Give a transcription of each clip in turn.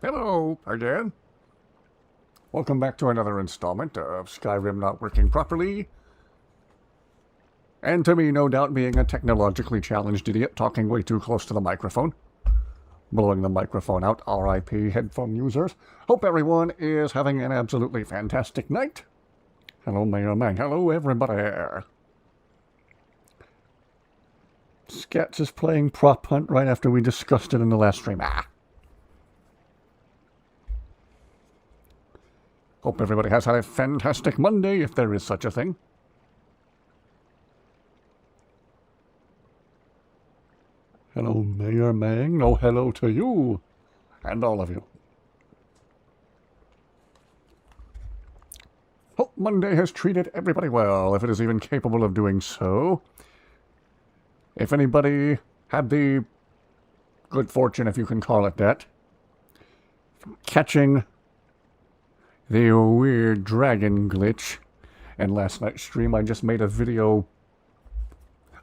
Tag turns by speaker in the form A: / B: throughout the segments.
A: Hello again. Welcome back to another installment of Skyrim not working properly. And to me, no doubt, being a technologically challenged idiot talking way too close to the microphone. Blowing the microphone out, RIP headphone users. Hope everyone is having an absolutely fantastic night. Hello, Mayor Mang. Hello, everybody. Sketch is playing Prop Hunt right after we discussed it in the last stream. Hope everybody has had a fantastic Monday, if there is such a thing. Hello, Mayor Mang. No hello to you. And all of you. Hope Monday has treated everybody well, if it is even capable of doing so. If anybody had the good fortune, if you can call it that, catching the weird dragon glitch in last night's stream, I just made a video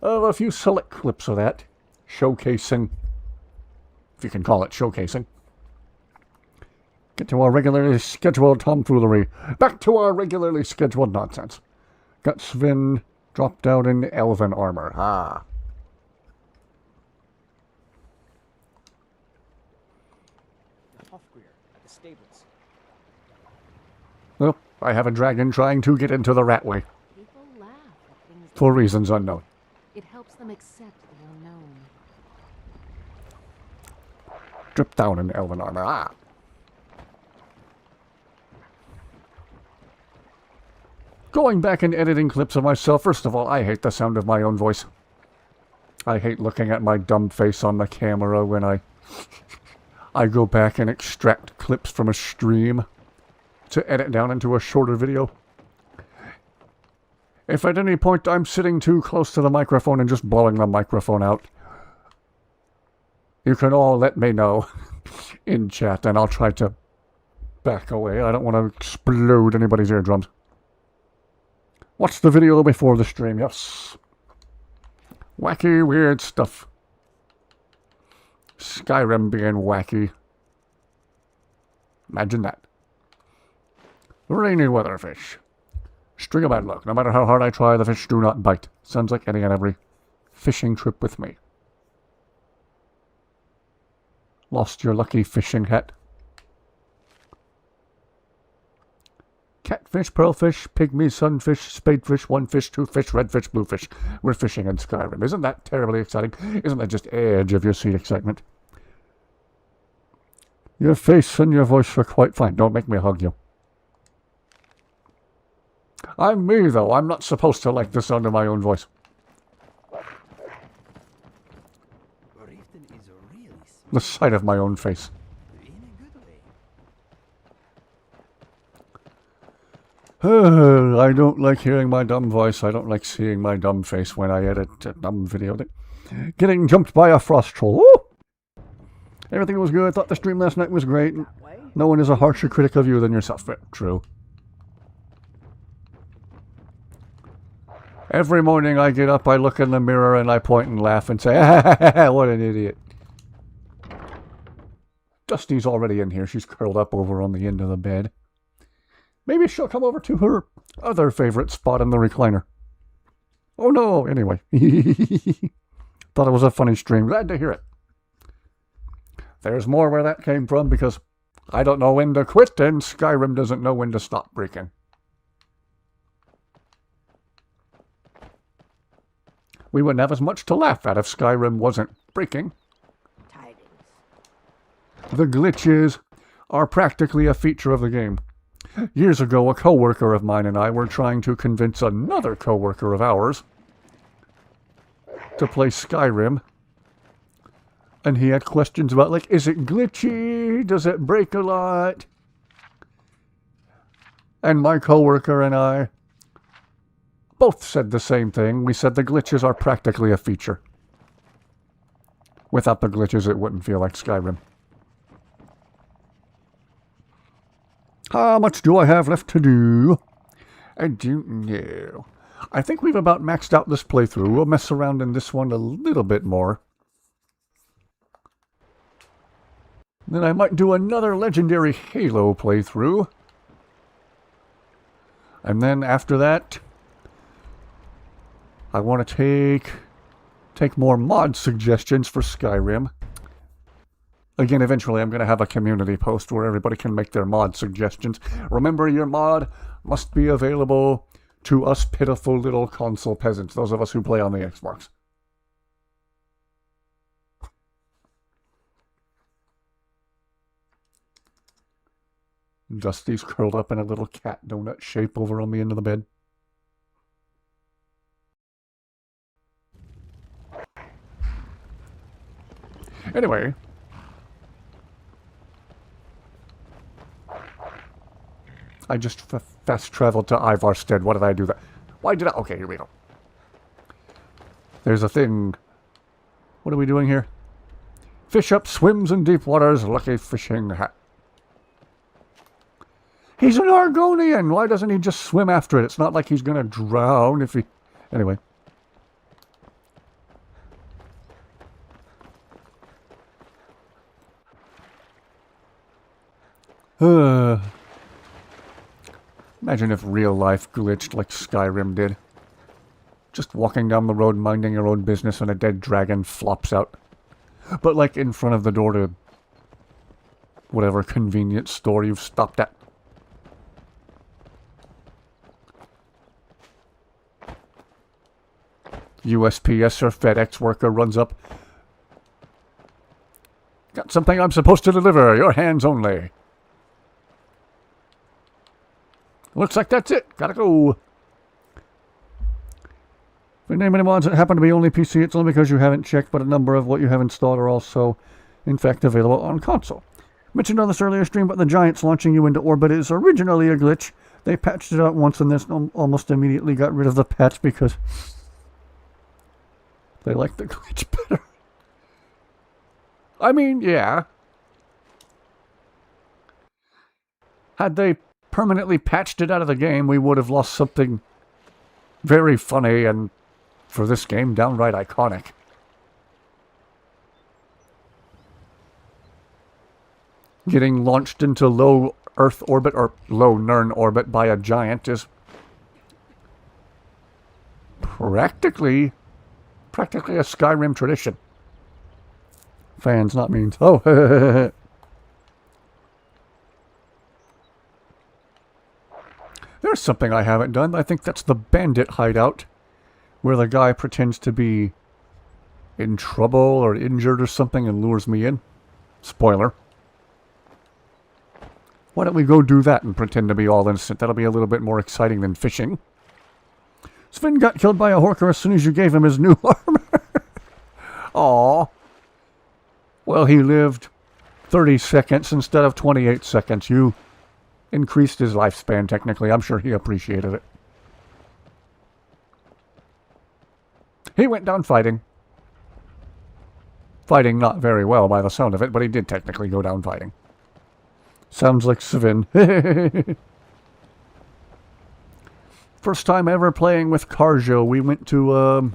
A: of a few select clips of that, showcasing, if you can call it showcasing. Get to our regularly scheduled tomfoolery. Back to our regularly scheduled nonsense. Got Sven dropped out in elven armor. Well, I have a dragon trying to get into the Ratway. For reasons unknown.
B: It helps them accept the unknown.
A: Drip down in elven armor. Ah! Going back and editing clips of myself, first of all, I hate the sound of my own voice. I hate looking at my dumb face on the camera when I go back and extract clips from a stream to edit down into a shorter video. If at any point I'm sitting too close to the microphone and just blowing the microphone out, you can all let me know in chat and I'll try to back away. I don't want to explode anybody's eardrums. Watch the video before the stream, yes. Wacky, weird stuff. Skyrim being wacky. Imagine that. Rainy weather fish. String of bad luck. No matter how hard I try, the fish do not bite. Sounds like any and every fishing trip with me. Lost your lucky fishing hat. Catfish, pearlfish, pygmy, sunfish, spadefish, one fish, two fish, redfish, bluefish. We're fishing in Skyrim. Isn't that terribly exciting? Isn't that just edge of your seat excitement? Your face and your voice are quite fine. Don't make me hug you. I'm me, though. I'm not supposed to like the sound of my own voice. The sight of my own face. I don't like hearing my dumb voice. I don't like seeing my dumb face when I edit a dumb video. Getting jumped by a frost troll. Woo! Everything was good. Thought the stream last night was great. No one is a harsher critic of you than yourself. True. Every morning I get up, I look in the mirror, and I point and laugh and say, what an idiot. Dusty's already in here. She's curled up over on the end of the bed. Maybe she'll come over to her other favorite spot in the recliner. Oh no, anyway. Thought it was a funny stream. Glad to hear it. There's more where that came from, because I don't know when to quit, and Skyrim doesn't know when to stop breaking. We wouldn't have as much to laugh at if Skyrim wasn't breaking.
B: Tidings.
A: The glitches are practically a feature of the game. Years ago, a coworker of mine and I were trying to convince another coworker of ours to play Skyrim. And he had questions about, like, is it glitchy? Does it break a lot? And my coworker and I both said the same thing. We said the glitches are practically a feature. Without the glitches, it wouldn't feel like Skyrim. How much do I have left to do? I don't know. I think we've about maxed out this playthrough. We'll mess around in this one a little bit more. Then I might do another legendary Halo playthrough. And then after that, I want to take more mod suggestions for Skyrim. Again, eventually I'm going to have a community post where everybody can make their mod suggestions. Remember, your mod must be available to us pitiful little console peasants, those of us who play on the Xbox. Dusty's curled up in a little cat donut shape over on the end of the bed. Anyway. I just fast traveled to Ivarstead. What did I do that? Why did I? Okay, here we go. There's a thing. What are we doing here? Fish up swims in deep waters. Lucky fishing hat. He's an Argonian. Why doesn't he just swim after it? It's not like he's going to drown if he... Anyway. Imagine if real life glitched like Skyrim did. Just walking down the road, minding your own business, and a dead dragon flops out. But like in front of the door to whatever convenience store you've stopped at. USPS or FedEx worker runs up. Got something I'm supposed to deliver. Your hands only. Looks like that's it. Gotta go. If you name any mods that happen to be only PC, it's only because you haven't checked, but a number of what you have installed are also, in fact, available on console. Mentioned on this earlier stream, but the Giants launching you into orbit is originally a glitch. They patched it out once and this almost immediately got rid of the patch because they like the glitch better. I mean, yeah. Had they permanently patched it out of the game, we would have lost something very funny and, for this game, downright iconic. Getting launched into low Earth orbit, or low Nern orbit, by a giant is practically a Skyrim tradition. Fans, not means. Oh, there's something I haven't done. I think that's the bandit hideout, where the guy pretends to be in trouble or injured or something and lures me in. Spoiler. Why don't we go do that and pretend to be all innocent? That'll be a little bit more exciting than fishing. Sven got killed by a horker as soon as you gave him his new armor. Aww. Well, he lived 30 seconds instead of 28 seconds. You increased his lifespan, technically. I'm sure he appreciated it. He went down fighting. Fighting not very well by the sound of it, but he did technically go down fighting. Sounds like Sven. First time ever playing with Carjo. We went to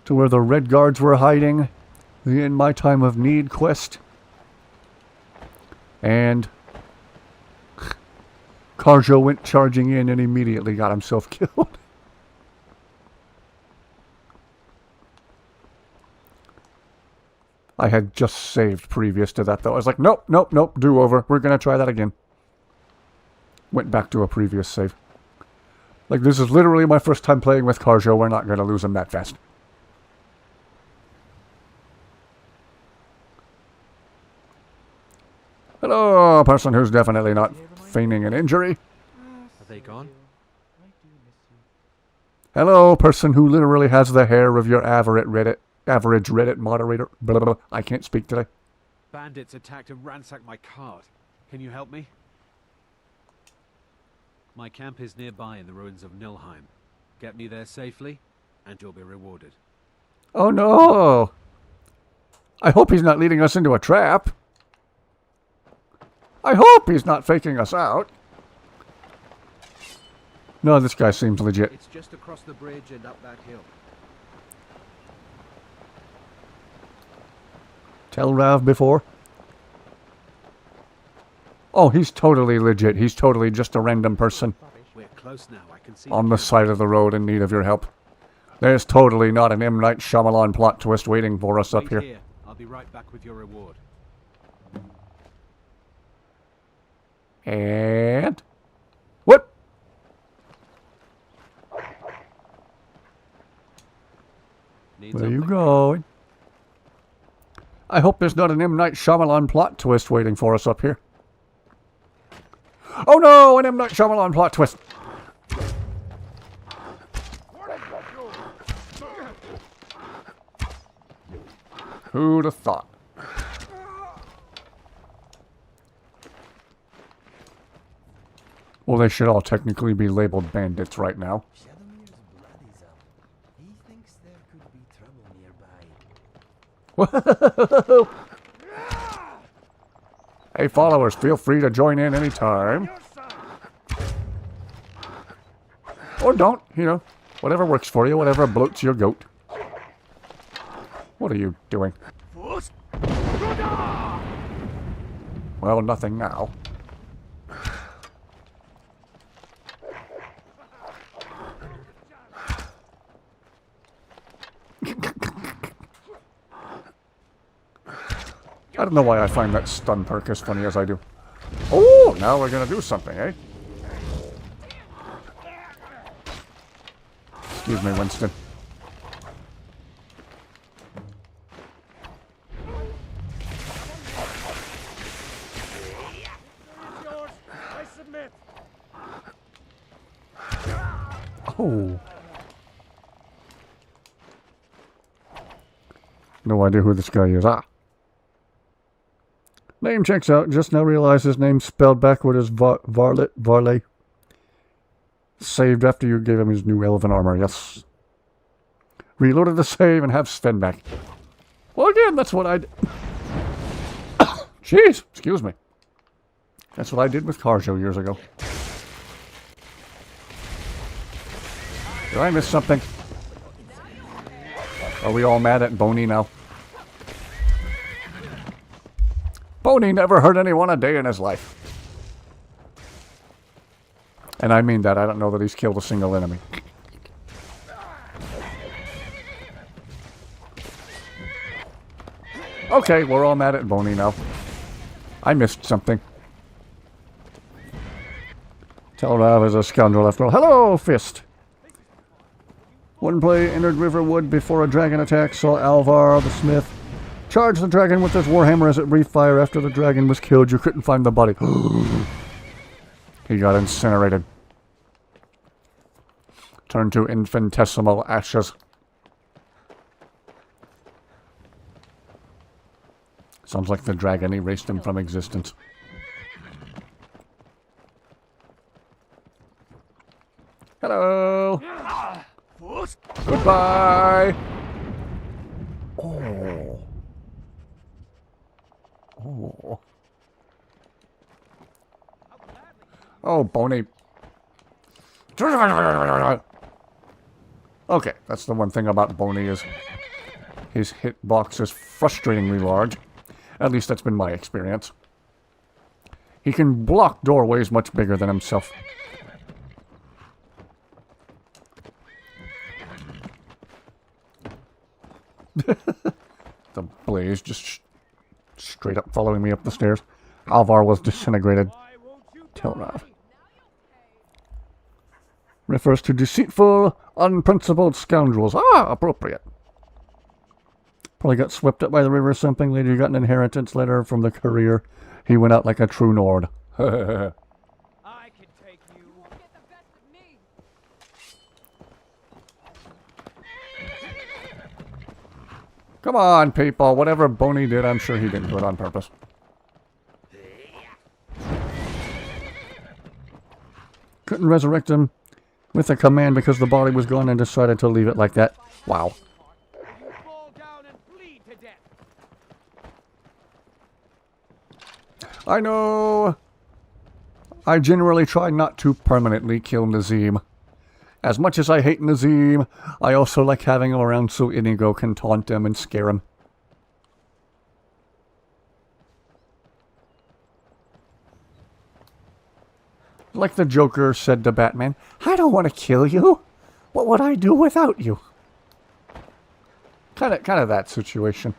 A: where the Red Guards were hiding. The In My Time of Need quest. And Carjo went charging in and immediately got himself killed. I had just saved previous to that, though. I was like, nope, nope, nope, do over. We're going to try that again. Went back to a previous save. Like, this is literally my first time playing with Carjo. We're not going to lose him that fast. Hello, person who's definitely not feigning an injury.
C: Are they gone?
A: Hello, person who literally has the hair of your average Reddit moderator. Blah, blah, blah. I can't speak today.
C: Bandits attacked and ransacked my cart. Can you help me? My camp is nearby in the ruins of Nilheim. Get me there safely, and you'll be rewarded.
A: Oh no! I hope he's not leading us into a trap. I hope he's not faking us out. No, this guy seems legit.
C: It's just across the bridge and up that hill.
A: Tell Rav before. Oh, he's totally legit. He's totally just a random person
C: We're close now. I can see
A: on the side of the road in need of your help. There's totally not an M. Night Shyamalan plot twist waiting for us up here.
C: I'll be right back with your reward.
A: And... what?
C: Need
A: Where are you
C: something?
A: going? I hope there's not an M. Night Shyamalan plot twist waiting for us up here. Oh no, an M. Night Shyamalan plot twist. Who'd have thought? Well, they should all technically be labeled bandits right now.
D: Shadomir's blood is up. He thinks there could be trouble nearby.
A: Whoa! Hey, followers, feel free to join in anytime. Or don't, you know. Whatever works for you, whatever bloats your goat. What are you doing? Well, nothing now. I don't know why I find that stun perk as funny as I do. Oh, now we're gonna do something, eh? Excuse me, Winston. Oh. No idea who this guy is. Ah. Name checks out. Just now realized his name spelled backward as Varley. Saved after you gave him his new elven armor. Yes. Reloaded the save and have Sven back. Well, again, that's what I did. Jeez. Excuse me. That's what I did with Carjo years ago. Did I miss something? Are we all mad at Boney now? Boney never hurt anyone a day in his life. And I mean that. I don't know that he's killed a single enemy. Okay, we're all mad at Boney now. I missed something. Tell Rav is a scoundrel after all. Hello, Fist! One play entered Riverwood before a dragon attack, saw Alvar the Smith charge the dragon with his warhammer as it breathed fire. After the dragon was killed, you couldn't find the body. He got incinerated. Turned to infinitesimal ashes. Sounds like the dragon erased him from existence. Hello! Goodbye! Oh. Oh. Oh, Boney. Okay, that's the one thing about Boney is his hitbox is frustratingly large. At least that's been my experience. He can block doorways much bigger than himself. The blaze just straight up following me up the stairs. Alvar was disintegrated. Tell Rav. Refers to deceitful, unprincipled scoundrels. Ah, appropriate. Probably got swept up by the river or something. Later you got an inheritance letter from the courier. He went out like a true Nord.
D: I can take you. You won't get the best of me.
A: Come on, people. Whatever Boney did, I'm sure he didn't do it on purpose. Couldn't resurrect him with a command because the body was gone and decided to leave it like that. Wow.
D: You fall down and bleed to death.
A: I know. I generally try not to permanently kill Nazim. As much as I hate Nazim, I also like having him around so Inigo can taunt him and scare him. Like the Joker said to Batman, I don't want to kill you. What would I do without you? Kind of that situation.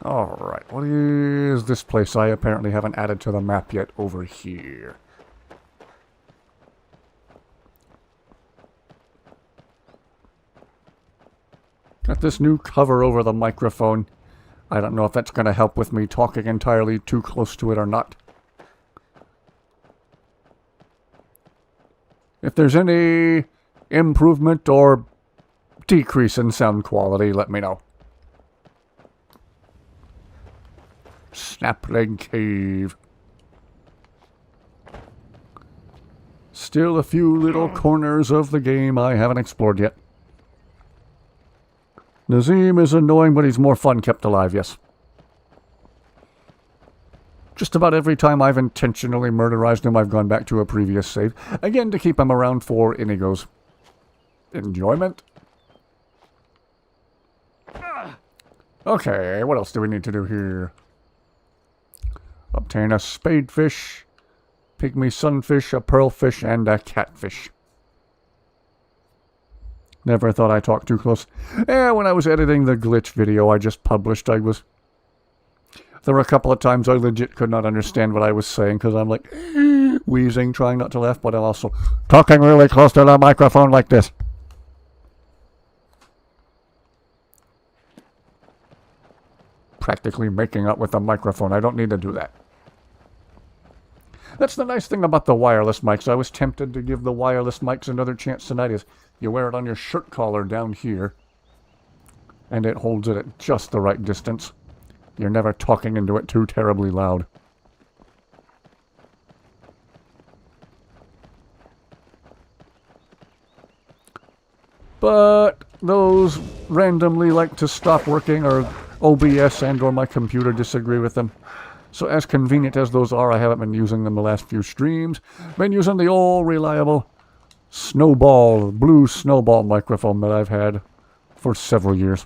A: Alright, what is this place I apparently haven't added to the map yet over here? Got this new cover over the microphone. I don't know if that's going to help with me talking entirely too close to it or not. If there's any improvement or decrease in sound quality, let me know. Snapleg Cave. Still a few little corners of the game I haven't explored yet. Nazim is annoying, but he's more fun kept alive, yes. Just about every time I've intentionally murderized him, I've gone back to a previous save. Again, to keep him around for Inigo's enjoyment. Okay, what else do we need to do here? Obtain a spadefish, pygmy sunfish, a pearlfish, and a catfish. Never thought I talked too close. When I was editing the glitch video I just published, there were a couple of times I legit could not understand what I was saying because I'm like wheezing, trying not to laugh, but I'm also talking really close to the microphone like this. Practically making out with the microphone. I don't need to do that. That's the nice thing about the wireless mics. I was tempted to give the wireless mics another chance tonight. Is you wear it on your shirt collar down here, and it holds it at just the right distance. You're never talking into it too terribly loud. But those randomly like to stop working, or OBS and or my computer disagree with them. So as convenient as those are, I haven't been using them the last few streams. Been using the old reliable blue snowball microphone that I've had for several years.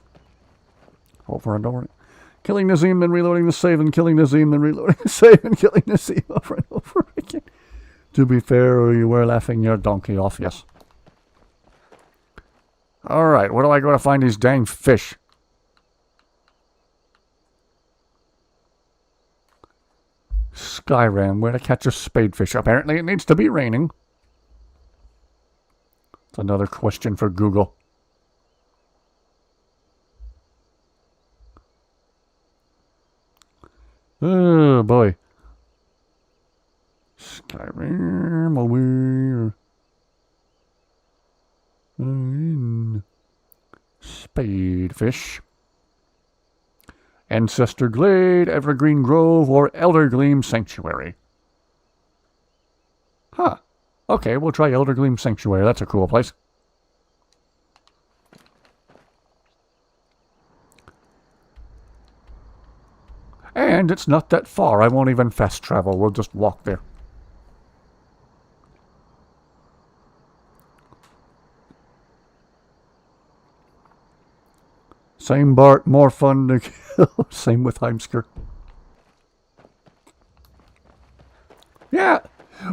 A: Over and over. Killing Nazim, then reloading the save, and killing Nazim, then reloading the save, and killing Nazim over and over again. To be fair, you were laughing your donkey off, yes. Alright, where do I go to find these dang fish? Skyrim, where to catch a spadefish. Apparently it needs to be raining. It's another question for Google. Oh boy. Skyrim aware. Spadefish. Ancestor Glade, Evergreen Grove, or Eldergleam Sanctuary. Huh. Okay, we'll try Eldergleam Sanctuary. That's a cool place. And it's not that far. I won't even fast travel. We'll just walk there. Same Bart, more fun to kill. Same with Heimsker. Yeah,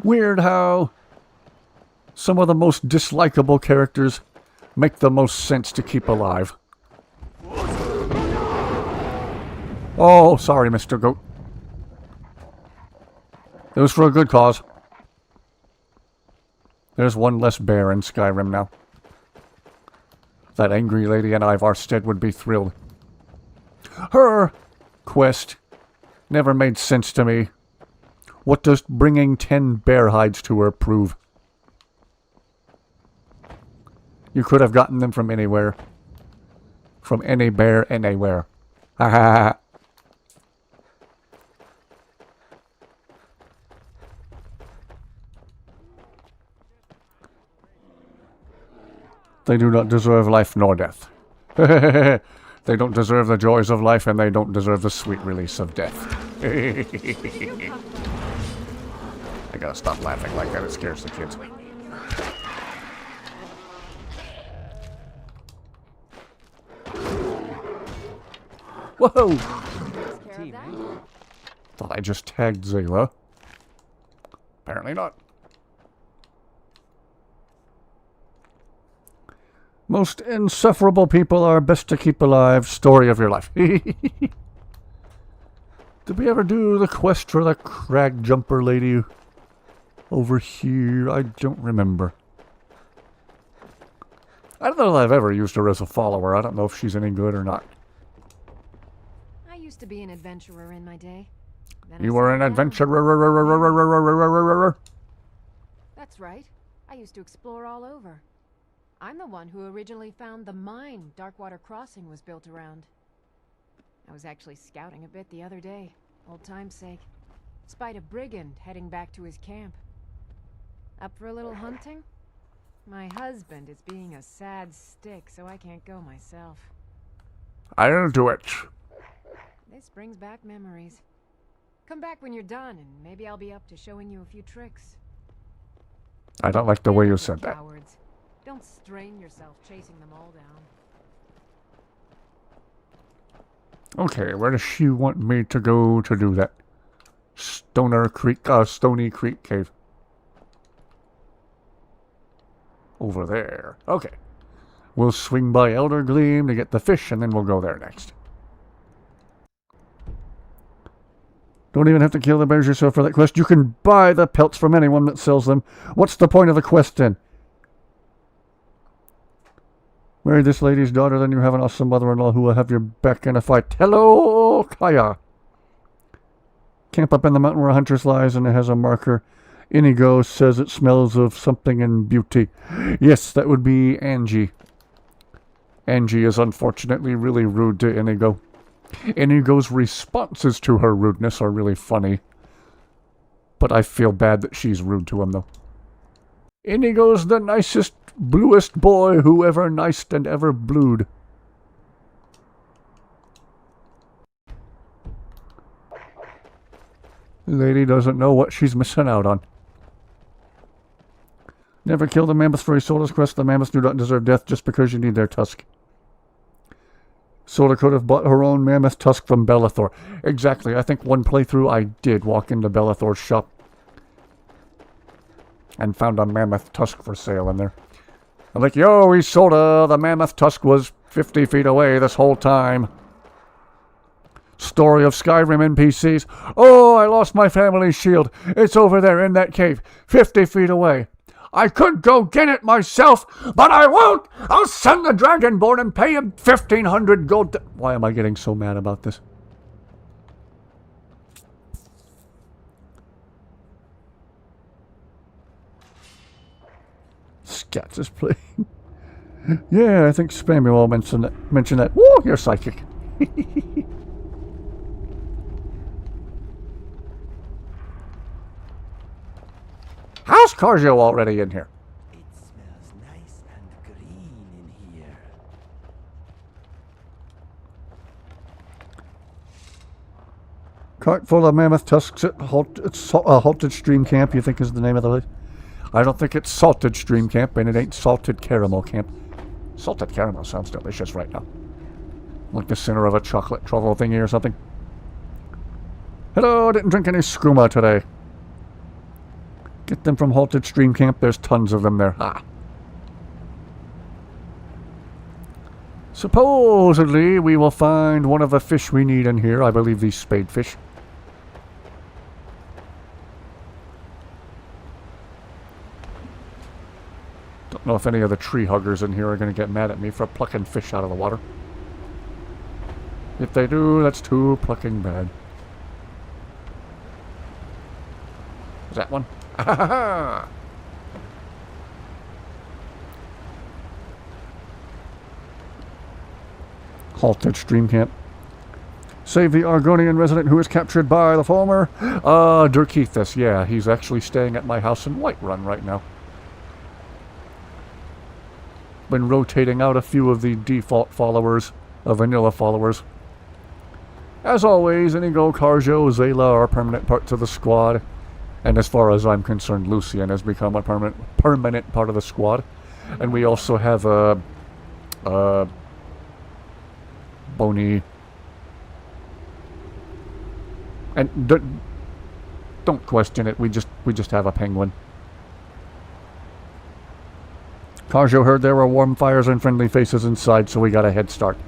A: weird how some of the most dislikable characters make the most sense to keep alive. Oh, sorry, Mr. Goat. It was for a good cause. There's one less bear in Skyrim now. That angry lady in Ivarstead would be thrilled. Her quest never made sense to me. What does bringing 10 bear hides to her prove? You could have gotten them from anywhere. From any bear, anywhere. Ha ha ha. They do not deserve life nor death. They don't deserve the joys of life, and they don't deserve the sweet release of death. I gotta stop laughing like that, it scares the kids. Whoa! Thought I just tagged Zayla. Apparently not. Most insufferable people are best to keep alive. Story of your life. Did we ever do the quest for the crag jumper lady over here? I don't remember. I don't know if I've ever used her as a follower. I don't know if she's any good or not.
B: I used to be an adventurer in my day. Then
A: You were an adventurer.
B: That's right. I used to explore all over. I'm the one who originally found the mine Darkwater Crossing was built around. I was actually scouting a bit the other day, old time's sake. Spied a brigand heading back to his camp. Up for a little hunting? My husband is being a sad stick, so I can't go myself.
A: I'll do it.
B: This brings back memories. Come back when you're done, and maybe I'll be up to showing you a few tricks.
A: I don't like the way you said that.
B: Cowards. Don't strain yourself chasing them all down.
A: Okay, where does she want me to go to do that? Stony Creek Cave. Over there. Okay. We'll swing by Elder Gleam to get the fish, and then we'll go there next. Don't even have to kill the bears yourself for that quest. You can buy the pelts from anyone that sells them. What's the point of the quest then? Marry this lady's daughter, then you have an awesome mother-in-law who will have your back in a fight. Hello, Kaya. Camp up in the mountain where a huntress lies, and it has a marker. Inigo says it smells of something in beauty. Yes, that would be Angie. Angie is unfortunately really rude to Inigo. Inigo's responses to her rudeness are really funny. But I feel bad that she's rude to him, though. Inigo's the nicest, bluest boy who ever niced and ever blued. Lady doesn't know what she's missing out on. Never kill the mammoth for Isola's quest. The mammoths do not deserve death just because you need their tusk. Soda could have bought her own mammoth tusk from Bellathor. Exactly. I think one playthrough I did walk into Bellathor's shop and found a mammoth tusk for sale in there. I'm like, yo, Isolde, the mammoth tusk was 50 feet away this whole time. Story of Skyrim NPCs. Oh, I lost my family shield. It's over there in that cave, 50 feet away. I could go get it myself, but I won't! I'll send the Dragonborn and pay him 1,500 gold. Why am I getting so mad about this? Scats is playing. Yeah, I think Spamuel mentioned that. Woo, you're psychic. How's Cargio already in here?
E: It smells nice and green in here.
A: Cart full of mammoth tusks at Halted Stream Camp, you think is the name of the place? I don't think it's Salted Stream Camp, and it ain't Salted Caramel Camp. Salted Caramel sounds delicious right now. Like the center of a chocolate truffle thingy or something. Hello, I didn't drink any skooma today. Get them from Halted Stream Camp. There's tons of them there. Ah. Supposedly, we will find one of the fish we need in here. I believe these spadefish. Don't know if any of the tree huggers in here are going to get mad at me for plucking fish out of the water. If they do, that's too plucking bad. Is that one? Halted Stream Camp. Save the Argonian resident who is captured by the former. Durkeithus. Yeah, he's actually staying at my house in Whiterun right now. Been rotating out a few of the default followers, vanilla followers. As always, Inigo, Carjo, Zayla are permanent parts of the squad. And as far as I'm concerned, Lucian has become a permanent part of the squad. And we also have Boney. And don't question it. We just have a penguin. Carjo heard there were warm fires and friendly faces inside, so we got a head start.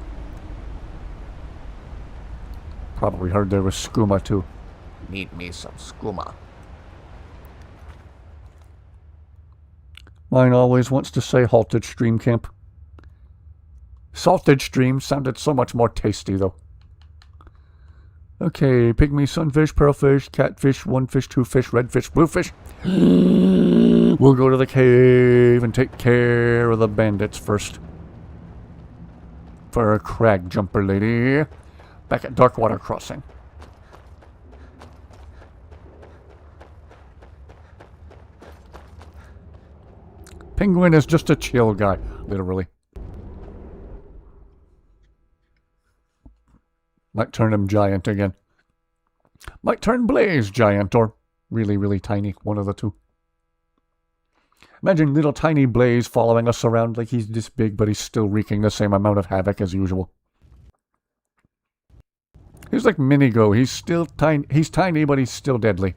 A: Probably heard there was skooma too. Need me some skooma. Mine always wants to say Halted Stream Camp. Salted Stream sounded so much more tasty, though. Okay, pygmy, sunfish, pearlfish, catfish, one fish, two fish, redfish, bluefish. We'll go to the cave and take care of the bandits first. For a crag jumper lady. Back at Darkwater Crossing. Penguin is just a chill guy, literally. Might turn him giant again. Might turn Blaze giant, or really, really tiny, one of the two. Imagine little tiny Blaze following us around like he's this big, but he's still wreaking the same amount of havoc as usual. He's like Minigo. He's still tiny. He's tiny, but he's still deadly.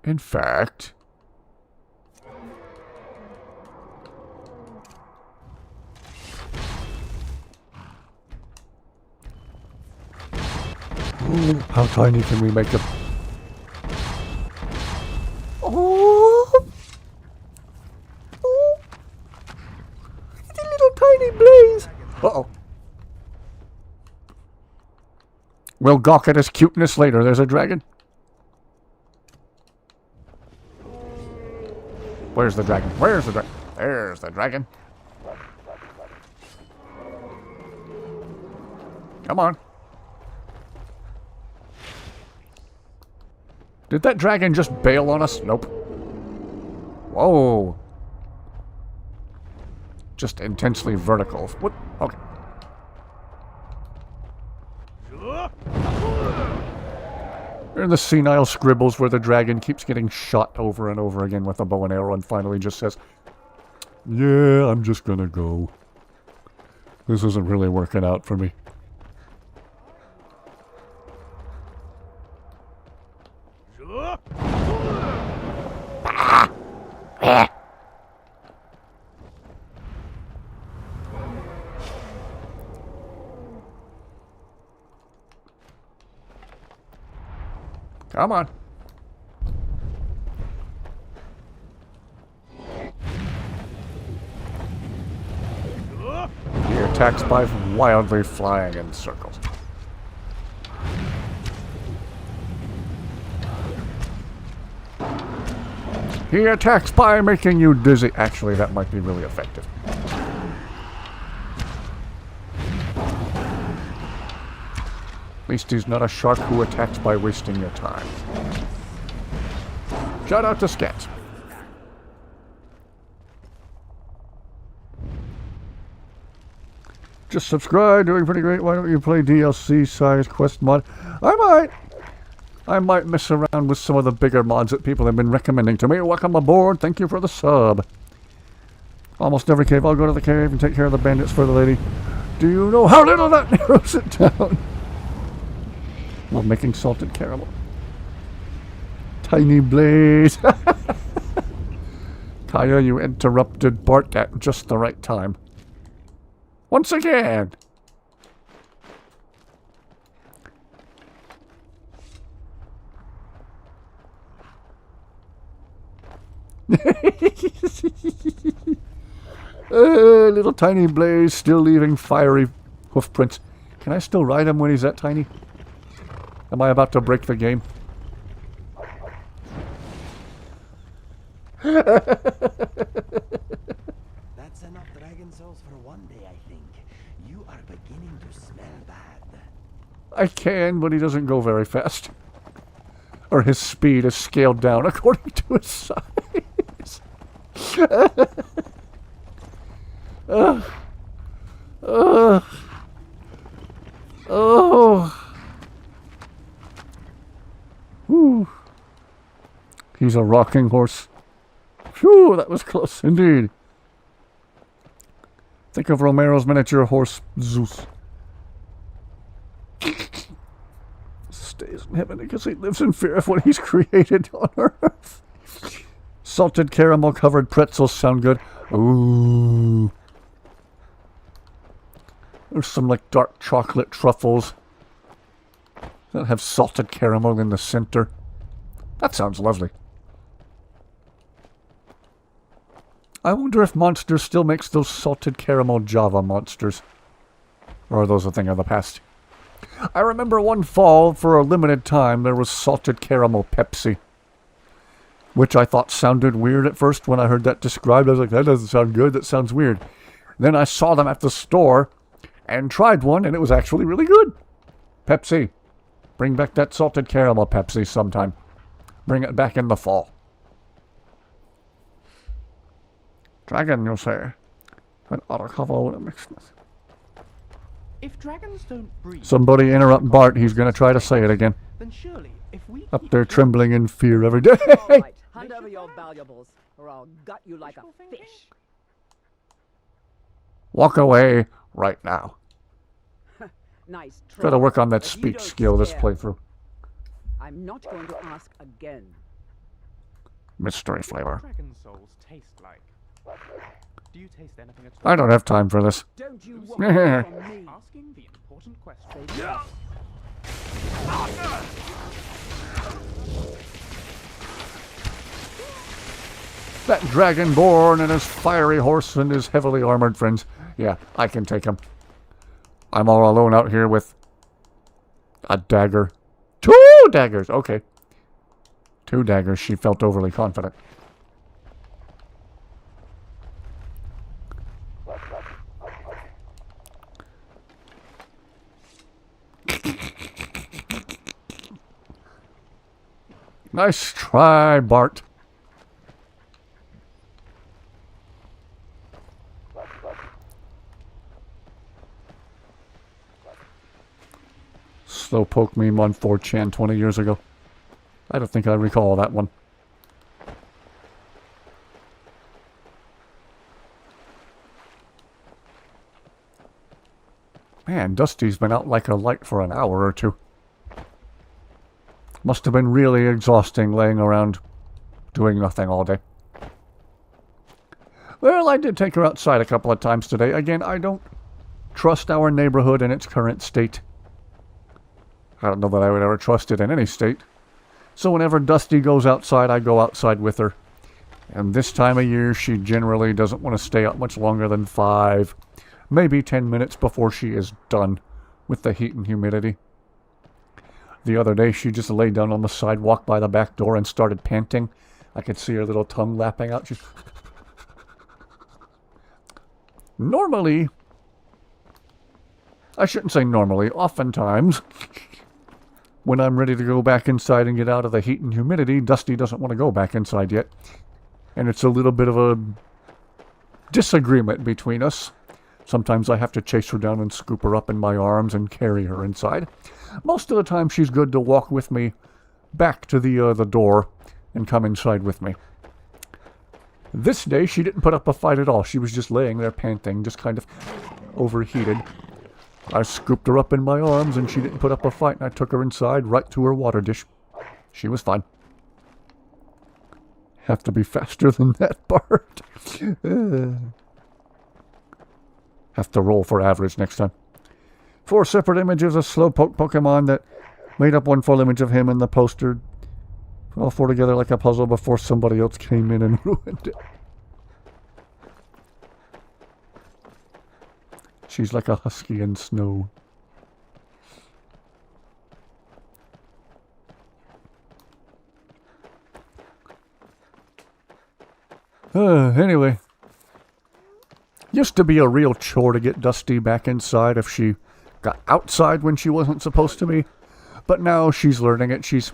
A: In fact, Ooh, how tiny can we make him? Oh! Oh! It's a little tiny blaze! Uh-oh. We'll gawk at his cuteness later. There's a dragon. Where's the dragon? Where's the dragon? There's the dragon. Come on. Did that dragon just bail on us? Nope. Whoa. Just intensely vertical. What? Okay. They're the senile scribbles where the dragon keeps getting shot over and over again with a bow and arrow and finally just says, yeah, I'm just gonna go. This isn't really working out for me. Come on. He attacks by wildly flying in circles. He attacks by making you dizzy. Actually, that might be really effective. At least he's not a shark who attacks by wasting your time. Shout out to Scats. Just subscribe, doing pretty great. Why don't you play DLC size quest mod? I might mess around with some of the bigger mods that people have been recommending to me. Welcome aboard. Thank you for the sub. Almost every cave. I'll go to the cave and take care of the bandits for the lady. Do you know how little that narrows it down? While making salted caramel. Tiny blaze. Kaya, you interrupted Bart at just the right time. Once again. Little tiny blaze still leaving fiery hoof prints. Can I still ride him when he's that tiny? Am I about to break the game?
E: That's enough dragon souls for one day, I think. You are beginning to smell bad.
A: I can, but he doesn't go very fast. Or his speed is scaled down according to his size. Oh. Whew. He's a rocking horse. Phew, that was close indeed. Think of Romero's miniature horse, Zeus. Stays in heaven because he lives in fear of what he's created on earth. Salted caramel covered pretzels sound good. Ooh. There's some like dark chocolate truffles that have salted caramel in the center. That sounds lovely. I wonder if Monster still makes those salted caramel Java monsters. Or are those a thing of the past? I remember one fall, for a limited time, there was salted caramel Pepsi. Which I thought sounded weird at first when I heard that described. I was like, that doesn't sound good, that sounds weird. Then I saw them at the store and tried one, and it was actually really good. Pepsi. Bring back that salted caramel Pepsi sometime. Bring it back in the fall. Dragon, you say? An autocover with a mix.
F: If dragons don't breathe,
A: Somebody interrupt Bart. He's going to try to say it again.
F: then surely if we
A: Up there trembling in fear every day.
G: All right, hand over your valuables, or I'll gut you like a fish.
A: Walk away right now.
G: Nice try.
A: Got to work on that
G: but you
A: speech
G: don't
A: skill this
G: scare.
A: playthrough.
G: I'm not going to ask again.
A: Mystery flavor.
F: dragon souls taste like? Do you taste anything at all?
A: I don't have time for this.
G: Don't you want it from me?
F: Asking the important question.
A: That dragonborn and his fiery horse and his heavily armored friends. Yeah, I can take him. I'm all alone out here with a dagger. 2 daggers! Okay. 2 daggers. She felt overly confident. Nice try, Bart. Slowpoke meme on 4chan 20 years ago. I don't think I recall that one. Man, Dusty's been out like a light for an hour or 2. Must have been really exhausting laying around doing nothing all day. Well, I did take her outside a couple of times today. Again, I don't trust our neighborhood in its current state. I don't know that I would ever trust it in any state. So whenever Dusty goes outside, I go outside with her. And this time of year, she generally doesn't want to stay out much longer than 5, maybe 10 minutes before she is done with the heat and humidity. The other day, she just laid down on the sidewalk by the back door and started panting. I could see her little tongue lapping out. She's... Normally, I shouldn't say normally, oftentimes, when I'm ready to go back inside and get out of the heat and humidity, Dusty doesn't want to go back inside yet. And it's a little bit of a disagreement between us. Sometimes I have to chase her down and scoop her up in my arms and carry her inside. Most of the time she's good to walk with me back to the door and come inside with me. This day she didn't put up a fight at all. She was just laying there panting, just kind of overheated. I scooped her up in my arms and she didn't put up a fight, and I took her inside right to her water dish. She was fine. Have to be faster than that part. Have to roll for average next time. 4 separate images of Slowpoke Pokemon that made up one full image of him in the poster. All 4 together like a puzzle before somebody else came in and ruined it. She's like a husky in snow. Anyway. Used to be a real chore to get Dusty back inside if she got outside when she wasn't supposed to be. But now she's learning it. She's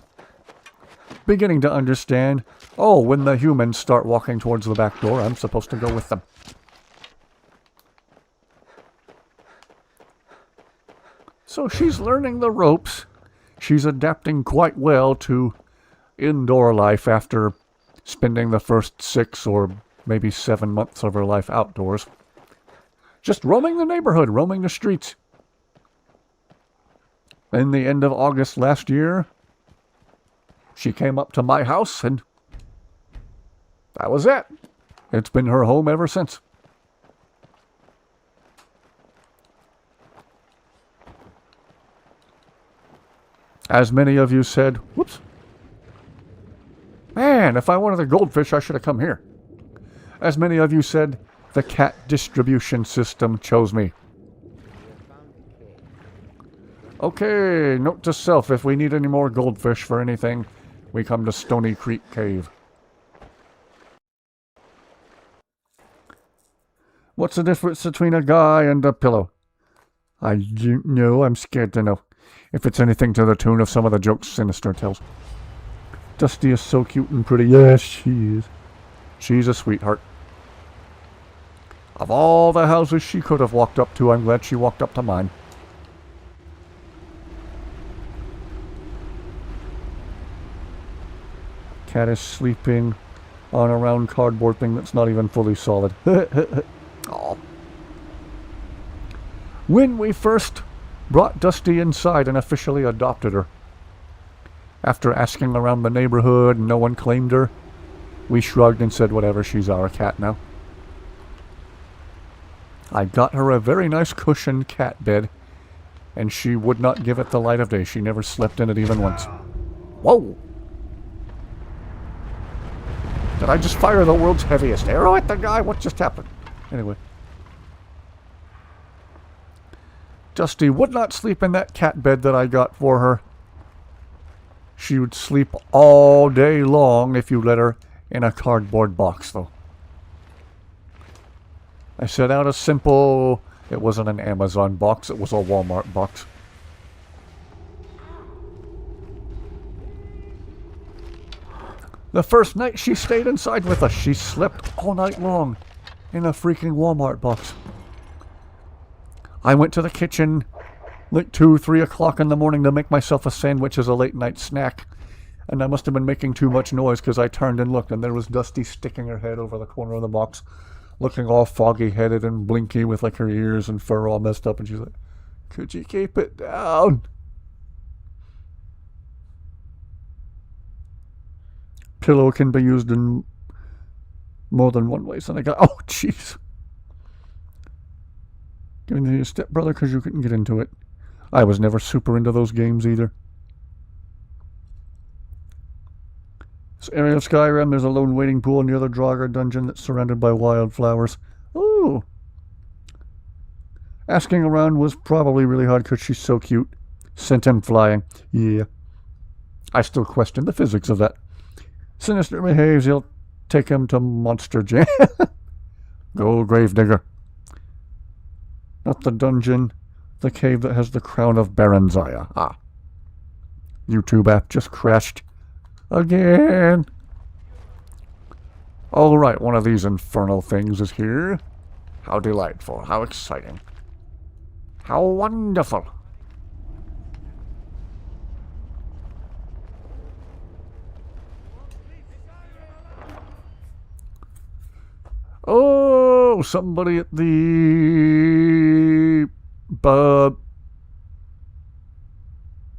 A: beginning to understand. Oh, when the humans start walking towards the back door, I'm supposed to go with them. So she's learning the ropes. She's adapting quite well to indoor life after spending the first 6 or maybe 7 months of her life outdoors. Just roaming the neighborhood, roaming the streets. In the end of August last year, she came up to my house and that was it. It's been her home ever since. As many of you said, whoops. Man, if I wanted a goldfish, I should have come here. As many of you said, the cat distribution system chose me. Okay, note to self, if we need any more goldfish for anything, we come to Stony Creek Cave. What's the difference between a guy and a pillow? I don't know, I'm scared to know. If it's anything to the tune of some of the jokes Sinister tells. Dusty is so cute and pretty. Yes, she is. She's a sweetheart. Of all the houses she could have walked up to, I'm glad she walked up to mine. Cat is sleeping on a round cardboard thing that's not even fully solid. Aw. When we first brought Dusty inside and officially adopted her, after asking around the neighborhood and no one claimed her, we shrugged and said, whatever, she's our cat now. I got her a very nice cushioned cat bed and she would not give it the light of day. She never slept in it even once. Whoa! Did I just fire the world's heaviest arrow at the guy? What just happened? Anyway. Dusty would not sleep in that cat bed that I got for her. She would sleep all day long if you let her in a cardboard box, though. I set out a simple... It wasn't an Amazon box, it was a Walmart box. The first night she stayed inside with us, she slept all night long in a freaking Walmart box. I went to the kitchen like 2, 3 o'clock in the morning to make myself a sandwich as a late night snack. And I must have been making too much noise because I turned and looked and there was Dusty sticking her head over the corner of the box, looking all foggy-headed and blinky with like her ears and fur all messed up. And she's like, could you keep it down? Pillow can be used in more than one way. So I got, oh jeez. Giving to your stepbrother because you couldn't get into it. I was never super into those games either. This area of Skyrim, there's a lone waiting pool near the Draugr dungeon that's surrounded by wildflowers. Ooh. Asking around was probably really hard because she's so cute. Sent him flying. Yeah. I still question the physics of that. Sinister behaves, he'll take him to Monster Jam. Go, Gravedigger. Not the dungeon. The cave that has the crown of Baranzaya. Ah. YouTube app just crashed. Again. Alright, one of these infernal things is here. How delightful. How exciting. How wonderful. Oh, somebody at the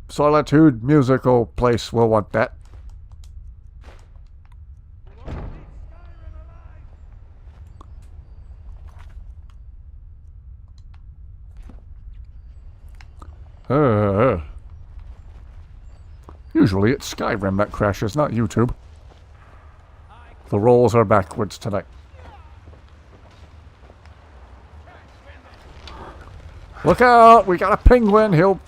A: Solitude musical place will want that. Usually it's Skyrim that crashes, not YouTube. The rolls are backwards tonight. Look out! We got a penguin! He'll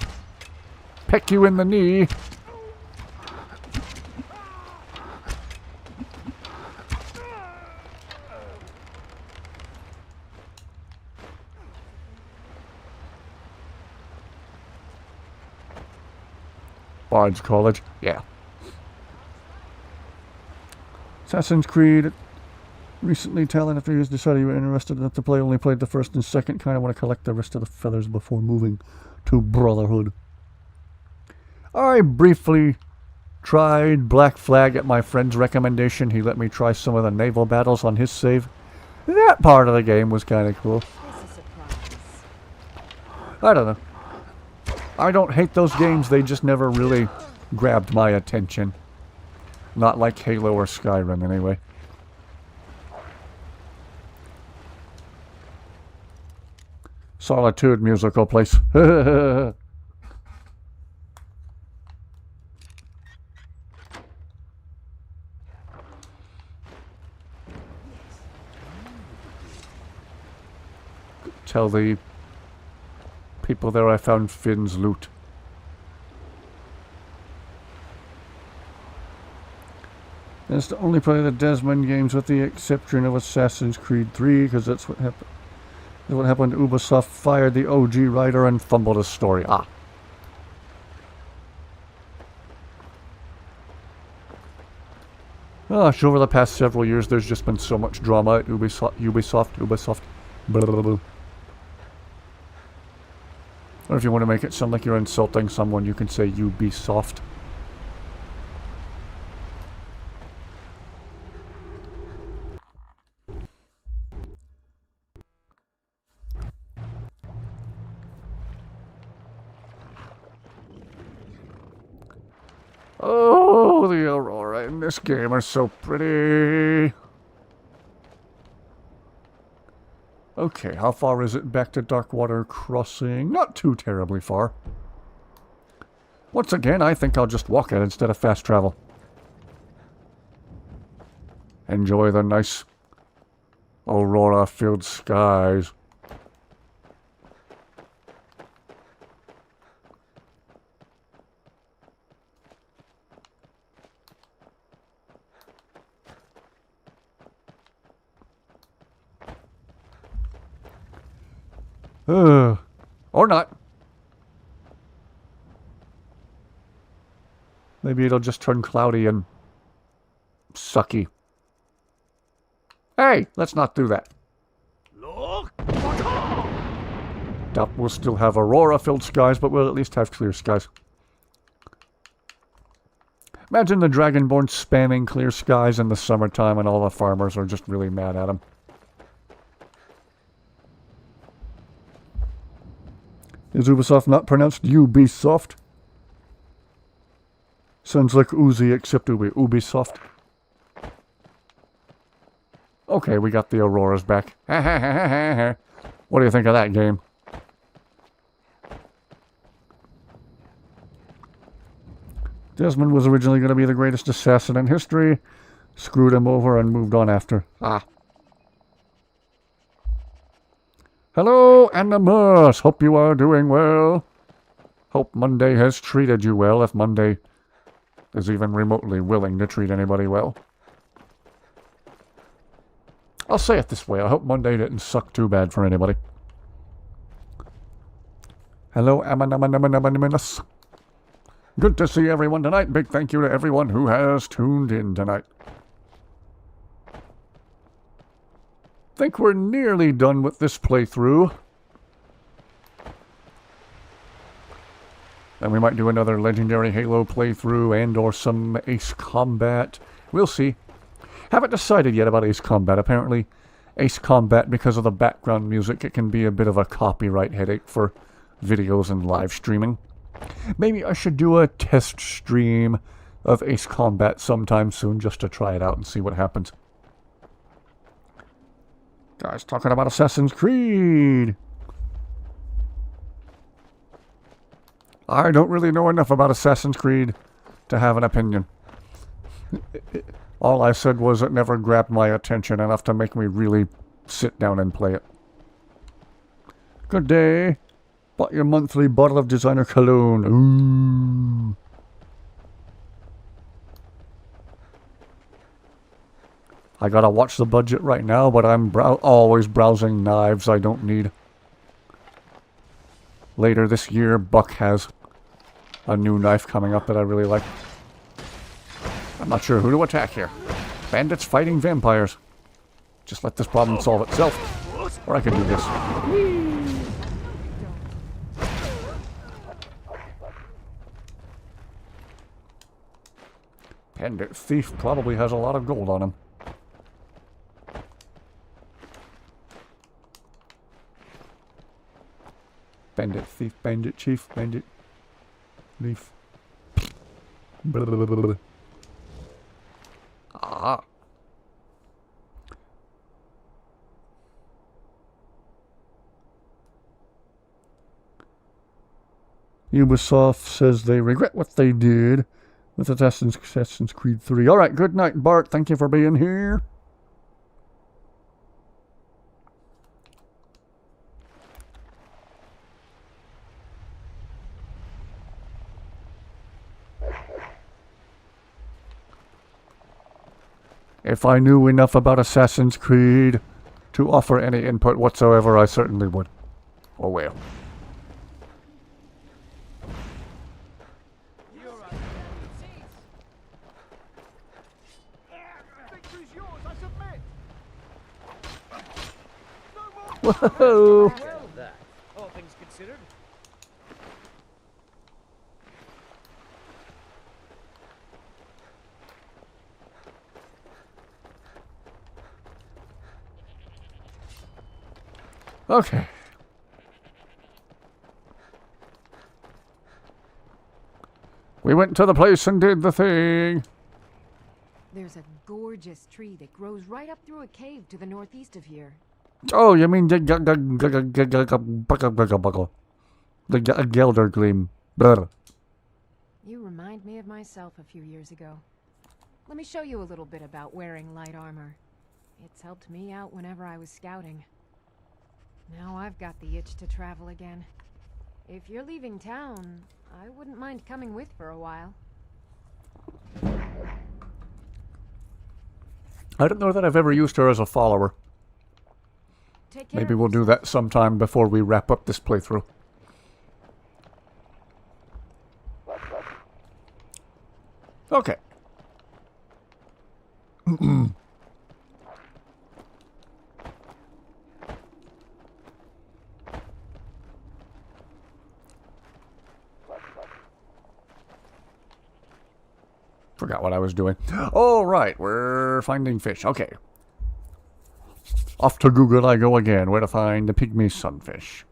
A: peck you in the knee. Bard's College, yeah. Assassin's Creed. Recently, talent after years decided you were interested enough to play. Only played the first and second. Kind of want to collect the rest of the feathers before moving to Brotherhood. I briefly tried Black Flag at my friend's recommendation. He let me try some of the naval battles on his save. That part of the game was kind of cool. I don't know. I don't hate those games, they just never really grabbed my attention. Not like Halo or Skyrim, anyway. Solitude musical place. Tell the people there I found Finn's loot. That's to only play the Desmond games with the exception of Assassin's Creed 3, because that's what happened. That's what happened. Ubisoft fired the OG writer and fumbled his story. Ah. Gosh, over the past several years, there's just been so much drama at Ubisoft. Blah, blah, blah. Or if you want to make it sound like you're insulting someone, you can say Ubisoft. Oh, the aurora in this game are so pretty. Okay, how far is it back to Darkwater Crossing? Not too terribly far. Once again, I think I'll just walk it instead of fast travel. Enjoy the nice aurora-filled skies. Or not. Maybe it'll just turn cloudy and sucky. Hey, let's not do that. Doubt we'll still have aurora-filled skies, but we'll at least have clear skies. Imagine the Dragonborn spamming clear skies in the summertime and all the farmers are just really mad at him. Is Ubisoft not pronounced Ubisoft? Sounds like Uzi except Ubisoft. Okay, we got the auroras back. What do you think of that game? Desmond was originally going to be the greatest assassin in history. Screwed him over and moved on after. Ah. Hello, Animus. Hope you are doing well. Hope Monday has treated you well, if Monday is even remotely willing to treat anybody well. I'll say it this way. I hope Monday didn't suck too bad for anybody. Hello, Animus. Good to see everyone tonight. Big thank you to everyone who has tuned in tonight. Think we're nearly done with this playthrough. Then we might do another Legendary Halo playthrough and or some Ace Combat. We'll see. Haven't decided yet about Ace Combat. Apparently, Ace Combat, because of the background music, it can be a bit of a copyright headache for videos and live streaming. Maybe I should do a test stream of Ace Combat sometime soon just to try it out and see what happens. Guys, talking about Assassin's Creed. I don't really know enough about Assassin's Creed to have an opinion. All I said was it never grabbed my attention enough to make me really sit down and play it. Good day. Bought your monthly bottle of designer cologne. Ooh. I gotta watch the budget right now, but I'm always browsing knives I don't need. Later this year, Buck has a new knife coming up that I really like. I'm not sure who to attack here. Bandits fighting vampires. Just let this problem solve itself. Or I can do this. Bandit thief probably has a lot of gold on him. Bandit thief, bandit chief, bandit leaf. Blah, blah, blah, blah. Ah. Ubisoft says they regret what they did with Assassin's Creed 3. Alright, good night, Bart. Thank you for being here. If I knew enough about Assassin's Creed to offer any input whatsoever, I certainly would. Oh well. Whoa!
D: All things considered.
A: Okay. We went to the place and did the thing.
B: There's a gorgeous tree that grows right up through a cave to the northeast of here.
A: Oh, you mean the Gelder Gleam. Brr.
B: You remind me of myself a few years ago. Let me show you a little bit about wearing light armor. It's helped me out whenever I was scouting. Now I've got the itch to travel again. If you're leaving town, I wouldn't mind coming with for a while.
A: I don't know that I've ever used her as a follower.
B: Take care
A: Maybe
B: of
A: we'll do
B: yourself.
A: that sometime before we wrap up this playthrough. Okay. Forgot what I was doing. Oh, right. We're finding fish. Okay. Off to Google I go again. Where to find the pygmy sunfish.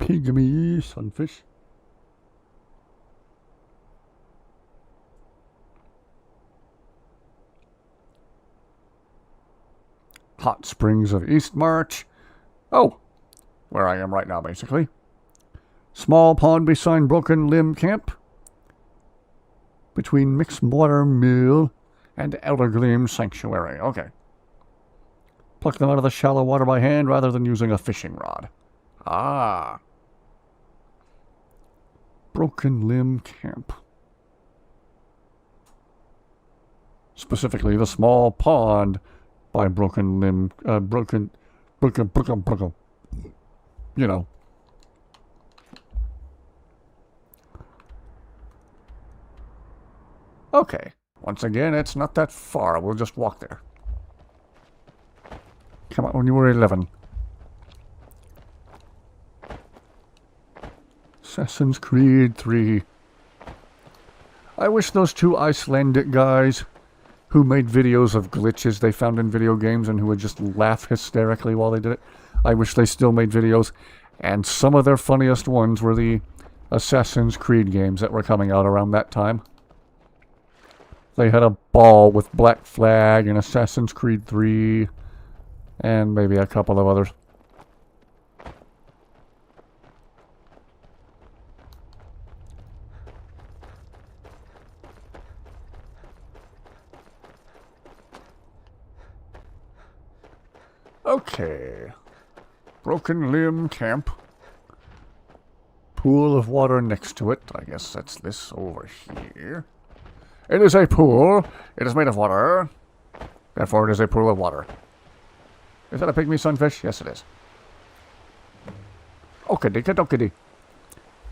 A: Pygmy sunfish. Hot Springs of East March. Oh, where I am right now, basically. Small pond beside Broken Limb Camp. Between Mixed Water Mill and Elder Gleam Sanctuary. Okay. Pluck them out of the shallow water by hand rather than using a fishing rod. Ah. Broken Limb Camp. Specifically, the small pond by Broken Limb, broken, you know. Okay. Once again, it's not that far. We'll just walk there. Come out when you were 11. Assassin's Creed 3. I wish those two Icelandic guys who made videos of glitches they found in video games and who would just laugh hysterically while they did it. I wish they still made videos. And some of their funniest ones were the Assassin's Creed games that were coming out around that time. They had a ball with Black Flag and Assassin's Creed 3 and maybe a couple of others. Okay. Broken Limb Camp. Pool of water next to it. I guess that's this over here. It is a pool. It is made of water. Therefore, it is a pool of water. Is that a pygmy sunfish? Yes, it is. Okady dokady.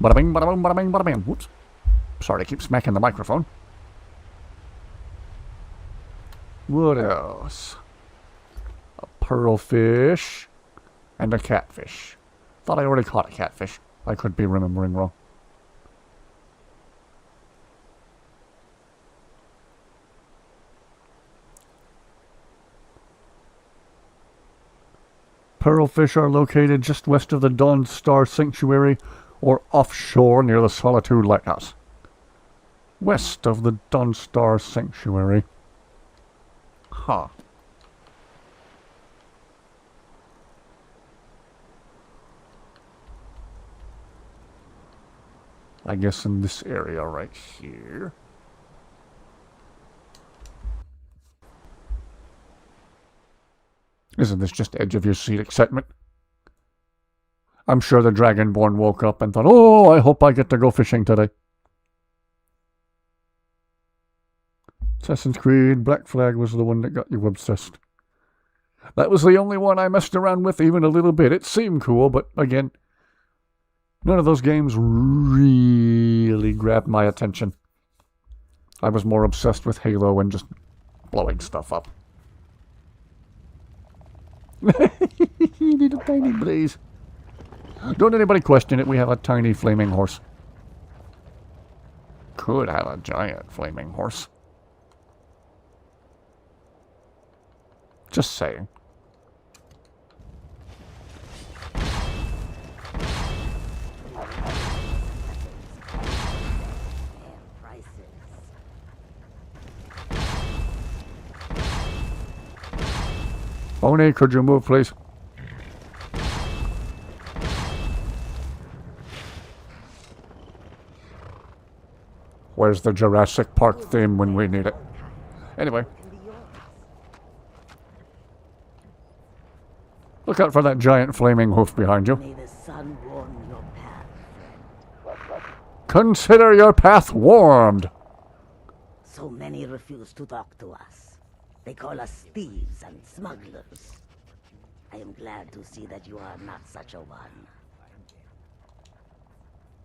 A: Bada bing, bada boom, bada bing, bada bing. Whoops. Sorry, I keep smacking the microphone. What else? A pearlfish. And a catfish. Thought I already caught a catfish. I could be remembering wrong. Pearlfish are located just west of the Dawn Star Sanctuary or offshore near the Solitude Lighthouse. West of the Dawn Star Sanctuary. Huh. I guess in this area right here. Isn't this just edge of your seat excitement? I'm sure the Dragonborn woke up and thought, oh, I hope I get to go fishing today. Assassin's Creed Black Flag was the one that got you obsessed. That was the only one I messed around with even a little bit. It seemed cool, but again, none of those games really grabbed my attention. I was more obsessed with Halo and just blowing stuff up. You need a tiny blaze. Don't anybody question it, we have a tiny flaming horse. Could have a giant flaming horse. Just saying. Oni, could you move, please? Where's the Jurassic Park theme when we need it? Anyway. Look out for that giant flaming hoof behind you.
G: May the sun warm your path.
A: Consider your path warmed.
G: So many refuse to talk to us. They call us thieves and smugglers. I am glad to see that you are not such a one.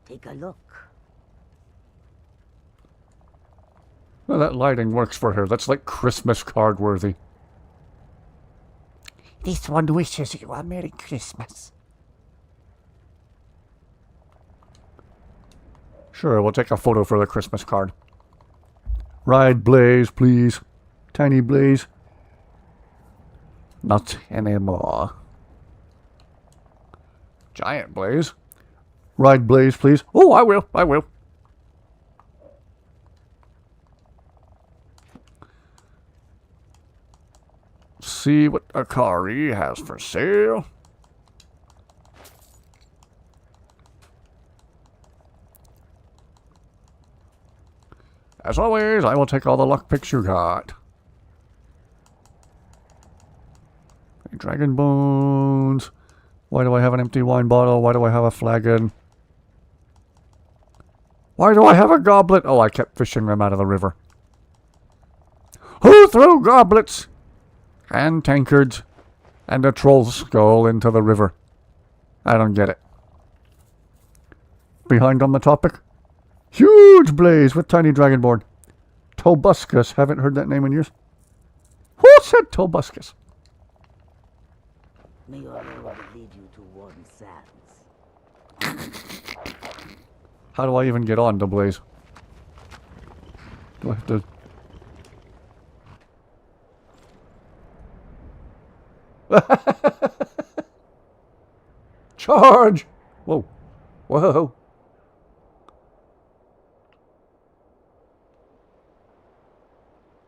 G: Take a look.
A: Well, that lighting works for her. That's like Christmas card worthy. This one wishes you a Merry Christmas. Sure, we'll take a photo for the Christmas card. Ride Blaze, please. Tiny Blaze. Not anymore. Giant Blaze. Ride Blaze, please. Oh, I will. I will. See what Akari has for sale. As always, I will take all the lockpicks you got. Dragon bones. Why do I have an empty wine bottle? Why do I have a flagon? Why do I have a goblet? Oh, I kept fishing them out of the river. Who threw goblets and tankards and a troll skull into the river? I don't get it. Behind on the topic. Huge blaze with tiny dragonborn. Tobuscus. Haven't heard that name in years. Who said Tobuscus?
G: May your Lord lead you to warm sands.
A: How do I even get on the blaze? Do I have to... Charge! Whoa. Whoa.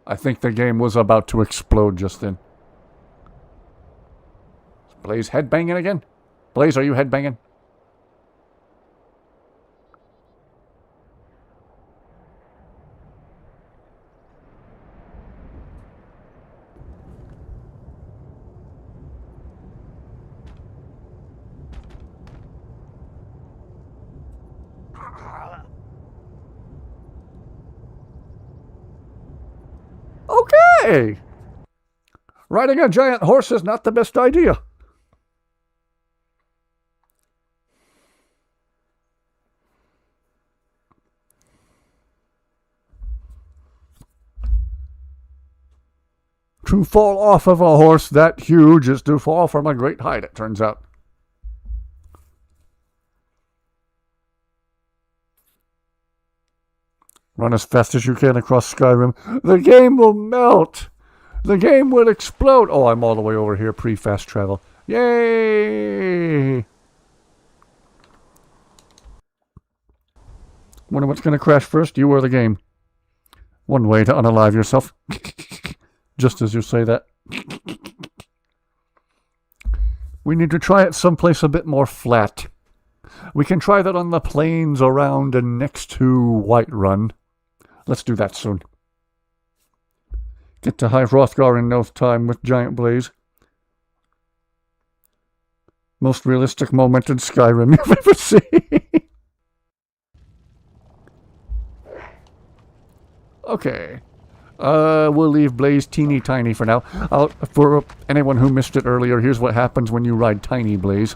A: I think the game was about to explode just then. Is Blaze headbanging again? Blaze, are you headbanging? Okay! Riding a giant horse is not the best idea. To fall off of a horse that huge is to fall from a great height, it turns out. Run as fast as you can across Skyrim. The game will melt. The game will explode. Oh, I'm all the way over here pre-fast travel. Yay! Wonder what's going to crash first, you or the game? One way to unalive yourself. Just as you say that. We need to try it someplace a bit more flat. We can try that on the plains around and next to Whiterun. Let's do that soon. Get to High Hrothgar in no time with Giant Blaze. Most realistic moment in Skyrim you've ever seen. Okay. We'll leave Blaze teeny tiny for now. For anyone who missed it earlier, here's what happens when you ride Tiny Blaze.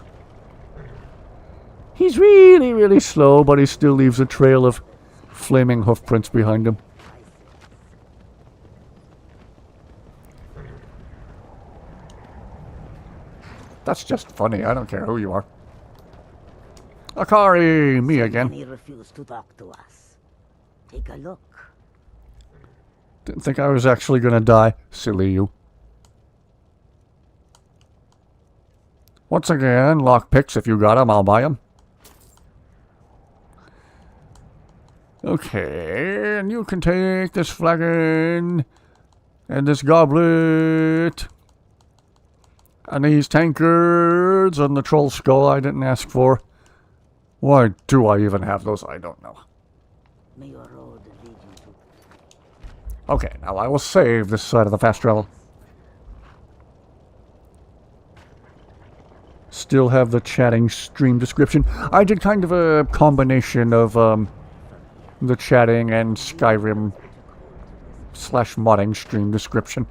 A: He's really, really slow, but he still leaves a trail of flaming hoof prints behind him. That's just funny. I don't care who you are. Akari, me again.
G: Many refuse to talk to us. Take a look.
A: Didn't think I was actually gonna die. Silly you. Once again, lockpicks. If you got them, I'll buy them. Okay, and you can take this flagon and this goblet. And these tankards and the troll skull I didn't ask for. Why do I even have those? I don't know.
G: May your road lead you to...
A: Okay, now I will save this side of the fast travel. Still have the chatting stream description. I did kind of a combination of the chatting and Skyrim / modding stream description.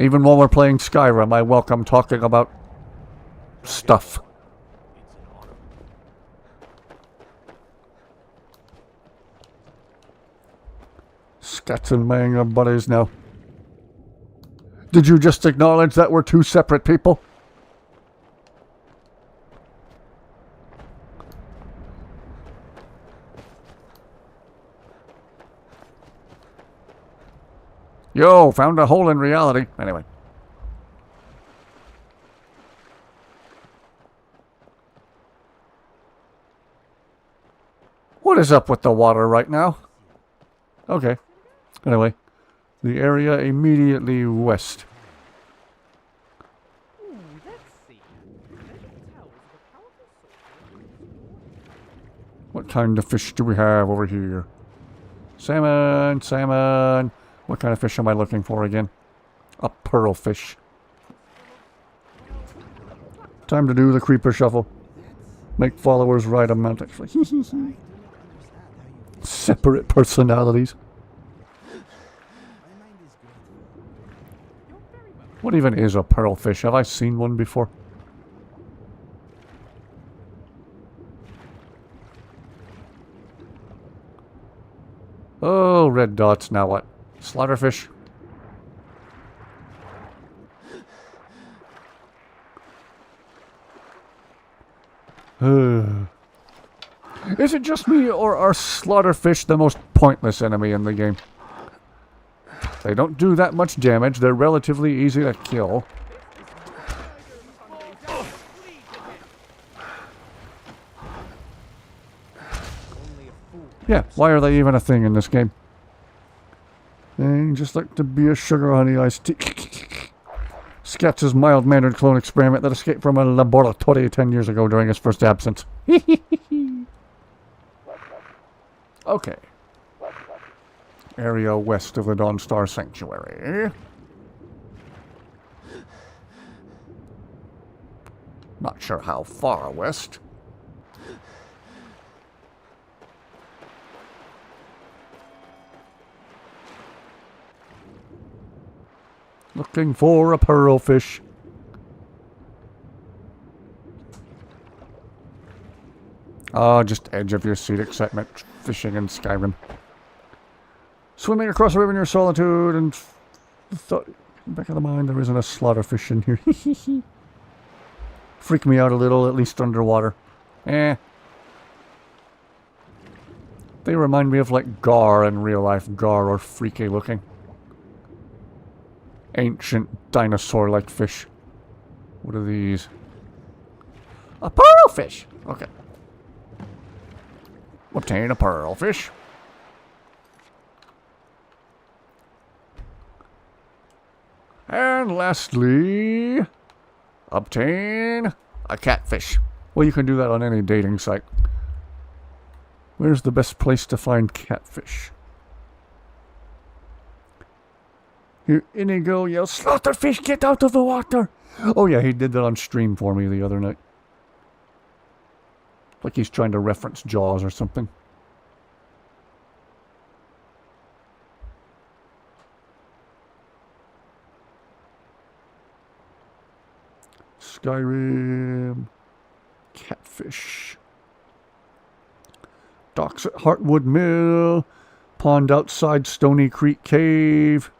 A: Even while we're playing Skyrim, I welcome talking about stuff. Scats and Mang are buddies now. Did you just acknowledge that we're two separate people? Yo, found a hole in reality. Anyway. What is up with the water right now? Okay. Anyway. The area immediately west.
F: Ooh, let's see. Measured towers of a powerful soldier.
A: What kind of fish do we have over here? Salmon, salmon. What kind of fish am I looking for again? A pearl fish. Time to do the creeper shuffle. Make followers ride a mountain. Separate personalities. What even is a pearl fish? Have I seen one before? Oh, red dots. Now what? Slaughterfish? Is it just me, or are slaughterfish the most pointless enemy in the game? They don't do that much damage. They're relatively easy to kill. Yeah, why are they even a thing in this game? They just like to be a sugar honey iced tea. Sketch's mild-mannered clone experiment that escaped from a laboratory 10 years ago during his first absence. Okay. Area west of the Dawnstar Sanctuary. Not sure how far west. Looking for a pearl fish. Ah, just edge of your seat excitement. Fishing in Skyrim. Swimming across a river near solitude and thought, back of the mind, there isn't a slaughterfish in here. Freak me out a little, at least underwater. Eh. They remind me of like Gar in real life. Gar are freaky looking. Ancient dinosaur-like fish. What are these? A pearl fish! Okay. Obtain a pearl fish. And lastly, obtain a catfish. Well, you can do that on any dating site. Where's the best place to find catfish? Here, Inigo yells, "Slaughterfish, get out of the water!" Oh yeah, he did that on stream for me the other night. Like he's trying to reference Jaws or something. Skyrim. Catfish. Docks at Heartwood Mill. Pond outside Stony Creek Cave.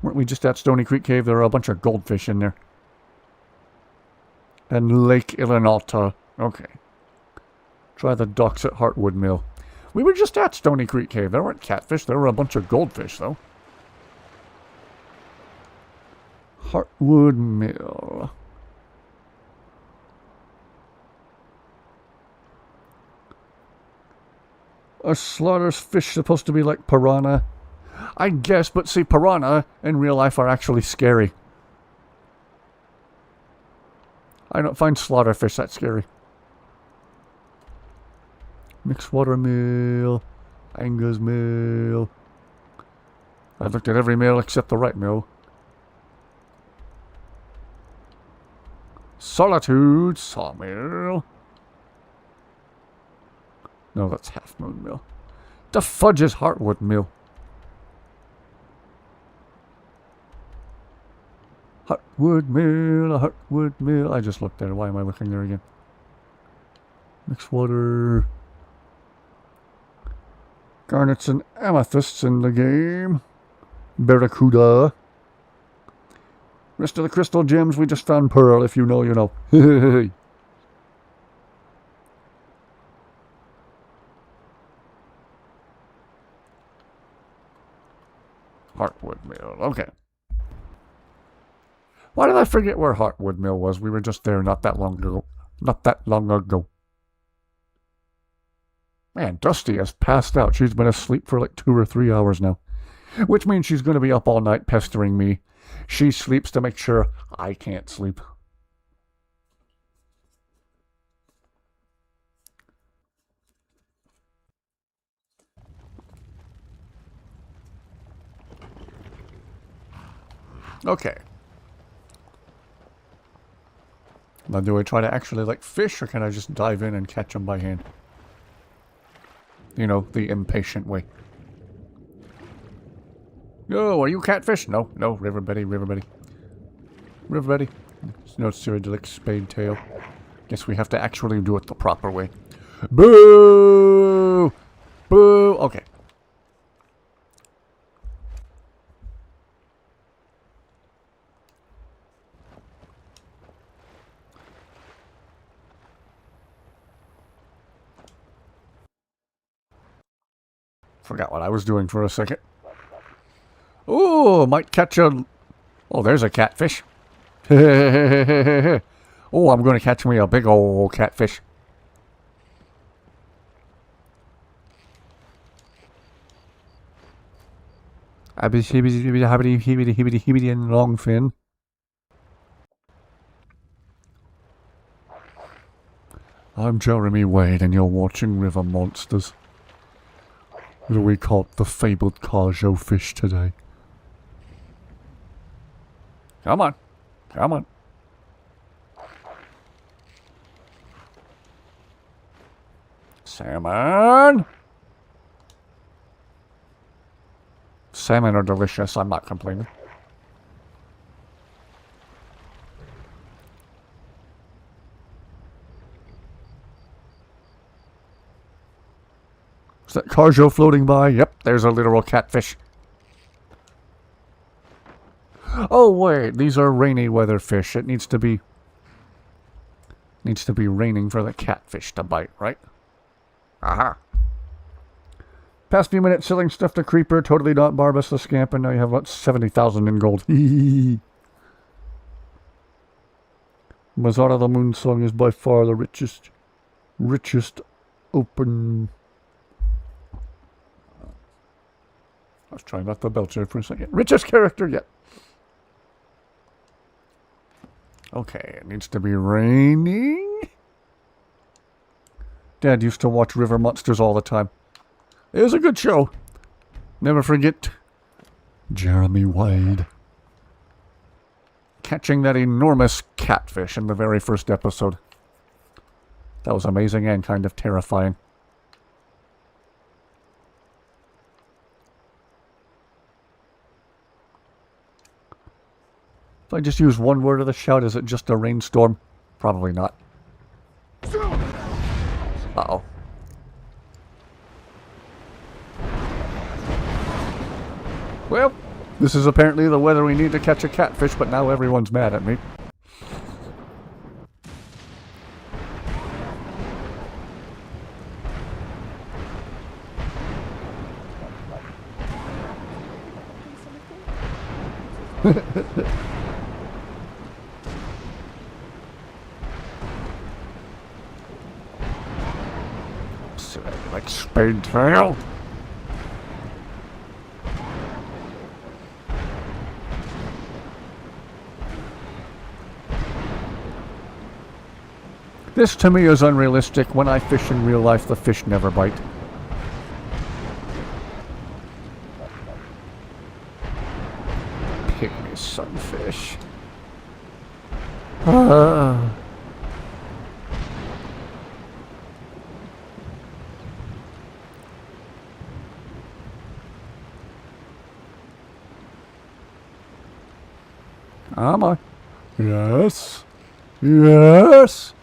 A: Weren't we just at Stony Creek Cave? There are a bunch of goldfish in there. And Lake Ilinalta. Okay. Try the docks at Heartwood Mill. We were just at Stony Creek Cave. There weren't catfish. There were a bunch of goldfish, though. Heartwood Mill. Are slaughter's fish supposed to be like piranha? I guess, but see, piranha in real life are actually scary. I don't find slaughterfish that scary. Mixed water mill. Angus mill. I looked at every mill except the right mill. Solitude sawmill. No, that's Half Moon Mill. The fudge is Heartwood Mill. Heartwood Mill, Heartwood Mill. I just looked at it. Why am I looking there again? Mixed water. Garnets and amethysts in the game. Barracuda. Rest of the crystal gems, we just found pearl. If you know, you know. Heartwood Mill. Okay. Why did I forget where Heartwood Mill was? We were just there not that long ago. Not that long ago. Man, Dusty has passed out. She's been asleep for like 2 or 3 hours now. Which means she's going to be up all night pestering me. She sleeps to make sure I can't sleep. Okay. Now, do I try to actually like fish, or can I just dive in and catch them by hand? You know, the impatient way. Yo, are you catfish? No, no, River Betty, River Betty. River Betty. There's no Cyrodiilic spade tail. Guess we have to actually do it the proper way. Boo! Boo! Okay. Forgot what I was doing for a second. Ooh, might catch a... Oh, there's a catfish. Oh, I'm going to catch me a big old catfish. Hibbity and long fin. I'm Jeremy Wade and you're watching River Monsters. We caught the fabled Carjo fish today. Come on. Come on. Salmon! Salmon are delicious, I'm not complaining. Is that Carjo floating by? Yep, there's a literal catfish. Oh wait, these are rainy weather fish. It needs to be raining for the catfish to bite, right? Aha. Past few minutes selling stuff to Creeper, totally not Barbas the Scamp, and now you have about 70,000 in gold. Mazara the Moonsong is by far the richest open... I was trying not to belch there for a second. Richest character yet. Okay, it needs to be raining. Dad used to watch River Monsters all the time. It was a good show. Never forget Jeremy Wade catching that enormous catfish in the very first episode. That was amazing and kind of terrifying. If I just use one word of the shout, is it just a rainstorm? Probably not. Uh-oh. Well, this is apparently the weather we need to catch a catfish, but now everyone's mad at me. Like spade tail. This to me is unrealistic. When I fish in real life, the fish never bite. Pygmy sunfish. Am I? Yes. Yes.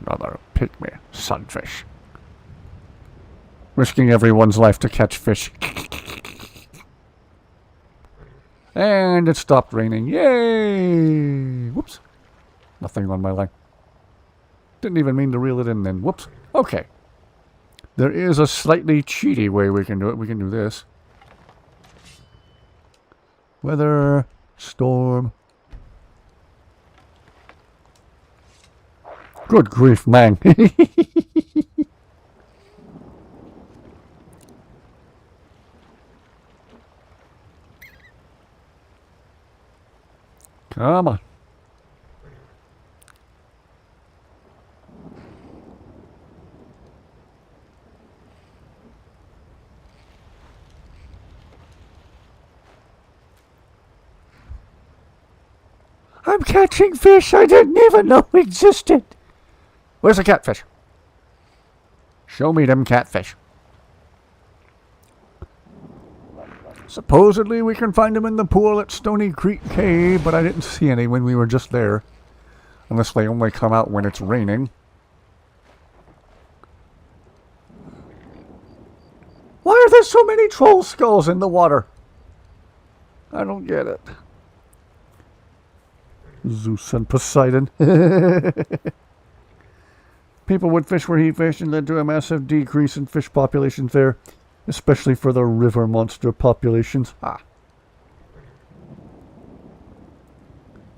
A: Another pygmy sunfish. Risking everyone's life to catch fish. And it stopped raining. Yay! Whoops. Nothing on my line. Didn't even mean to reel it in then. Whoops. Okay. There is a slightly cheaty way we can do it. We can do this. Weather, storm. Good grief, man. Come on. I'm catching fish I didn't even know existed. Where's the catfish? Show me them catfish. Supposedly we can find them in the pool at Stony Creek Cave, but I didn't see any when we were just there. Unless they only come out when it's raining. Why are there so many troll skulls in the water? I don't get it. Zeus and Poseidon. People would fish where he fished and led to a massive decrease in fish populations there. Especially for the river monster populations.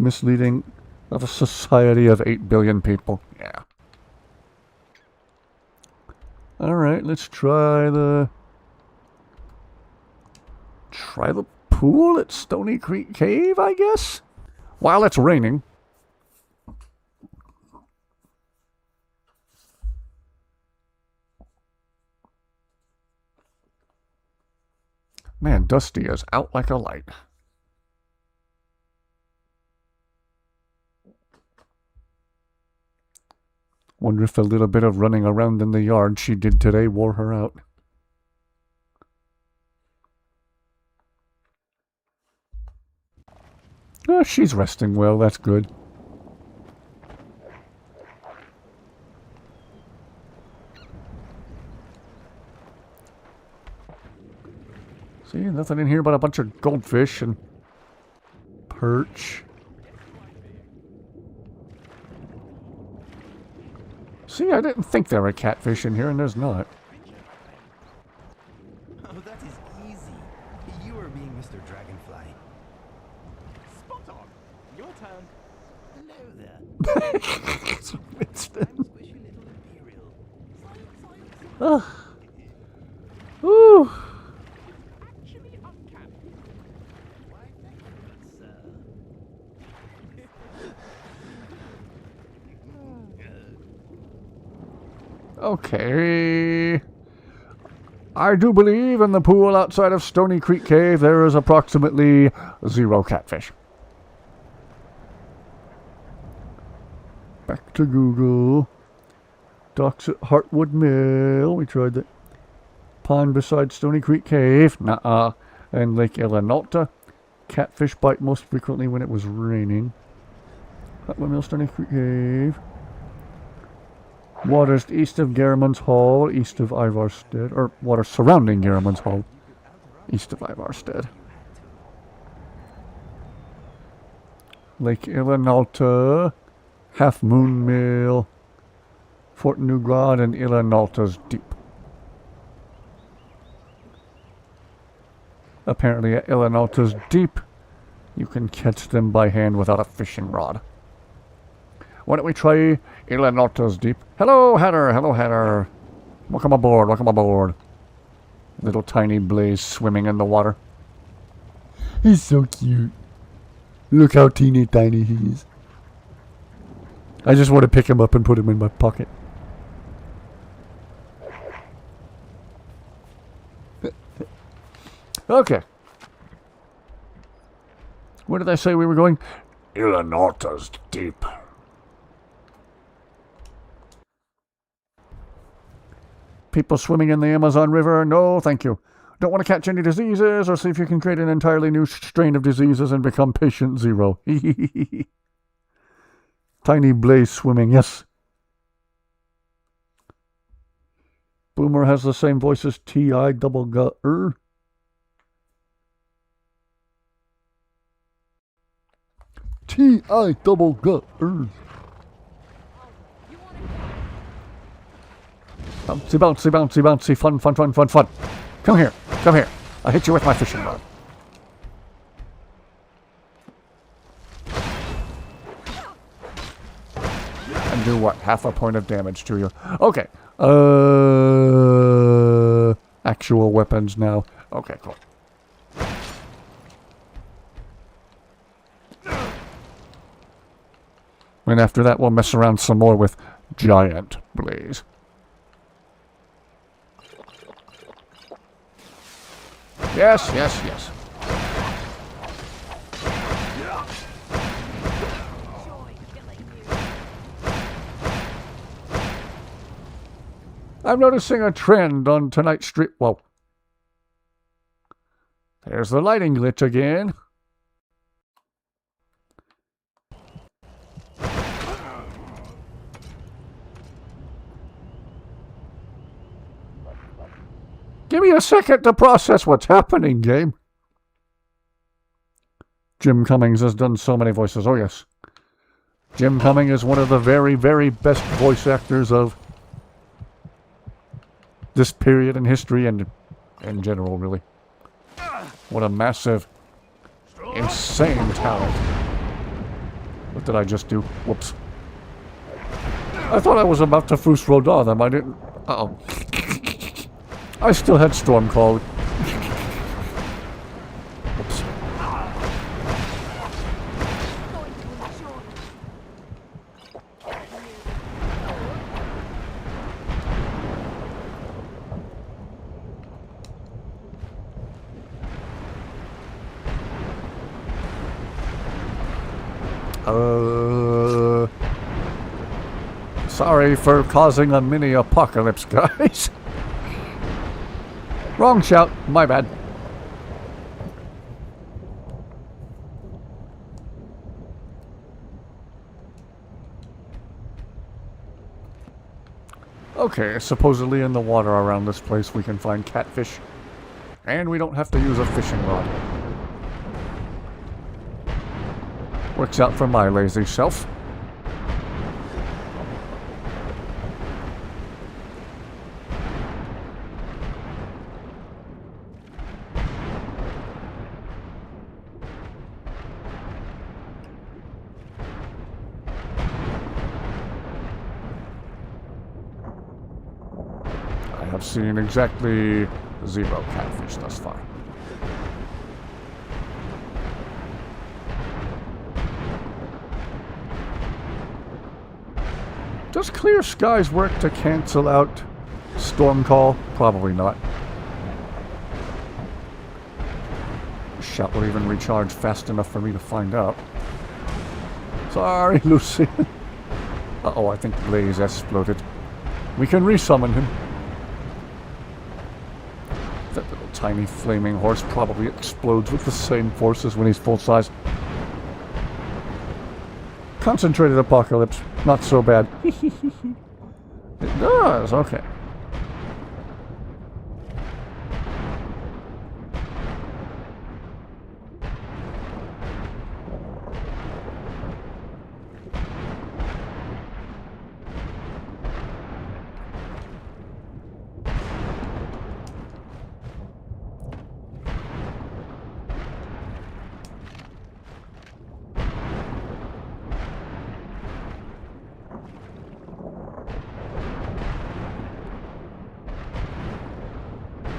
A: Misleading of a society of 8 billion people. Yeah. Alright, let's try the pool at Stony Creek Cave, I guess? While it's raining. Man, Dusty is out like a light. Wonder if a little bit of running around in the yard she did today wore her out. Oh, she's resting well, that's good. See, nothing in here but a bunch of goldfish and perch. See, I didn't think there were catfish in here, and there's not.
E: Oh, that is easy. You are being Mr. Dragonfly.
F: Spot on. Your turn.
E: Hello there.
A: It's Winston.
E: I'm squishy little Imperial.
A: Ugh. Ooh.
F: Actually uncanny.
E: Why, thank you, good sir.
A: Okay. I do believe in the pool outside of Stony Creek Cave there is approximately 0 catfish. Back to Google. Docks at Heartwood Mill. We tried that. Pond beside Stony Creek Cave. Nuh-uh. And Lake Ilanalta. Catfish bite most frequently when it was raining. Heartwood Mill, Stony Creek Cave. Waters east of Garriman's Hall, east of Ivarstead. Or water surrounding Garriman's Hall, east of Ivarstead. Lake Ilanalta. Half Moon Mill. Fort Neugrad and Ilanalta's Deep. Apparently at Ilanalta's Deep, you can catch them by hand without a fishing rod. Why don't we try Ilanalta's Deep? Hello, Hatter. Hello, Hatter. Welcome aboard. Welcome aboard. Little tiny Blaze swimming in the water. He's so cute. Look how teeny tiny he is. I just want to pick him up and put him in my pocket. Okay. Where did I say we were going? Illinota's deep. People swimming in the Amazon River? No, thank you. Don't want to catch any diseases or see if you can create an entirely new strain of diseases and become patient zero. Tiny Blaze swimming, yes. Boomer has the same voice as T.I. double G-er. T.I. double G-er. Bouncy, bouncy, bouncy, bouncy, fun, fun, fun, fun, fun. Come here, come here. I'll hit you with my fishing rod. And do what? Half a point of damage to you. Okay. Actual weapons now. Okay, cool. And after that, we'll mess around some more with Giant Blaze. Yes, yes, yes. I'm noticing a trend on tonight's stream. Whoa. There's the lighting glitch again. Give me a second to process what's happening, game. Jim Cummings has done so many voices. Oh, yes. Jim Cummings is one of the very, very best voice actors of this period in history and in general, really. What a massive, insane talent. What did I just do? Whoops. I thought I was about to Fus Roda them. I didn't. Uh-oh. I still had Storm Call. Whoops. Sorry for causing a mini apocalypse, guys. Wrong shout, my bad. Okay, supposedly in the water around this place we can find catfish. And we don't have to use a fishing rod. Works out for my lazy self. I've seen exactly 0 catfish thus far. Does Clear Skies work to cancel out Storm Call? Probably not. Shot will even recharge fast enough for me to find out. Sorry, Lucy. Uh-oh, I think Blaze exploded. We can resummon him. That little tiny flaming horse probably explodes with the same forces when he's full size. Concentrated apocalypse. Not so bad. It does, okay.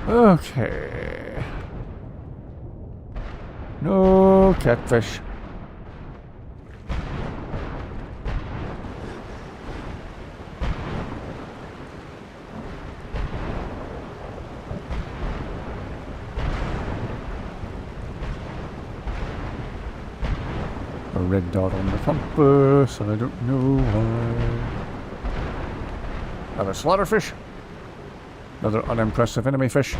A: Okay. No catfish. red dot on the compass. I don't know why. Another slaughterfish. Another unimpressive enemy fish.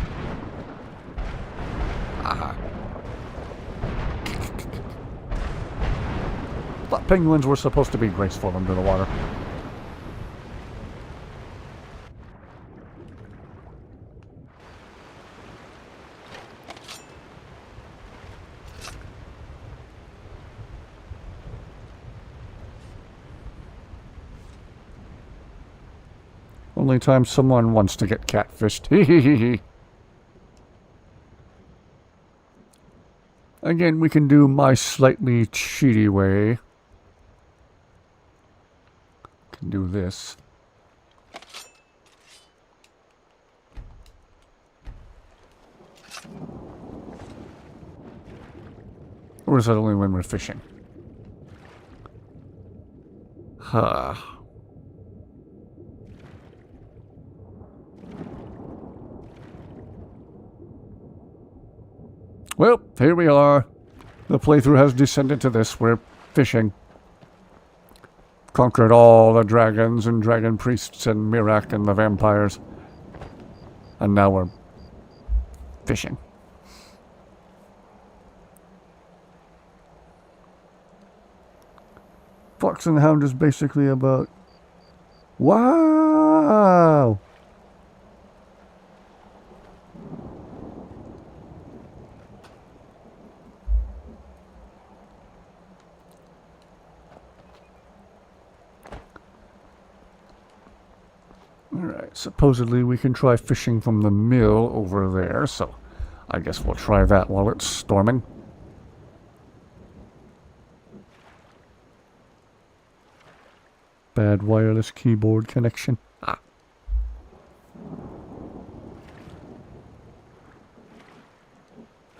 A: Aha. Thought penguins were supposed to be graceful under the water. Only time someone wants to get catfished. Hee. Again, we can do my slightly cheaty way. Can do this. Or is that only when we're fishing? Huh. Well, here we are. The playthrough has descended to this. We're fishing. Conquered all the dragons and dragon priests and Mirak and the vampires. And now we're fishing. Fox and the Hound is basically about... Wow! Alright, supposedly we can try fishing from the mill over there, so I guess we'll try that while it's storming. Bad wireless keyboard connection. Ah.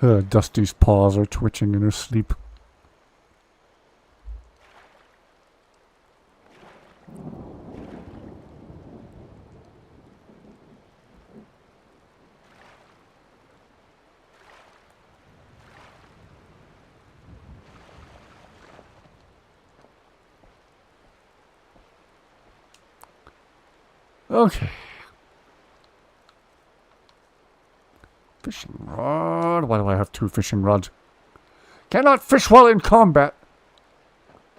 A: Dusty's paws are twitching in her sleep. Okay. Fishing rod. Why do I have 2 fishing rods? Cannot fish while in combat.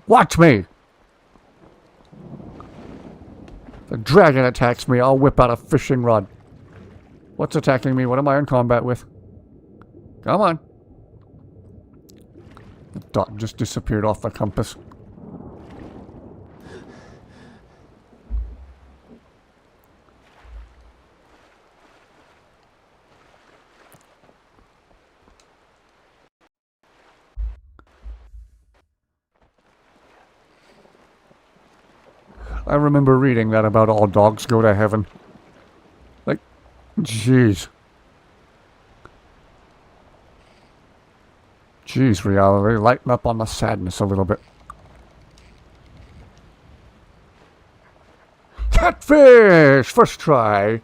A: Watch me. The dragon attacks me. I'll whip out a fishing rod. What's attacking me? What am I in combat with? Come on. The dot just disappeared off the compass. I remember reading that about all dogs go to heaven. Like, jeez. Jeez, reality. Lighten up on the sadness a little bit. Catfish! First try.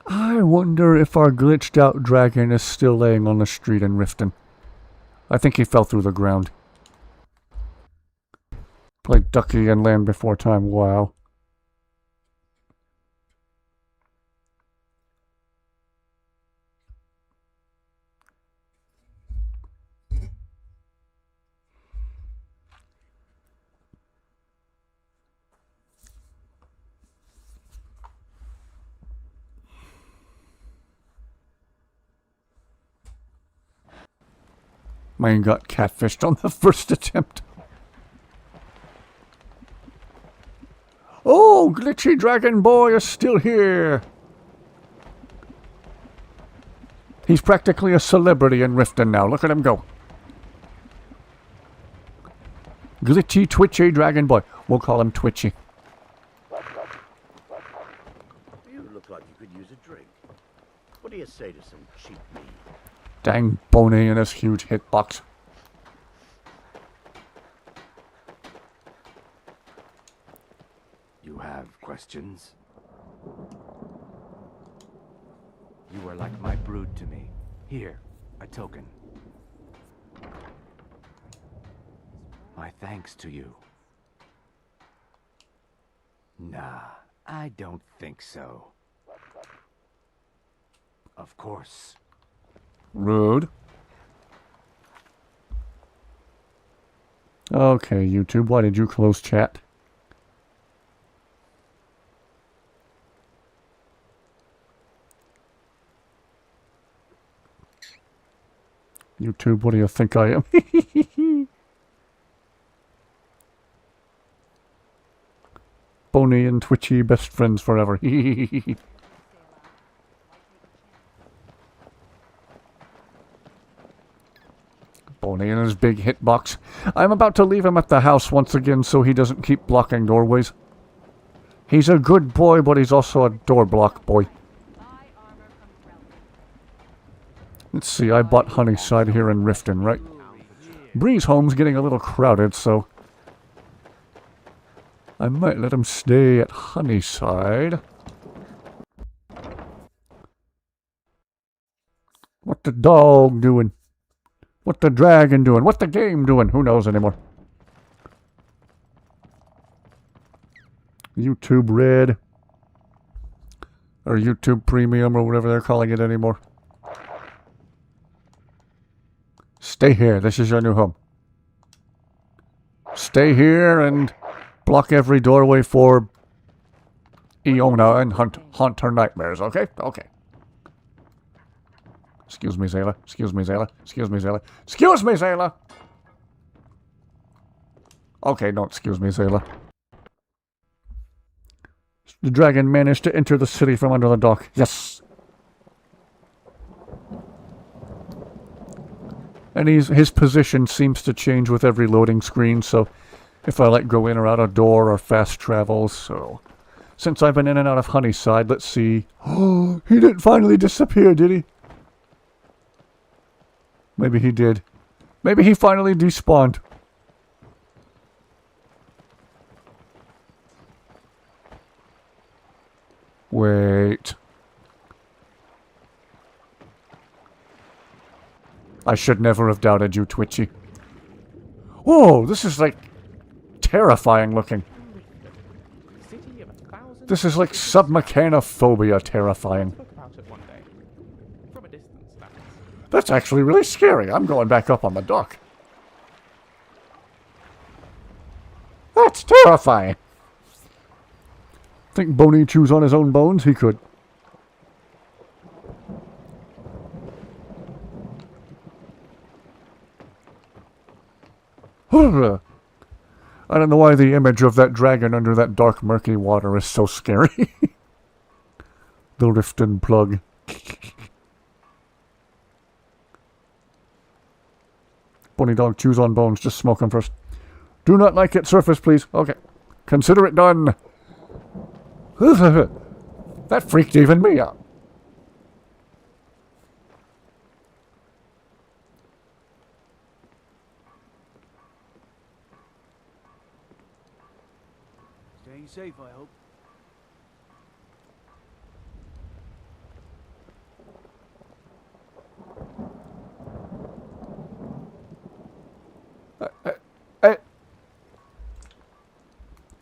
A: I wonder if our glitched out dragon is still laying on the street in Riften. I think he fell through the ground. Played Ducky and Land Before Time. Wow. Mine got catfished on the first attempt. Oh, Glitchy Dragon Boy is still here. He's practically a celebrity in Riften now. Look at him go. Glitchy, Twitchy Dragon Boy. We'll call him Twitchy.
H: You look like you could use a drink. What do you say to some cheap meat?
A: Dang Boney and his huge hitbox.
I: questions. You are like my brood to me. Here, a token. My thanks to you. Nah, I don't think so. Of course.
A: Rude. Okay, YouTube, why did you close chat? YouTube, what do you think I am? Boney and Twitchy, best friends forever. Boney and his big hitbox. I'm about to leave him at the house once again so he doesn't keep blocking doorways. He's a good boy, but he's also a door block boy. Let's see, I bought Honeyside here in Riften, right? Breeze Home's getting a little crowded, so I might let him stay at Honeyside. What the dog doing? What the dragon doing? What the game doing? Who knows anymore? YouTube Red. Or YouTube Premium or whatever they're calling it anymore. Stay here. This is your new home. Stay here and block every doorway for Iona and haunt her nightmares, okay? Okay. Excuse me, Zayla. Excuse me, Zayla. Excuse me, Zayla. Excuse me, Zayla! Okay, don't excuse me, Zayla. The dragon managed to enter the city from under the dock. Yes! And his position seems to change with every loading screen, so if I like go in or out a door or fast travel, so since I've been in and out of Honeyside, let's see. Oh, he didn't finally disappear, did he? Maybe he did. Maybe he finally despawned. Wait. I should never have doubted you, Twitchy. Whoa, this is like terrifying looking. This is like submechanophobia terrifying. That's actually really scary. I'm going back up on the dock. That's terrifying. Think Boney chews on his own bones? He could. I don't know why the image of that dragon under that dark murky water is so scary. The Riften plug. Bunny dog chews on bones, just smoke them first. Do not like it, surface please. Okay. Consider it done. That freaked even me out.
D: Staying safe, I hope.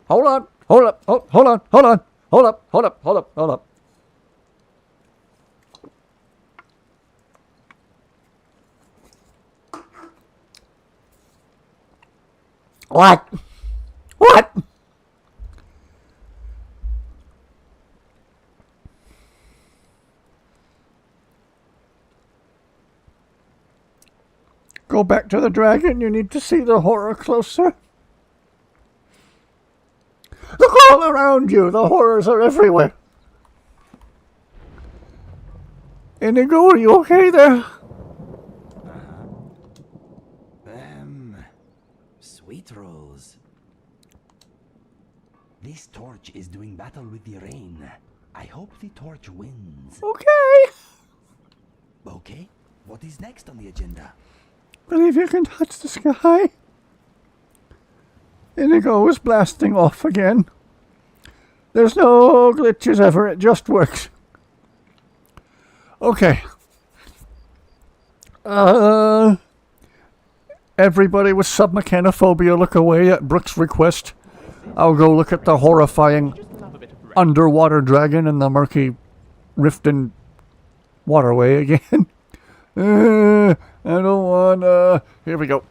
A: Hold on. Hold up. Hold on. Hold on. Hold up. Hold up. Hold up. Hold up. What? What? Go back to the dragon. You need to see the horror closer. Look all around you. The horrors are everywhere. Inigo, are you okay there?
E: Sweet Rose. This torch is doing battle with the rain. I hope the torch wins.
A: Okay.
E: Okay, what is next on the agenda?
A: Believe you can touch the sky. Inigo is blasting off again. There's no glitches ever, it just works. Okay. Everybody with submechanophobia, look away at Brooke's request. I'll go look at the horrifying underwater dragon in the murky rift and waterway again. I don't wanna... Here we go.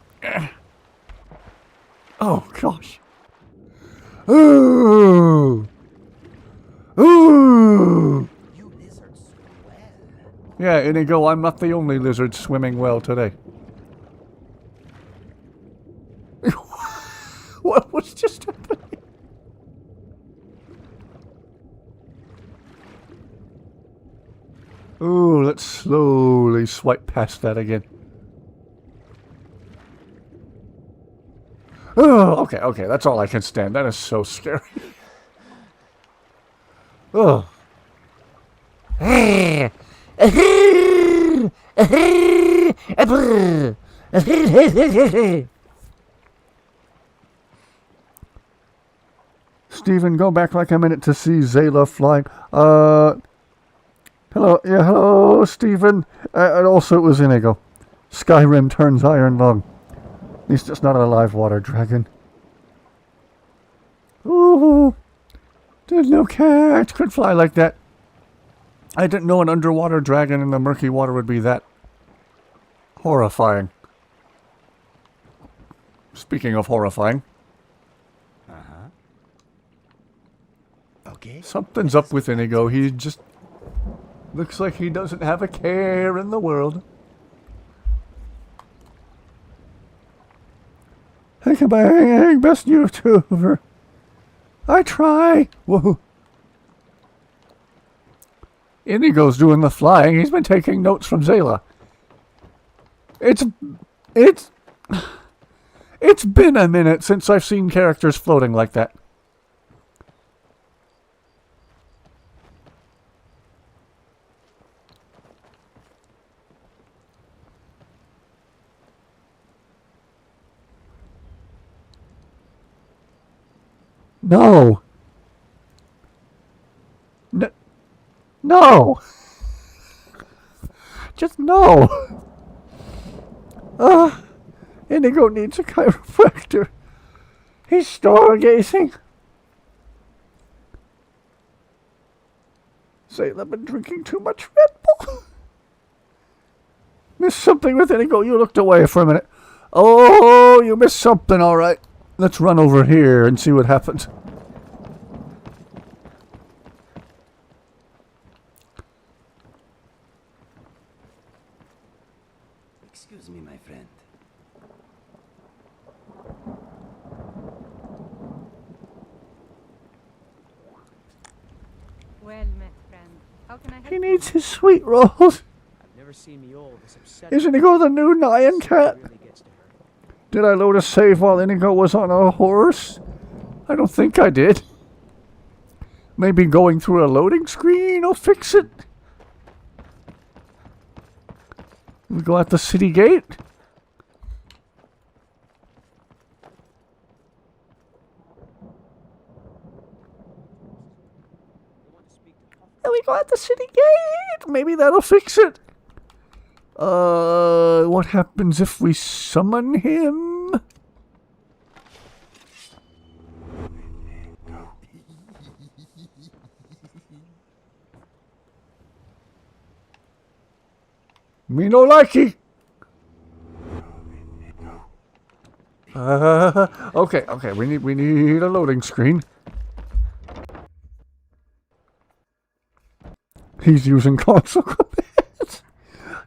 A: Oh, gosh. Ooh! Ooh!
E: You lizards swim well.
A: Yeah, Inigo, I'm not the only lizard swimming well today. What was just happening? Ooh, let's slowly swipe past that again. Oh, okay, that's all I can stand. That is so scary. Oh. Stephen, go back like a minute to see Zayla flying. Hello, Stephen. And also it was Inigo. Skyrim turns iron lung. At least it's not a live water dragon. Ooh. Didn't know cats could fly like that. I didn't know an underwater dragon in the murky water would be that horrifying. Speaking of horrifying.
E: Okay.
A: Something's up with Inigo. He just looks like he doesn't have a care in the world. Hey, bang, best YouTuber. I try. Whoa. Inigo's doing the flying. He's been taking notes from Zayla. It's been a minute since I've seen characters floating like that. No. No. Just no. Inigo needs a chiropractor. He's stargazing. Say, I've been drinking too much Red Bull. Missed something with Inigo. You looked away for a minute. Oh, you missed something, all right. Let's run over here and see what happens.
E: Excuse me, my friend.
J: Well met, friend. How can I help
A: He
J: you?
A: needs his sweet rolls.
F: I've never seen me all this upset.
A: Isn't Inigo the new Nyan cat?
F: Really gets to her.
A: Did I load a save while Inigo was on a horse? I don't think I did. Maybe going through a loading screen will fix it. We go at the city gate. And we go at the city gate. Maybe that'll fix it. What happens if we summon him? Me no likey. Okay, we need a loading screen. He's using console commands.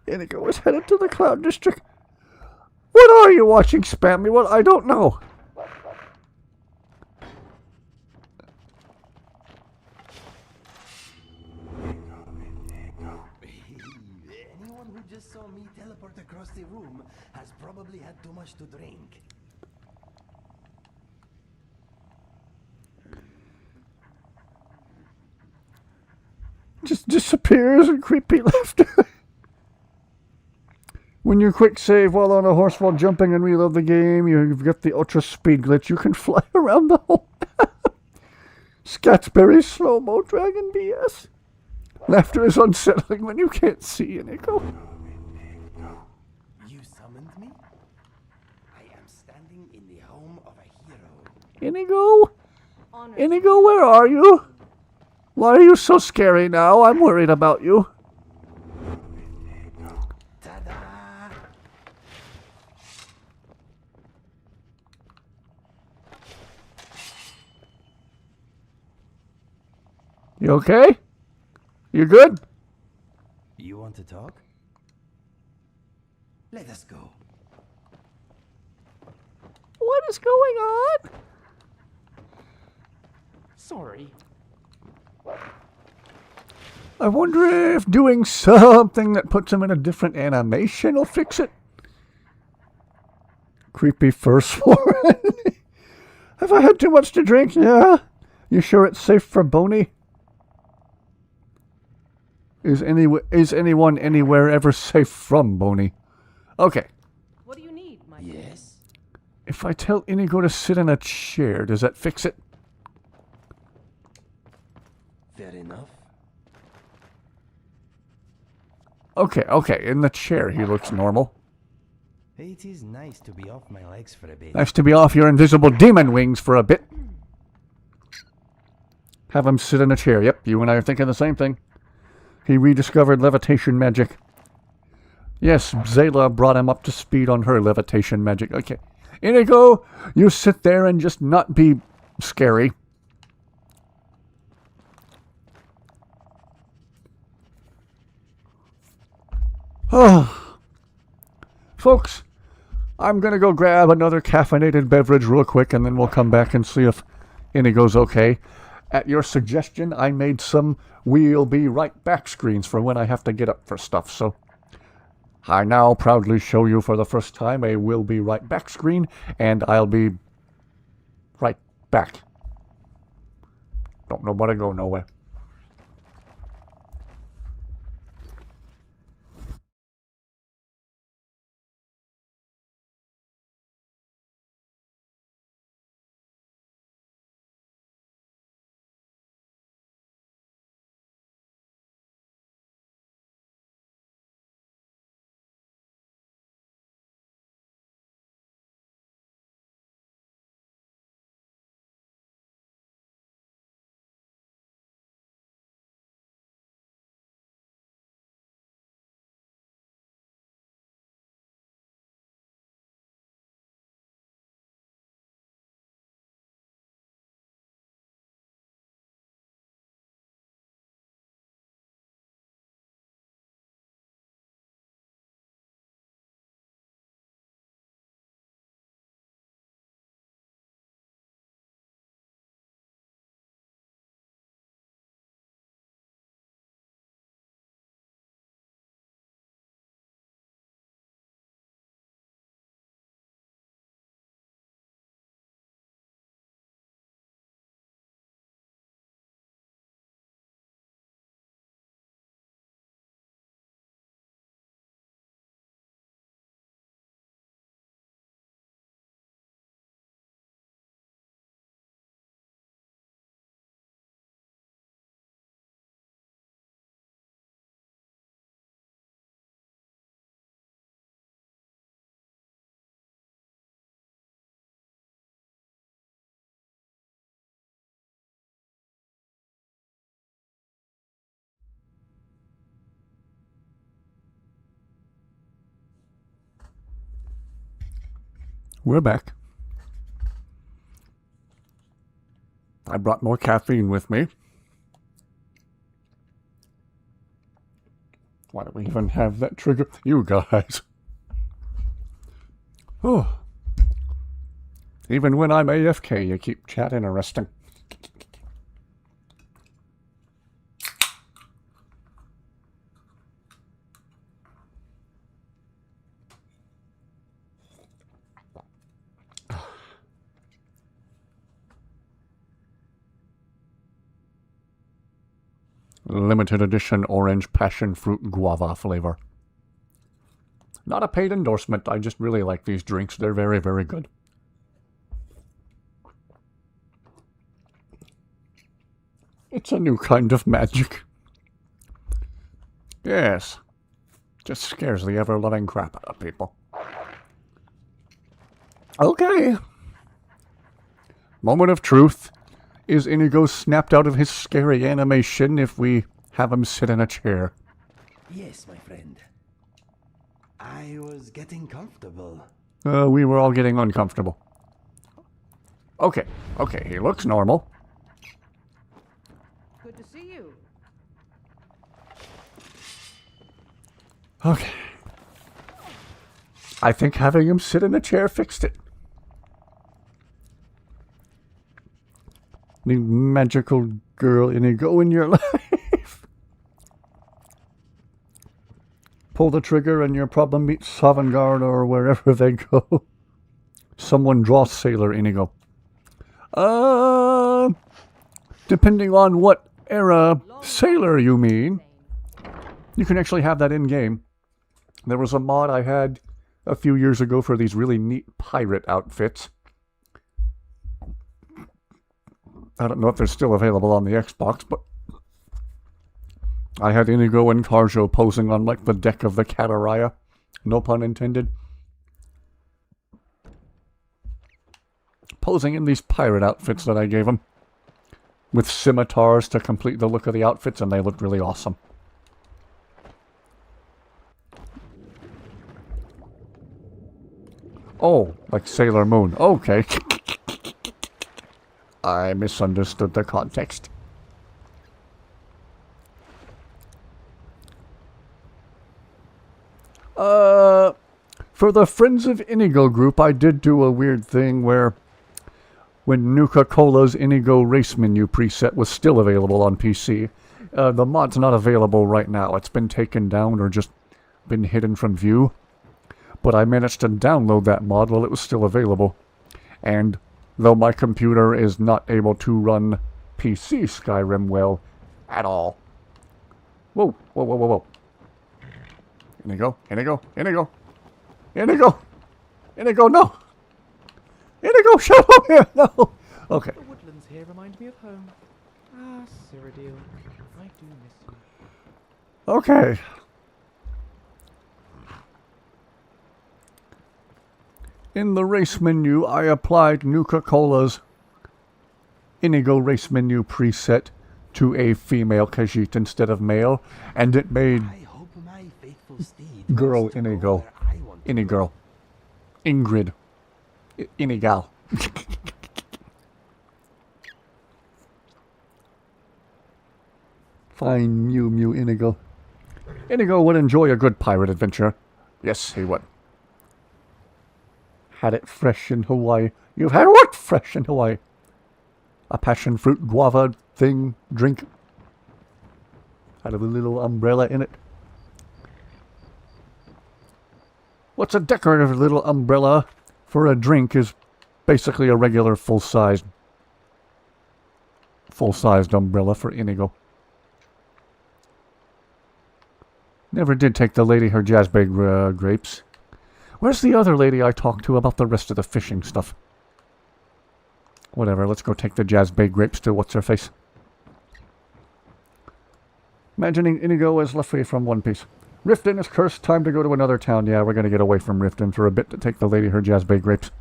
A: Inigo is headed to the Cloud District. What are you watching, Spammy? Well, I don't know.
E: Anyone who just saw me teleport across the room has probably had too much to drink.
A: Just disappears in creepy laughter. When you quick save while on a horse while jumping and reload the game, you've got the ultra speed glitch. You can fly around the whole map. Scatsberry slow-mo dragon BS. Laughter is unsettling when you can't see, Inigo.
E: You summoned me? I am standing in the home of a hero.
A: Inigo? Inigo, where are you? Why are you so scary now? I'm worried about you.
E: Ta-da!
A: You okay? You good?
E: You want to talk? Let us go.
A: What is going on?
F: Sorry.
A: I wonder if doing something that puts him in a different animation will fix it. Creepy first one. Have I had too much to drink? Yeah. You sure it's safe for Boney? Is anyone anywhere ever safe from Boney? Okay.
F: What do you need, my
E: Yes?
A: If I tell Inigo to sit in a chair, does that fix it?
E: Fair enough.
A: Okay. In the chair, he looks normal.
E: It is nice to be off my legs for a bit.
A: Nice to be off your invisible demon wings for a bit. Have him sit in a chair. Yep, you and I are thinking the same thing. He rediscovered levitation magic. Yes, Zayla brought him up to speed on her levitation magic. Okay. Inigo, you sit there and just not be scary. Oh. Folks, I'm going to go grab another caffeinated beverage real quick, and then we'll come back and see if Inigo's okay. At your suggestion, I made some "we'll be right back" screens for when I have to get up for stuff, so I now proudly show you for the first time a "we'll be right back" screen, and I'll be right back. Don't nobody go nowhere. We're back. I brought more caffeine with me. Why do we even have that trigger? You guys. Oh. Even when I'm AFK, you keep chat interesting. Limited edition orange passion fruit guava flavor. Not a paid endorsement, I just really like these drinks. They're very, very good. It's a new kind of magic. Yes. Just scares the ever-loving crap out of people. Okay. Moment of truth. Is Inigo snapped out of his scary animation if we have him sit in a chair?
E: Yes, my friend. I was getting comfortable.
A: We were all getting uncomfortable. Okay, he looks normal.
F: Good to see you.
A: Okay. I think having him sit in a chair fixed it. New magical girl Inigo in your life. Pull the trigger and your problem meets Sovngarde or wherever they go. Someone draw Sailor Inigo. Depending on what era Sailor you mean, you can actually have that in-game. There was a mod I had a few years ago for these really neat pirate outfits. I don't know if they're still available on the Xbox, but I had Inigo and Karjo posing on like the deck of the Kataraya. No pun intended. Posing in these pirate outfits that I gave them. With scimitars to complete the look of the outfits, and they looked really awesome. Oh, like Sailor Moon. Okay. I misunderstood the context. For the Friends of Inigo group, I did do a weird thing where when Nuka-Cola's Inigo race menu preset was still available on PC, the mod's not available right now. It's been taken down or just been hidden from view. But I managed to download that mod while it was still available. And though my computer is not able to run PC Skyrim well at all. Whoa, whoa, whoa, whoa, whoa. Inigo, Inigo, Inigo. Inigo! Inigo, no! Inigo, shut up here! No! Okay.
F: The woodlands here remind me of home. Ah, Cyrodiil. I do miss you.
A: Okay. In the race menu, I applied Nuka-Cola's Inigo race menu preset to a female Khajiit instead of male, and it made
E: I hope my faithful steed
A: girl
E: goes to go
A: Inigo.
E: where I want to
A: Inigirl. Ingrid. Inigal. Fine, Mew Inigo. Inigo would enjoy a good pirate adventure. Yes, he would. Had it fresh in Hawaii. You've had what fresh in Hawaii? A passion fruit guava thing, drink. Had a little umbrella in it. What's a decorative little umbrella for a drink is basically a regular full-sized umbrella for Inigo. Never did take the lady her jazzbay grapes. Where's the other lady I talked to about the rest of the fishing stuff? Whatever, let's go take the jazzbay grapes to what's-her-face. Imagining Inigo as Luffy from One Piece. Riften is cursed, time to go to another town. Yeah, we're going to get away from Riften for a bit to take the lady her jazzbay grapes.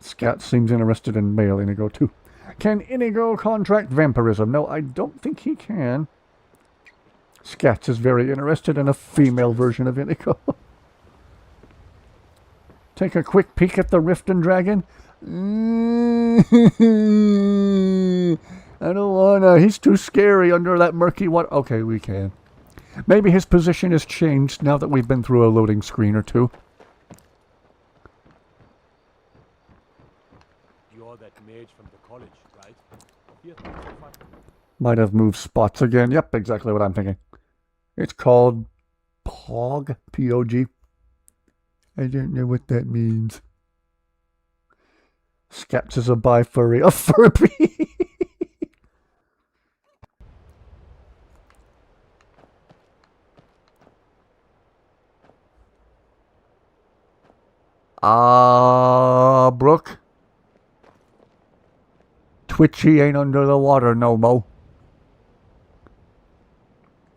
A: Scat seems interested in male Inigo too. Can Inigo contract vampirism? No, I don't think he can. Scats is very interested in a female version of Inigo. Take a quick peek at the Riften dragon. I don't wanna. He's too scary under that murky water. Okay, we can. Maybe his position has changed now that we've been through a loading screen or two.
K: You're that mage from the college, right?
A: Might have moved spots again. Yep, exactly what I'm thinking. It's called POG. P-O-G. I don't know what that means. Scaps is a bi-furry. A Furby! Brooke? Twitchy ain't under the water no mo.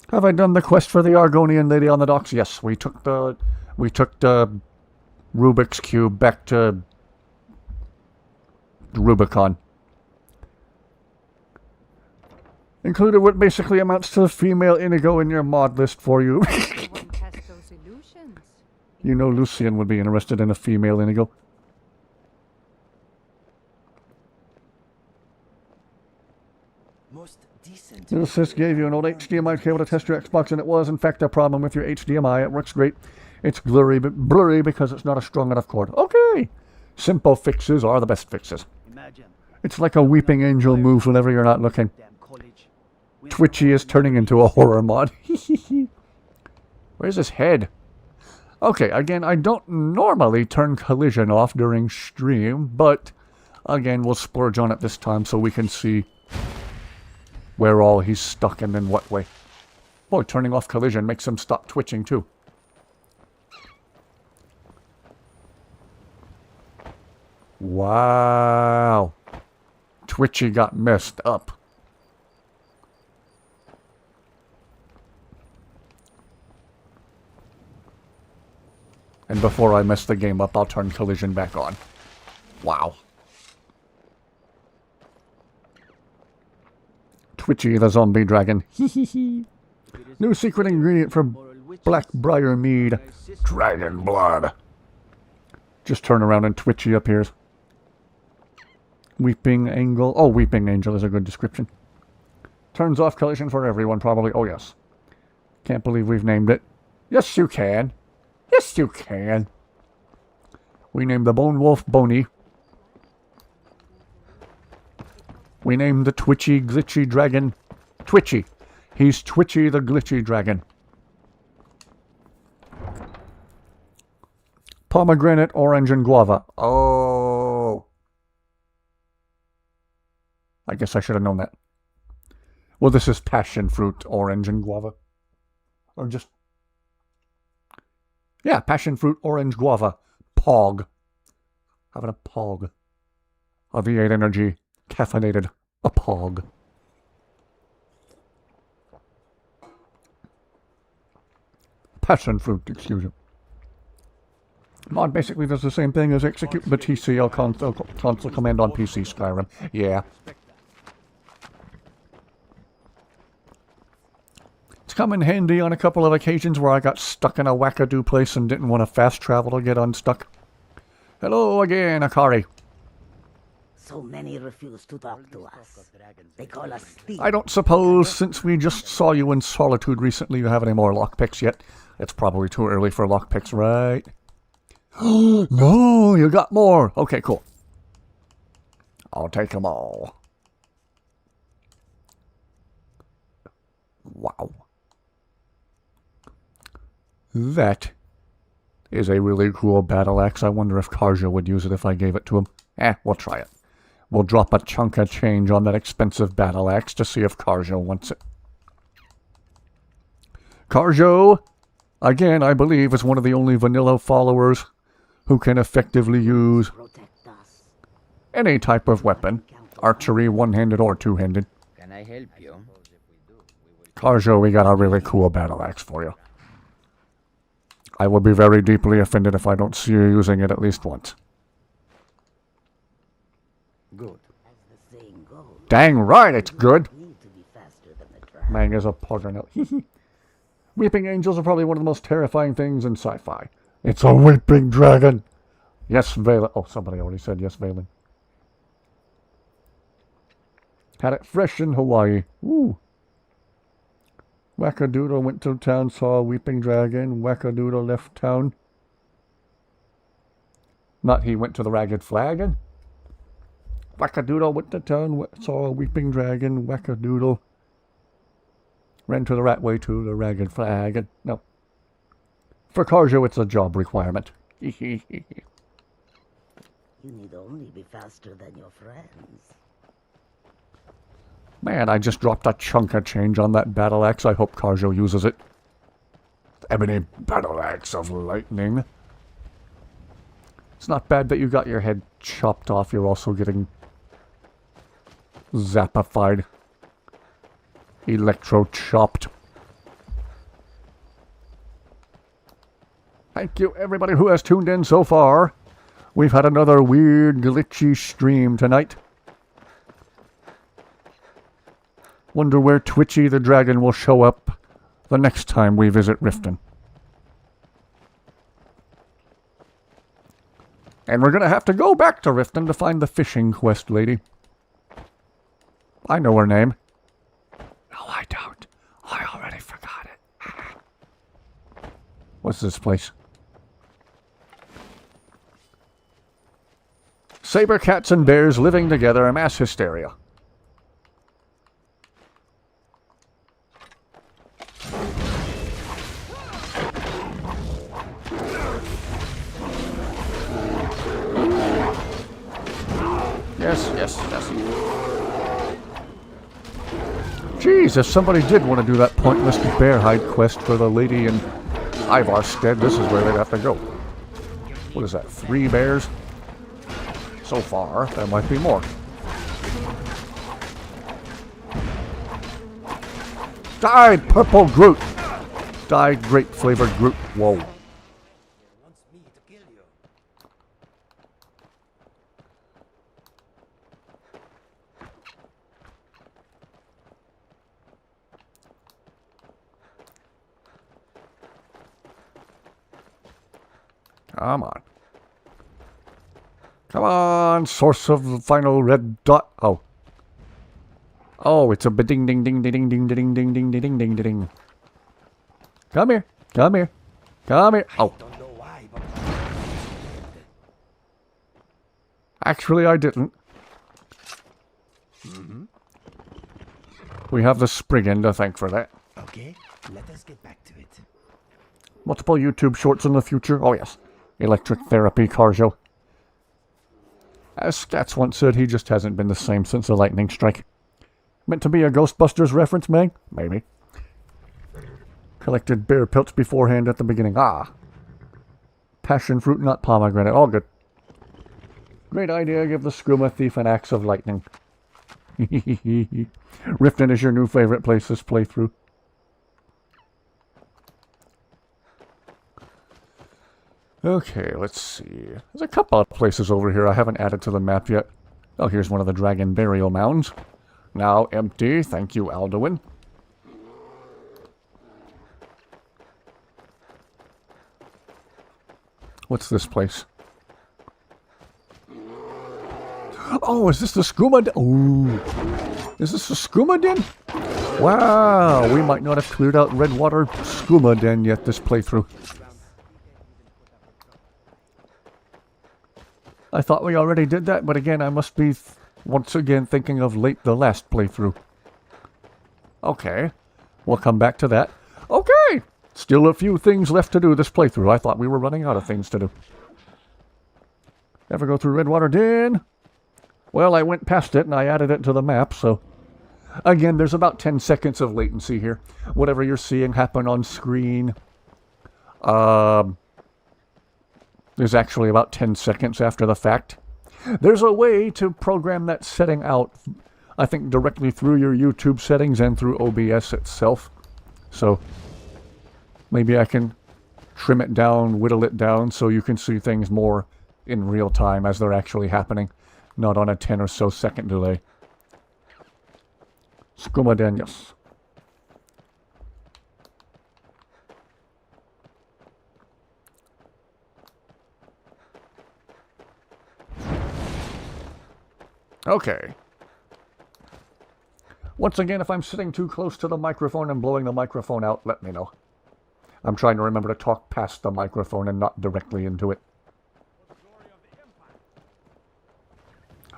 A: Have I done the quest for the Argonian lady on the docks? Yes, we took the Rubik's Cube back to Rubicon. Included what basically amounts to the female Inigo in your mod list for you.
J: Everyone has those illusions.
A: You know Lucian would be interested in a female Inigo.
E: Most decent.
A: This gave you an old HDMI cable to test your Xbox, and it was, in fact, a problem with your HDMI. It works great. It's blurry because it's not a strong enough cord. Okay! Simple fixes are the best fixes. It's like a weeping angel move whenever you're not looking. Twitchy is turning into a horror mod. Where's his head? Okay, again, I don't normally turn collision off during stream, but again, we'll splurge on it this time so we can see where all he's stuck and in what way. Boy, turning off collision makes him stop twitching too. Wow. Twitchy got messed up. And before I mess the game up, I'll turn collision back on. Wow. Twitchy the zombie dragon. New secret ingredient for Blackbriar mead. Dragon blood. Just turn around and Twitchy appears. Weeping Angel. Oh, Weeping Angel is a good description. Turns off collision for everyone, probably. Oh, yes. Can't believe we've named it. Yes, you can. Yes, you can. We named the Bone Wolf Boney. We named the Twitchy Glitchy Dragon Twitchy. He's Twitchy the Glitchy Dragon. Pomegranate, orange, and guava. Oh. I guess I should have known that. Well, this is passion fruit, orange, and guava. Or just... yeah, passion fruit, orange, guava. Pog. Having a pog. A V8 energy. Caffeinated. A pog. Passion fruit, excuse me. Mod basically does the same thing as execute the TCL console command on PC Skyrim. Yeah. It's come in handy on a couple of occasions where I got stuck in a wackadoo place and didn't want to fast travel to get unstuck. Hello again, Akari.
G: So many refuse to talk to us. They call us thieves.
A: I don't suppose, since we just saw you in Solitude recently, you have any more lockpicks yet? It's probably too early for lockpicks, right? No, you got more. Okay, cool. I'll take them all. Wow. That is a really cool battle axe. I wonder if Karja would use it if I gave it to him. We'll try it. We'll drop a chunk of change on that expensive battle axe to see if Karjo wants it. Karjo, again, I believe, is one of the only vanilla followers who can effectively use any type of weapon. Archery, one-handed or two-handed.
L: Can I help you?
A: Karjo, we got a really cool battle axe for you. I will be very deeply offended if I don't see you using it at least once.
G: Good. As the saying goes,
A: dang right it's good.
G: need to be faster than the dragon.
A: Mang is a puggernaut. Weeping angels are probably one of the most terrifying things in sci-fi. It's a weeping dragon. Yes, Valen. Oh, somebody already said yes, Valen. Had it fresh in Hawaii. Ooh. Wackadoodle went to town, saw a weeping dragon. Wackadoodle left town. Not he went to the Ragged Flagon. Wackadoodle went to town, saw a weeping dragon. Wackadoodle ran to the Ratway to the Ragged Flagon. No. For Karjo, it's a job requirement.
G: You need only be faster than your friends.
A: Man, I just dropped a chunk of change on that battle axe. I hope Karjo uses it. Ebony battle axe of lightning. It's not bad that you got your head chopped off. You're also getting Zappified. Electro-chopped. Thank you everybody who has tuned in so far. We've had another weird, glitchy stream tonight. Wonder where Twitchy the Dragon will show up the next time we visit Riften. And we're gonna have to go back to Riften to find the fishing quest lady. I know her name. No, I don't. I already forgot it. What's this place? Saber cats and bears living together, mass hysteria. Yes, yes, yes. Jeez, if somebody did want to do that pointless bear hide quest for the lady in Ivarstead, this is where they'd have to go. What is that, 3 bears? So far, there might be more. Died purple Groot! Died grape flavored Groot. Whoa. Come on. Come on, source of the final red dot. Oh. Oh, it's a ding ding ding ding ding ding ding ding ding ding ding ding. Come here. Come here. Come here. Oh. Actually, I didn't. We have the Spriggan to thank for that.
E: Okay, let us get back to it.
A: Multiple YouTube shorts in the future. Oh, yes. Electric therapy car show. As Scats once said, he just hasn't been the same since the lightning strike. Meant to be a Ghostbusters reference, Meg? Maybe. Collected bear pelts beforehand at the beginning. Ah. Passion fruit, not pomegranate. All good. Great idea. Give the Skooma thief an axe of lightning. Riften is your new favorite place this playthrough. Okay, let's see. There's a couple of places over here I haven't added to the map yet. Oh, here's one of the dragon burial mounds. Now empty. Thank you, Alduin. What's this place? Oh, is this the Skooma Den? Ooh. Is this the Skooma Den? Wow, we might not have cleared out Redwater Skooma Den yet this playthrough. I thought we already did that, but again, I must be once again thinking of the last playthrough. Okay, we'll come back to that. Okay, still a few things left to do this playthrough. I thought we were running out of things to do. Ever go through Redwater Den? Well, I went past it and I added it to the map, so... Again, there's about 10 seconds of latency here. Whatever you're seeing happen on screen... is actually about 10 seconds after the fact. There's a way to program that setting out, I think, directly through your YouTube settings and through OBS itself. So, maybe I can trim it down, whittle it down, so you can see things more in real time as they're actually happening, not on a 10 or so second delay. Skooma Den, yes. Okay. Once again, if I'm sitting too close to the microphone and blowing the microphone out, let me know. I'm trying to remember to talk past the microphone and not directly into it.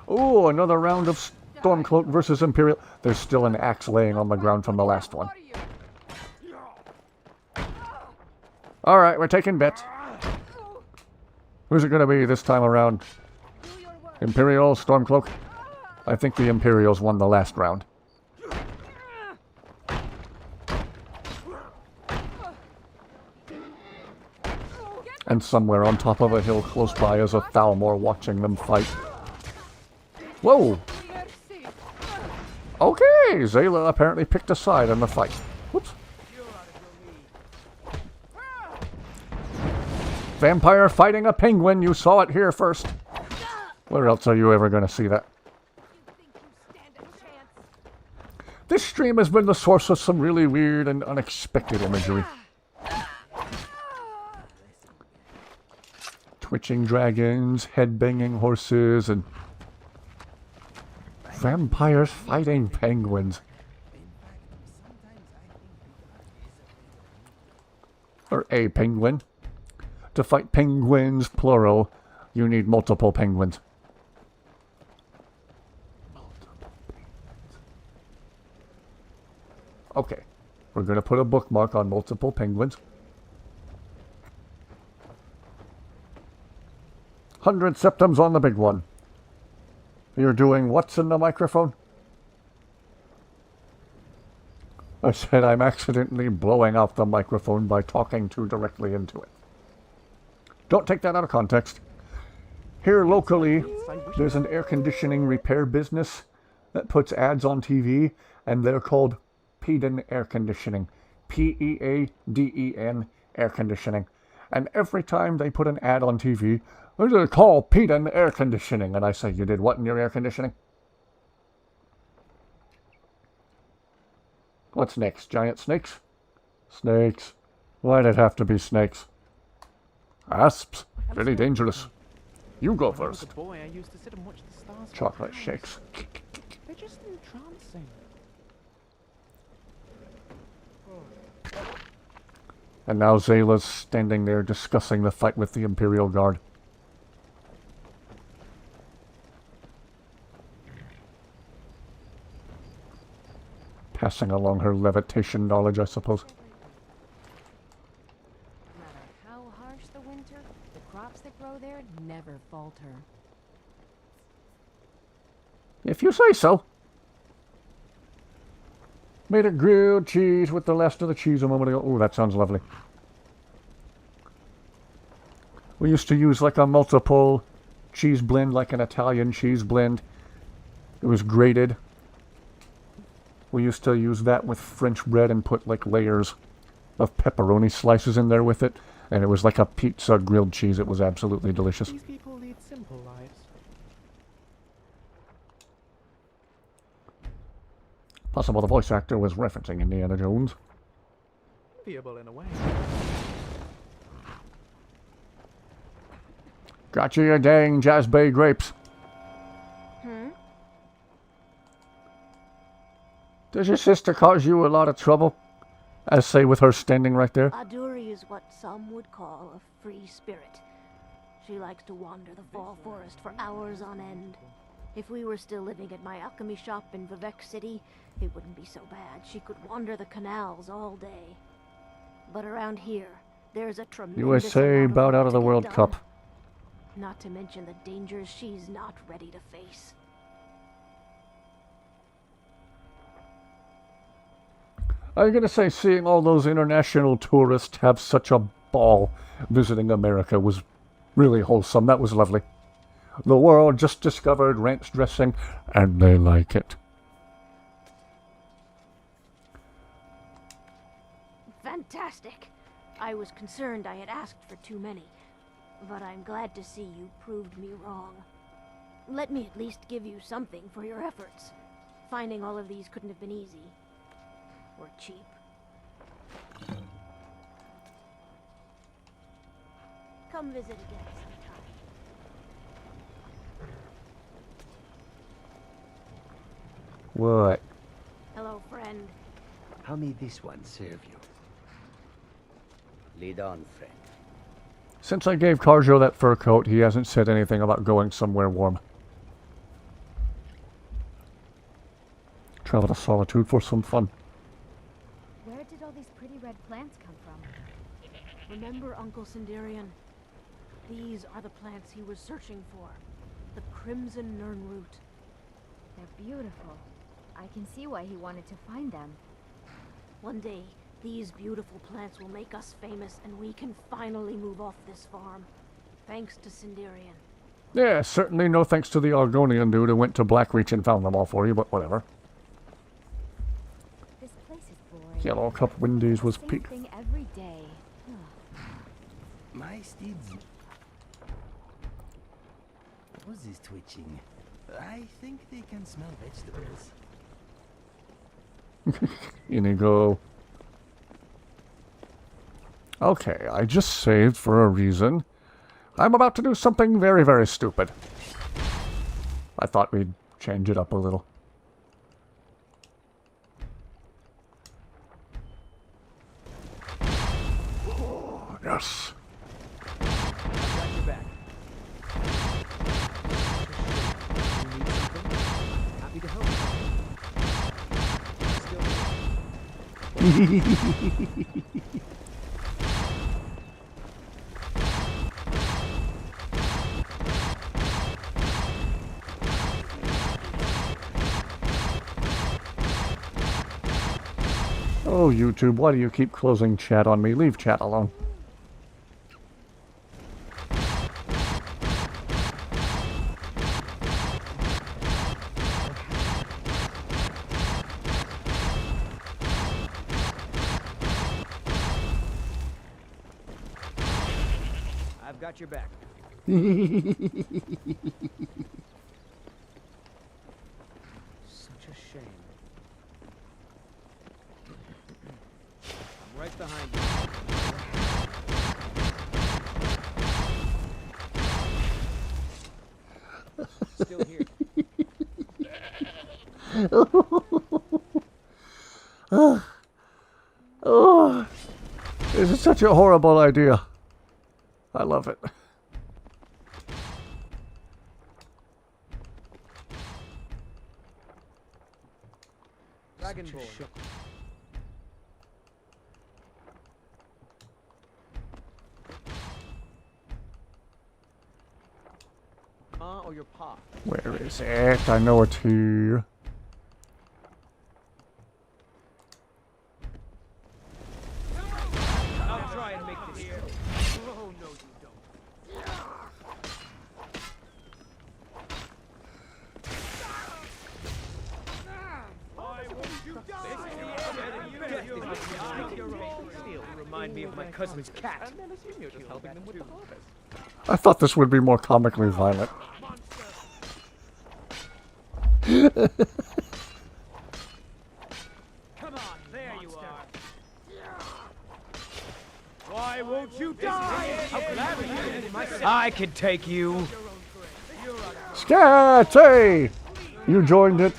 A: Oh, another round of Stormcloak versus Imperial. There's still an axe laying on the ground from the last one. Alright, we're taking bets. Who's it going to be this time around? Imperial, Stormcloak? I think the Imperials won the last round. And somewhere on top of a hill close by is a Thalmor watching them fight. Whoa! Okay, Zayla apparently picked a side in the fight. Whoops. Vampire fighting a penguin, you saw it here first. Where else are you ever going to see that? This stream has been the source of some really weird and unexpected imagery. Twitching dragons, headbanging horses, and vampires fighting penguins. Or a penguin. To fight penguins, plural, you need multiple penguins. Okay, we're going to put a bookmark on multiple penguins. 100 septums on the big one. You're doing what's in the microphone? I said I'm accidentally blowing out the microphone by talking too directly into it. Don't take that out of context. Here locally, there's an air conditioning repair business that puts ads on TV, and they're called Peden Air Conditioning. P-E-A-D-E-N Air Conditioning. And every time they put an ad on TV, they call Peden Air Conditioning. And I say, you did what in your air conditioning? What's next? Giant snakes? Snakes. Why'd it have to be snakes? Asps. Very dangerous. You go first.
F: Boy, I used to sit and watch the stars.
A: Chocolate shakes.
F: They're just entrancing.
A: And now Zayla's standing there discussing the fight with the Imperial Guard. Passing along her levitation knowledge, I suppose.
B: No matter how harsh the winter, the crops that grow there never falter.
A: If you say so. Made a grilled cheese with the last of the cheese a moment ago. Oh, that sounds lovely. We used to use like a multiple cheese blend, like an Italian cheese blend. It was grated. We used to use that with French bread and put like layers of pepperoni slices in there with it. And it was like a pizza grilled cheese. It was absolutely delicious.
F: These people lead simple lives.
A: Possible the voice actor was referencing Indiana Jones.
F: Enviable in a way.
A: Got you dang Jazz-Bay grapes. Does your sister cause you a lot of trouble? As say with her standing right there.
L: Aduri is what some would call a free spirit. She likes to wander the fall forest for hours on end. If we were still living at my alchemy shop in Vivek City, it wouldn't be so bad. She could wander the canals all day. But around here, there's a tremendous
A: USA
L: amount of
A: bowed
L: work
A: out of
L: to
A: the
L: get
A: World
L: done.
A: Cup.
L: Not to mention the dangers she's not ready to face.
A: I'm gonna say seeing all those international tourists have such a ball visiting America was really wholesome. That was lovely. The world just discovered ranch dressing, and they like it.
L: Fantastic! I was concerned I had asked for too many, but I'm glad to see you proved me wrong. Let me at least give you something for your efforts. Finding all of these couldn't have been easy. Or cheap. Come visit again sometime.
A: What?
L: Hello, friend.
H: How may this one serve you? Lead on, friend.
A: Since I gave Carjo that fur coat, he hasn't said anything about going somewhere warm. Travel to Solitude for some fun.
B: Where did all these pretty red plants come from?
L: Remember Uncle Sindarian? These are the plants he was searching for. The crimson nernroot.
B: They're beautiful. I can see why he wanted to find them.
L: One day, these beautiful plants will make us famous and we can finally move off this farm. Thanks to Sindarian.
A: Yeah, certainly no thanks to the Argonian dude who went to Blackreach and found them all for you, but whatever. Yellow Cup Wendy's was
B: Same
A: peak.
B: thing every day.
E: My steeds. What is twitching? I think they can smell vegetables.
A: Inigo. Okay, I just saved for a reason. I'm about to do something very, very stupid. I thought we'd change it up a little. Oh, yes.
F: Got your back. You need something? Happy to help.
A: Oh, YouTube, why do you keep closing chat on me? Leave chat alone.
F: I've got your back. Such a shame. I'm right behind you. Still here.
A: Oh, this is such a horrible idea. I love it.
F: Dragonborn. Ma or your pa?
A: Where is it? I know it's here.
F: I'll try and make this here. Oh, no, you don't. You remind me of my cousin's cat. You're just helping them with the harvest.
A: I thought this would be more comically violent.
F: Come on, there you are. Why won't you die? How gladly I can take you.
A: Scatty! You joined it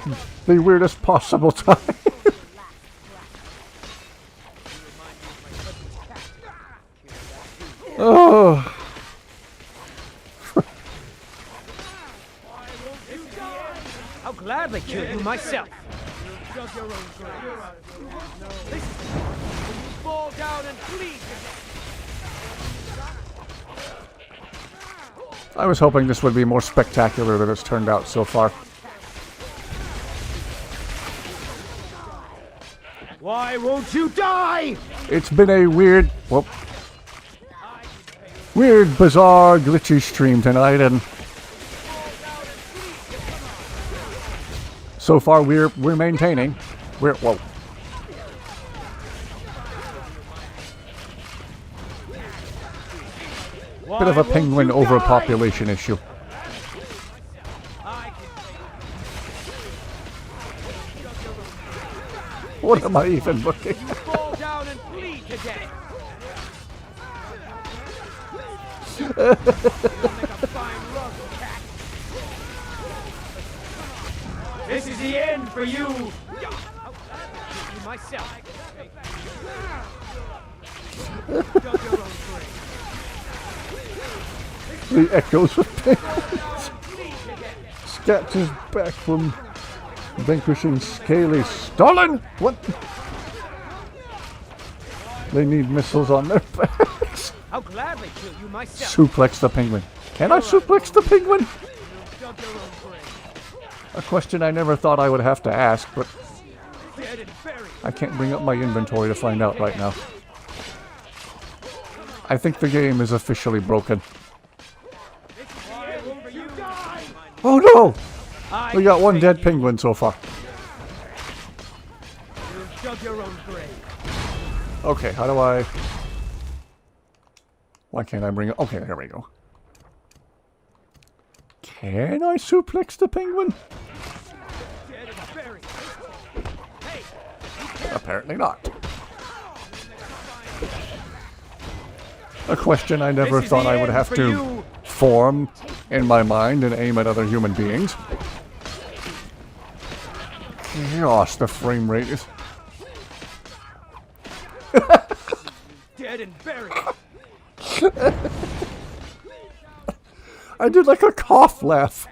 A: the weirdest possible time. Oh.
F: I'll gladly kill you myself. Fall down and bleed.
A: I was hoping this would be more spectacular than it's turned out so far.
F: Why won't you die?
A: It's been a weird, weird, bizarre, glitchy stream tonight, and so far we're maintaining. Whoa. Bit of a penguin overpopulation issue. What am I even looking at?
F: Fall down and bleed today. This is the end for you. Myself.
A: The echoes of penguins. Scat is back from vanquishing Scaly Stalin. What? They need missiles on their backs.
F: I'll gladly kill you myself.
A: Suplex the penguin. Can I suplex the penguin? A question I never thought I would have to ask, but I can't bring up my inventory to find out right now. I think the game is officially broken. Oh no! We got one dead penguin so far.
D: dug your own grave.
A: Okay, how do I... Why can't I bring it? Okay, there we go. Can I suplex the penguin?
D: Dead and buried. Hey,
A: Apparently not. A question I never thought I would have to form in my mind and aim at other human beings. Gosh, the frame rate is...
D: dead and buried.
A: I did like a cough laugh.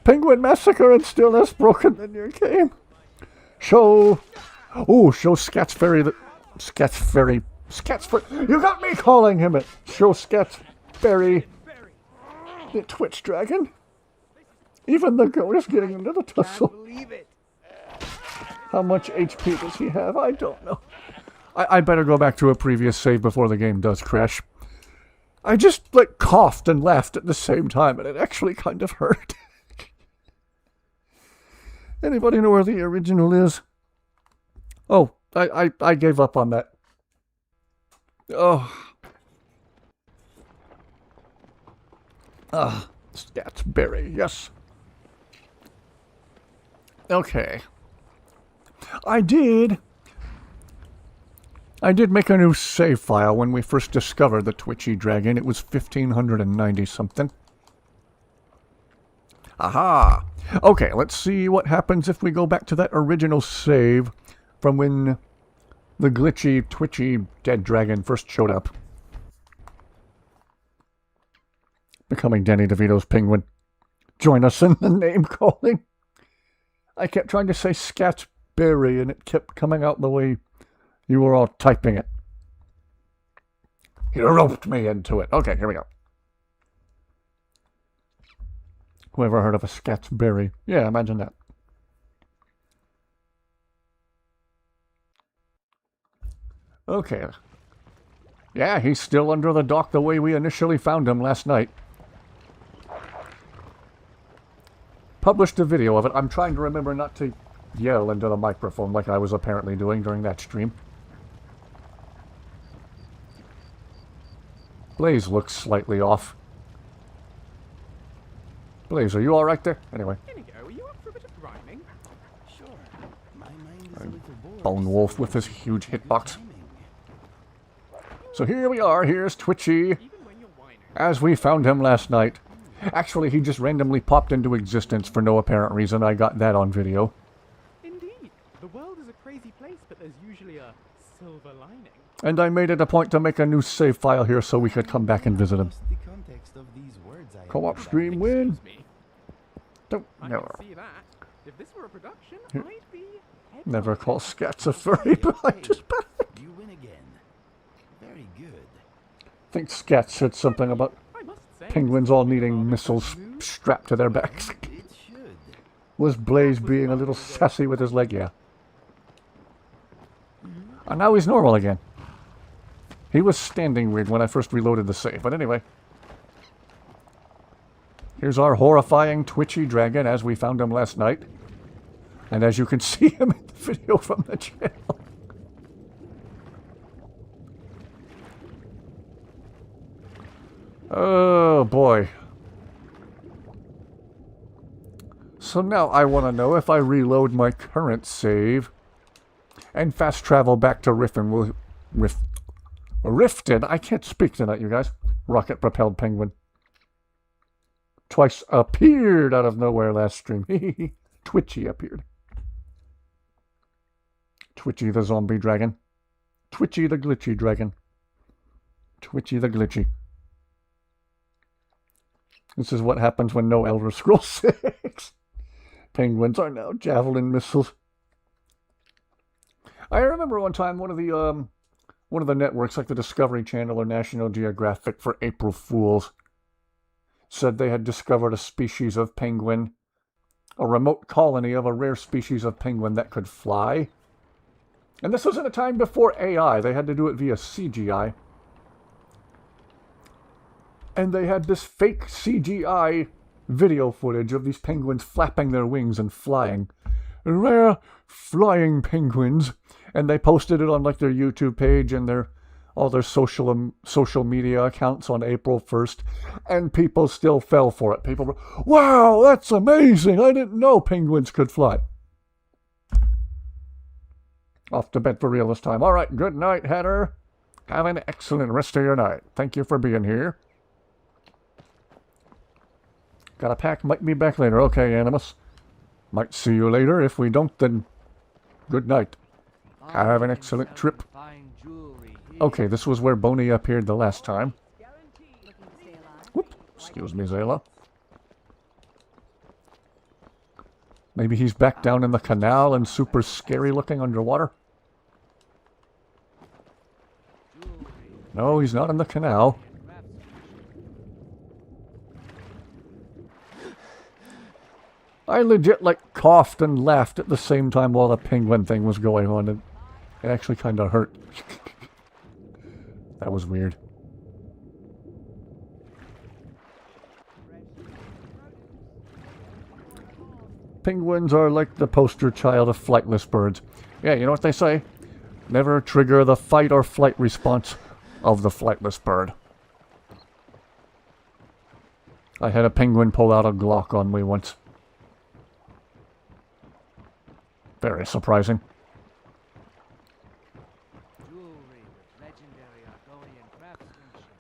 A: Penguin Massacre and still less broken than your game. Show... Ooh, show Scatsferry the... Scatsferry... You got me calling him it! Show Scatsferry the Twitch Dragon. Even the goat is getting into the tussle. How much HP does he have? I don't know. I better go back to a previous save before the game does crash. I just, like, coughed and laughed at the same time, and it actually kind of hurt. Anybody know where the original is? Oh, I gave up on that. Oh. Statsberry, yes. Okay. I did make a new save file when we first discovered the Twitchy Dragon. It was 1590 something. Aha! Okay, let's see what happens if we go back to that original save from when the glitchy, twitchy dead dragon first showed up. Becoming Danny DeVito's penguin. Join us in the name calling. I kept trying to say Scatsberry and it kept coming out the way you were all typing it. You roped me into it. Okay, here we go. Whoever heard of a Scatsberry? Yeah, imagine that. Okay. Yeah, he's still under the dock the way we initially found him last night. Published a video of it. I'm trying to remember not to yell into the microphone like I was apparently doing during that stream. Blaze looks slightly off. Blaze, are you alright there? Anyway.
F: Are you up for a bit of rhyming?
E: Sure. My mind is a little bored.
A: Bone Wolf with his huge hitbox. So here we are. Here's Twitchy. As we found him last night. Actually, he just randomly popped into existence for no apparent reason. I got that on video.
F: Indeed. The world is a crazy place, but there's usually a silver lining.
A: And I made it a point to make a new save file here so we could come back and visit him. Co-op stream win. Don't never.
F: See that. If this were a production,
A: Here.
F: I'd be
A: Never call Scats a furry behind his back.
E: You win again. Very good.
A: I think Scats said something about penguins all needing missiles strapped to their backs. Was Blaze being a little sassy with his leg? Yeah. And now he's normal again. He was standing weird when I first reloaded the save, but anyway. Here's our horrifying twitchy dragon as we found him last night. And as you can see him in the video from the channel. Oh boy. So now I want to know if I reload my current save and fast travel back to Riften. I can't speak tonight, you guys. Rocket-propelled penguin. Twice appeared out of nowhere last stream. Twitchy appeared. Twitchy the zombie dragon. Twitchy the glitchy dragon. Twitchy the glitchy. This is what happens when no Elder Scrolls 6. Penguins are now javelin missiles. I remember one time one of the networks like the Discovery Channel or National Geographic for April Fools said they had discovered a species of penguin, a remote colony of a rare species of penguin that could fly. And this was in a time before AI. They had to do it via CGI. And they had this fake CGI video footage of these penguins flapping their wings and flying. rare flying penguins, and they posted it on like their YouTube page and all their social media accounts on April 1st, and people still fell for it. People were, wow, that's amazing! I didn't know penguins could fly. Off to bed for real this time. All right, good night, Hatter. Have an excellent rest of your night. Thank you for being here. Got a pack, might be back later. Okay, Animus. Might see you later. If we don't, then good night. Have an excellent trip. Okay, this was where Boney appeared the last time. Whoop. Excuse me, Zayla. Maybe he's back down in the canal and super scary looking underwater? No, he's not in the canal. I legit, like, coughed and laughed at the same time while the penguin thing was going on. It actually kind of hurt. That was weird. Penguins are like the poster child of flightless birds. Yeah, you know what they say? Never trigger the fight or flight response of the flightless bird. I had a penguin pull out a Glock on me once. Very surprising.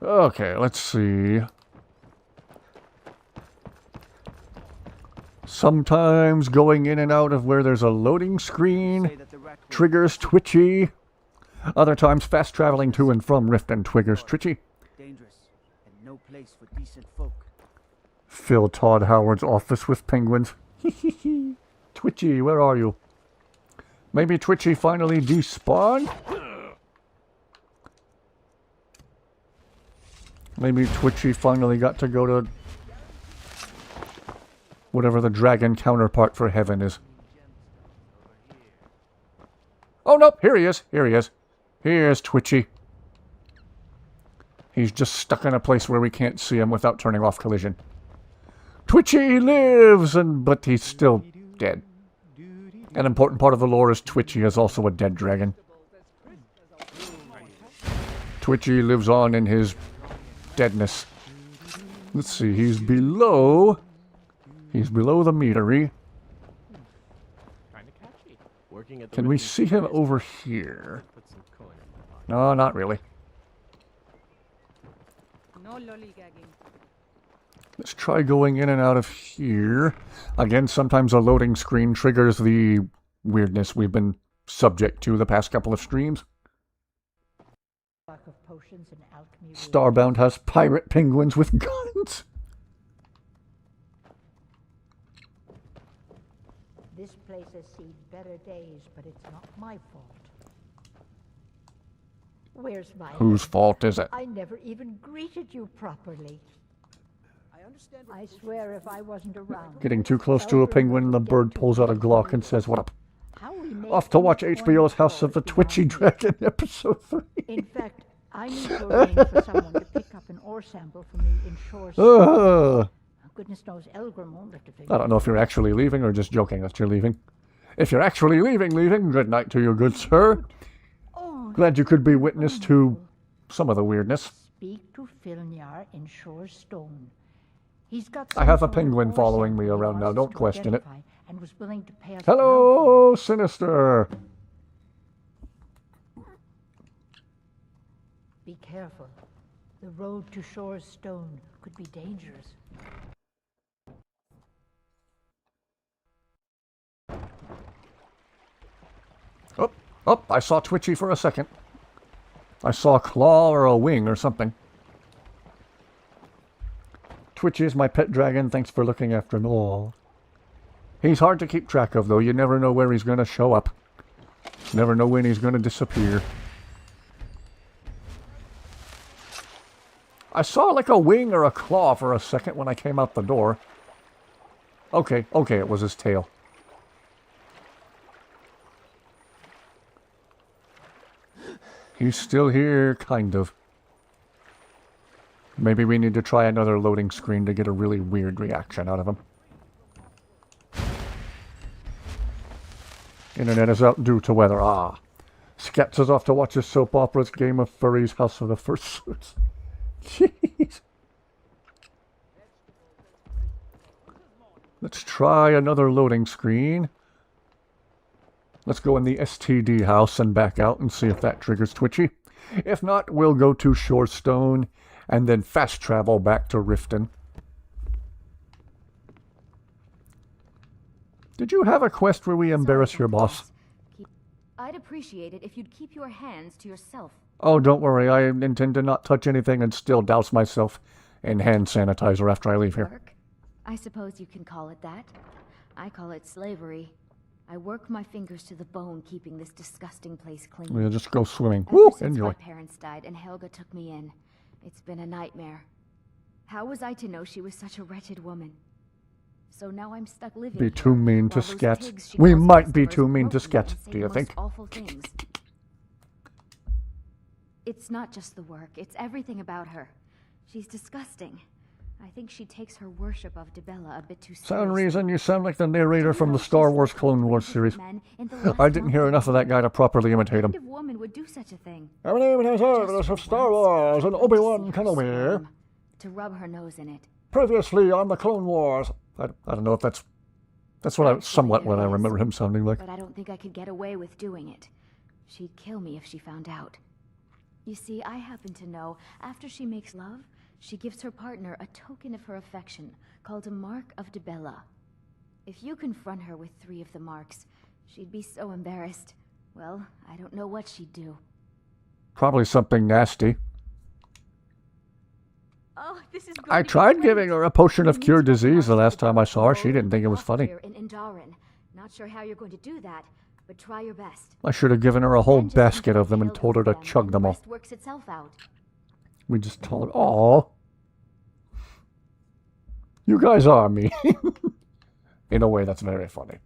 A: Okay, let's see. Sometimes going in and out of where there's a loading screen triggers twitchy. Other times fast traveling to and from Riften triggers twitchy.
M: Dangerous and no place for decent folk.
A: Fill Todd Howard's office with penguins. Twitchy, where are you? Maybe Twitchy finally despawned? Maybe Twitchy finally got to go to whatever the dragon counterpart for heaven is. Oh, nope, here he is, here he is. Here's Twitchy. He's just stuck in a place where we can't see him without turning off collision. Twitchy lives, but he's still dead. An important part of the lore is Twitchy is also a dead dragon. Twitchy lives on in his deadness. Let's see, he's below the meadery. Can we see him over here? No, not really.
J: No lollygagging.
A: Let's try going in and out of here. Again, sometimes a loading screen triggers the weirdness we've been subject to the past couple of streams. Starbound has pirate penguins with guns.
N: This place has seen better days, but it's not my fault. Where's my
A: Whose fault is it?
N: I never even greeted you properly. I swear if I wasn't around.
A: Getting too close to a penguin, the bird pulls out a Glock and says, "What up?" Off to watch HBO's House of the Twitchy Dragon, episode 3.
N: In fact, I need to arrange for someone to pick up an ore sample for me in Shore. Goodness knows Elgrim won't lift a finger.
A: I don't know if you're actually leaving or just joking that you're leaving. If you're actually leaving, good night to you, good sir. Glad you could be witness to some of the weirdness.
N: Speak to Filnyar in Shore Stone. He's got
A: I have a penguin following me around now, don't question it.
N: And was willing to pay us.
A: Hello, Sinister.
N: Be careful. The road to Shore Stone could be dangerous.
A: Oh, I saw Twitchy for a second. I saw a claw or a wing or something. Twitchy is my pet dragon. Thanks for looking after me. Aww. He's hard to keep track of, though. You never know where he's going to show up. Never know when he's going to disappear. I saw like a wing or a claw for a second when I came out the door. Okay, it was his tail. He's still here, kind of. Maybe we need to try another loading screen to get a really weird reaction out of him. Internet is out due to weather. Ah. Sketch is off to watch his soap operas, Game of Furries, House of the Fursuits. Jeez. Let's try another loading screen. Let's go in the STD house and back out and see if that triggers Twitchy. If not, we'll go to Shorestone and then fast travel back to Riften. Did you have a quest where we embarrass your boss?
O: I'd appreciate it if you'd keep your hands to yourself.
A: Oh, don't worry. I intend to not touch anything and still douse myself in hand sanitizer after I leave here.
O: Work? I suppose you can call it that. I call it slavery. I work my fingers to the bone keeping this disgusting place clean.
A: We'll just go swimming.
O: Ever
A: Woo!
O: since
A: Enjoy.
O: my parents died and Helga took me in, it's been a nightmare. How was I to know she was such a wretched woman? So now I'm stuck living
A: Be too mean to
O: while those
A: Sketch.
O: pigs she
A: We
O: calls
A: might be
O: customers
A: too mean to
O: grope me
A: Sketch,
O: and say
A: do
O: the
A: you
O: most
A: think?
O: awful things. It's not just the work, it's everything about her. She's disgusting. I think she takes her worship of Dibella a bit too seriously.
A: Some reason you sound like the narrator from the Star Wars Clone Wars series. I didn't hear enough of that guy to properly imitate him.
O: What kind of woman would do such a thing?
A: My name is Artemis of Star Wars and Obi-Wan Kenobi.
O: To rub her nose in it.
A: Previously on the Clone Wars. I don't know if that's somewhat what I remember him sounding like.
O: But I don't think I could get away with doing it. She'd kill me if she found out. You see, I happen to know, after she makes love, she gives her partner a token of her affection, called a Mark of Dibella. If you confront her with 3 of the marks, she'd be so embarrassed. Well, I don't know what she'd do.
A: Probably something nasty.
O: Oh, this is
A: I tried giving her a potion of cure disease the last time I saw her. She didn't think it was funny.
O: In Indarin. Not sure how you're going to do that, but try your best.
A: I should have given her a whole basket of them and told her to chug them all.
O: Rest works itself out.
A: We just told her, "Aw, you guys are mean." In a way, that's very funny.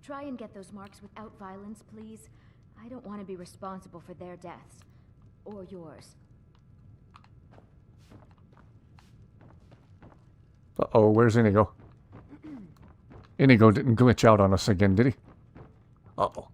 O: Try and get those marks without violence, please. I don't want to be responsible for their deaths. Or yours.
A: Uh-oh, where's Inigo? Inigo didn't glitch out on us again, did he? Uh-oh.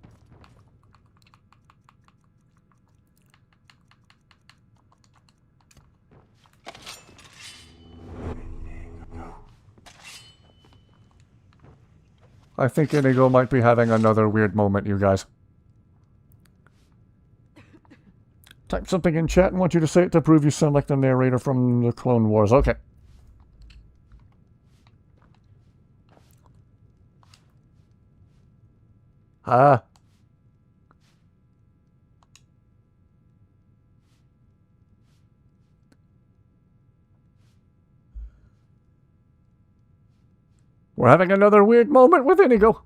A: I think Inigo might be having another weird moment, you guys. Type something in chat and want you to say it to prove you sound like the narrator from the Clone Wars. Okay. We're having another weird moment with Inigo.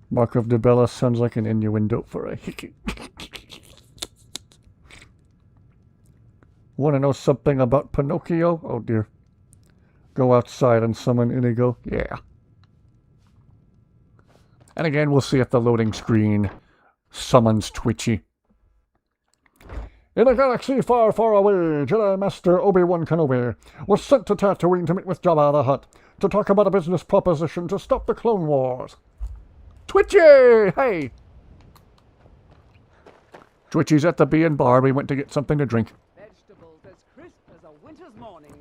A: Mark of Dibella sounds like an innuendo for a hickey. Want to know something about Pinocchio? Oh dear. Go outside and summon Inigo? Yeah. And again, we'll see if the loading screen summons Twitchy. In a galaxy far, far away, Jedi Master Obi-Wan Kenobi was sent to Tatooine to meet with Jabba the Hutt to talk about a business proposition to stop the Clone Wars. Twitchy! Hey! Twitchy's at the Bee and Bar. We went to get something to drink.
D: Vegetables as crisp as a winter's morning.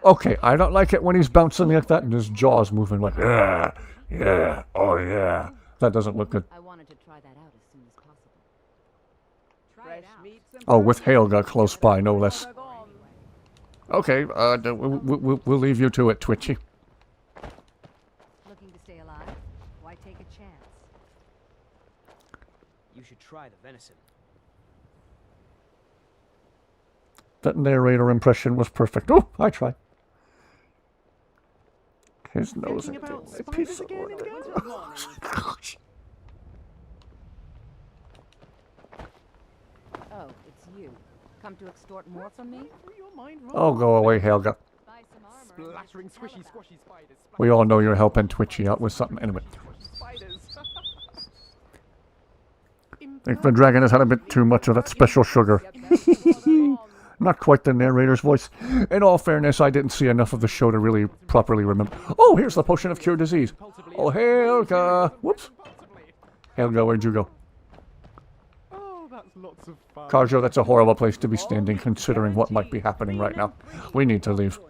A: Okay, I don't like it when he's bouncing like that and his jaw's moving like, yeah, yeah, oh yeah. That doesn't look good.
O: I wanted to try that out as soon as possible.
D: Fresh meats and
A: Oh, with Helga close by, no less. Okay, we'll leave you to it, Twitchy.
J: Looking to stay alive? Why take a chance?
F: You should try the venison.
A: That narrator impression was perfect. Oh, I tried. His nose ain't a piece of wood.
J: Oh, it's you. Come to extort more from me?
A: Oh, go away, Helga.
F: Splattering squishy squashy spiders.
A: We all know you're helping Twitchy out with something. Anyway. think the dragon has had a bit too much of that special sugar. Not quite the narrator's voice. In all fairness, I didn't see enough of the show to really properly remember. Oh, here's the potion of cure disease. Oh, Helga. Whoops. Helga, where'd you go?
F: Oh, that's lots of fun.
A: Karjo, that's a horrible place to be standing considering what might be happening right now. We need to leave.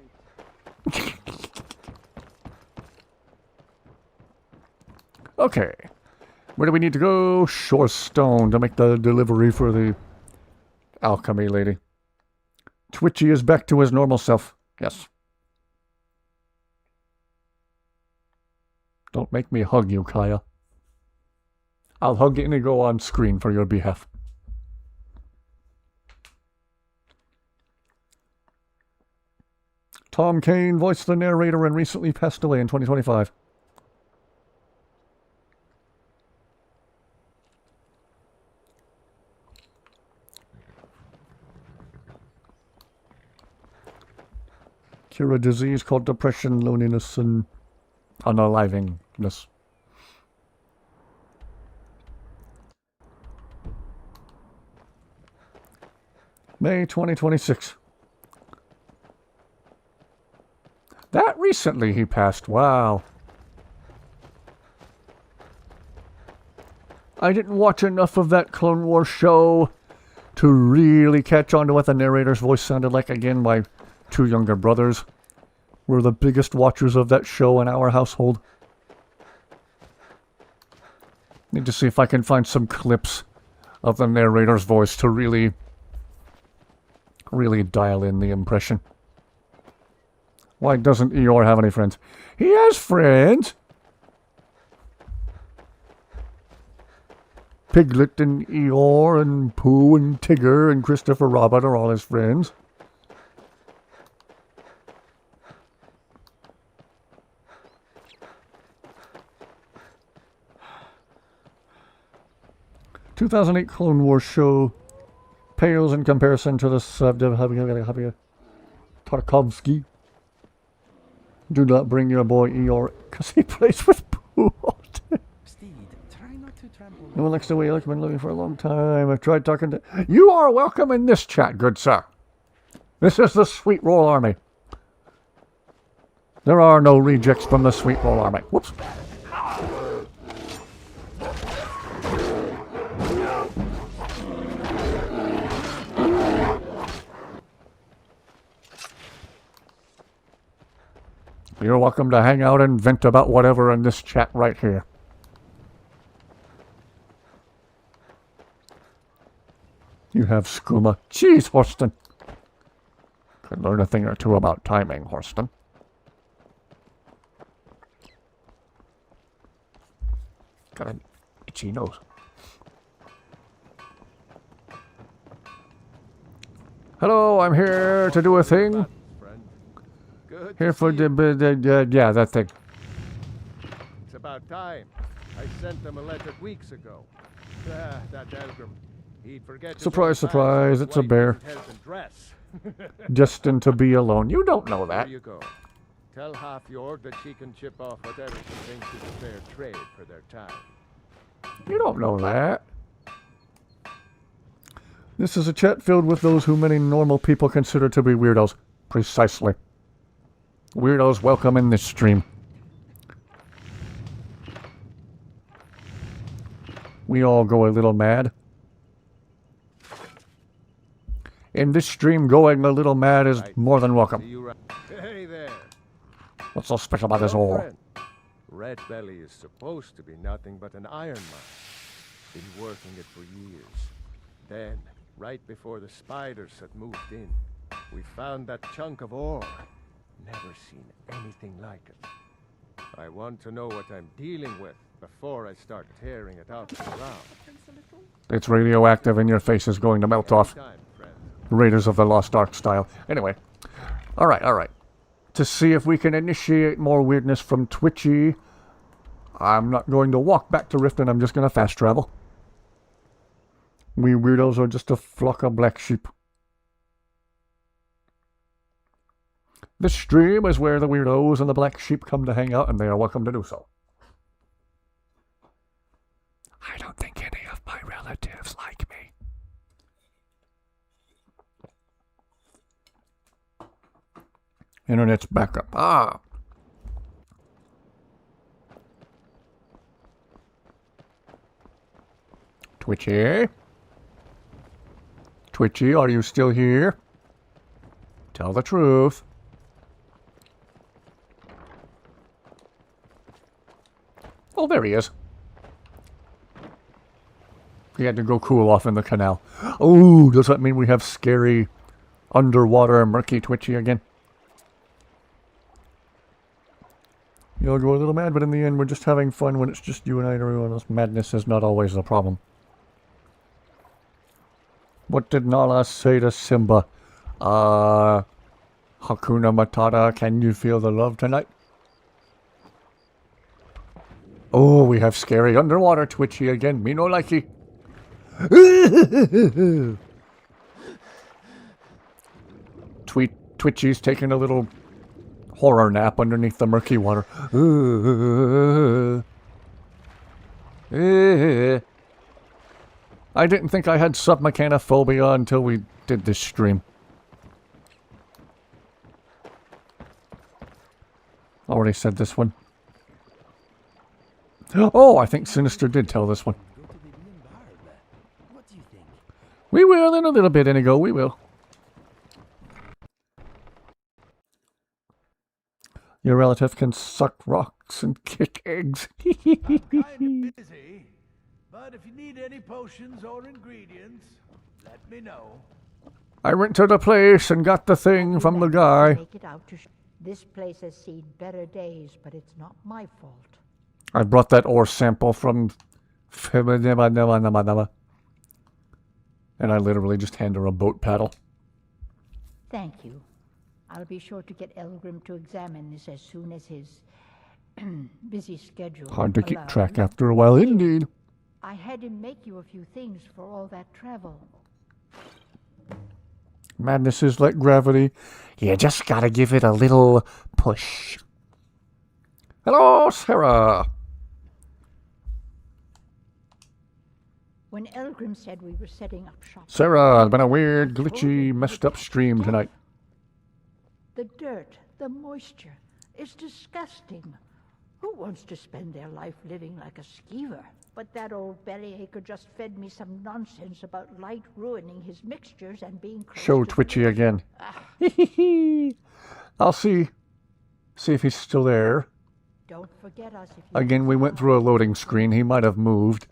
A: Okay. Where do we need to go? Shorestone to make the delivery for the alchemy lady. Twitchy is back to his normal self. Yes. Don't make me hug you, Kaya. I'll hug Inigo on screen for your behalf. Tom Kane voiced the narrator and recently passed away in 2025. Cure a disease called depression, loneliness, and unalivingness. May 2026. That recently he passed. Wow. I didn't watch enough of that Clone Wars show to really catch on to what the narrator's voice sounded like. Again, my two younger brothers were the biggest watchers of that show in our household. Need to see if I can find some clips of the narrator's voice to really dial in the impression. Why doesn't Eeyore have any friends? He has friends! Piglet and Eeyore and Pooh and Tigger and Christopher Robin are all his friends. ...2008 Clone Wars show pales in comparison to the Tarkovsky. Do not bring your boy Eeyore, because he plays with Pooh all day. No one likes the way you look. I've been looking for a long time. I've tried talking to... You are welcome in this chat, good sir. This is the Sweet Roll Army. There are no rejects from the Sweet Roll Army. Whoops. You're welcome to hang out and vent about whatever in this chat right here. You have skooma. Jeez, Horston. Could learn a thing or two about timing, Horston. Got an itchy nose. Hello, I'm here to do a thing. Here for the yeah, that thing.
P: It's about time. I sent them a letter weeks ago. That Elgrim. He'd forget.
A: Surprise, surprise! It's a bear. Destined to be alone. You don't know that.
P: There you go. Tell Half-York that she can chip off whatever she thinks is a fair trade for their time.
A: You don't know that. This is a chat filled with those who many normal people consider to be weirdos. Precisely. Weirdos welcome in this stream. We all go a little mad. In this stream, going a little mad is more than welcome.
P: Hey there.
A: What's so special about this ore?
P: Red Belly is supposed to be nothing but an iron mine. Been working it for years. Then, right before the spiders had moved in, we found that chunk of ore. Never seen anything like it. I want to know what I'm dealing with before I start tearing it out of the ground.
A: It's radioactive and your face is going to melt off. Raiders of the Lost Ark style. Anyway. Alright. To see if we can initiate more weirdness from Twitchy, I'm not going to walk back to Riften, I'm just going to fast travel. We weirdos are just a flock of black sheep. This stream is where the weirdos and the black sheep come to hang out, and they are welcome to do so. I don't think any of my relatives relatives like me. Internet's back up. Ah! Twitchy? Twitchy, are you still here? Tell the truth. Oh, there he is. He had to go cool off in the canal. Oh, does that mean we have scary underwater murky Twitchy again? You'll go a little mad, but in the end we're just having fun when it's just you and I and everyone else. Madness is not always the problem. What did Nala say to Simba? Hakuna Matata, can you feel the love tonight? Oh, we have scary underwater Twitchy again. Me no likey. Twitchy's taking a little horror nap underneath the murky water. I didn't think I had submechanophobia until we did this stream. Already said this one. Oh, I think Sinister did tell this one. We will in a little bit, Inigo, we will. Your relative can suck rocks and kick eggs.
Q: I'm kind of busy, but if you need any potions or ingredients, let me know.
A: I went to the place and got the thing from the guy.
N: Make it out to this place has seen better days, but it's not my fault.
A: I brought that ore sample from... And I literally just hand her a boat paddle.
N: Thank you. I'll be sure to get Elgrim to examine this as soon as his busy schedule
A: Hard to keep
N: allows.
A: track after a while, indeed.
N: I had him make you a few things for all that travel.
A: Madness is like gravity. You just gotta give it a little push. Hello, Sarah.
N: When Elgrim said we were setting up shop...
A: Sarah, it's been a weird, glitchy, messed up stream tonight.
N: The dirt, the moisture, is disgusting. Who wants to spend their life living like a skeever? But that old bellyacre just fed me some nonsense about light ruining his mixtures and being close
A: Show
N: to
A: Twitchy again. I'll see if he's still there.
N: Don't forget us if you...
A: Again, we went through a loading screen. He might have moved.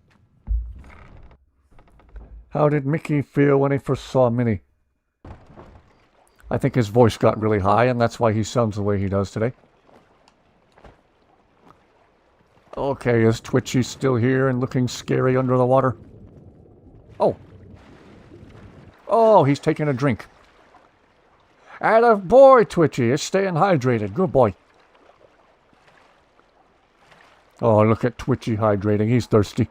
A: How did Mickey feel when he first saw Minnie? I think his voice got really high, and that's why he sounds the way he does today. Okay, is Twitchy still here and looking scary under the water? Oh. Oh, he's taking a drink. Atta boy, Twitchy is staying hydrated. Good boy. Oh, look at Twitchy hydrating. He's thirsty.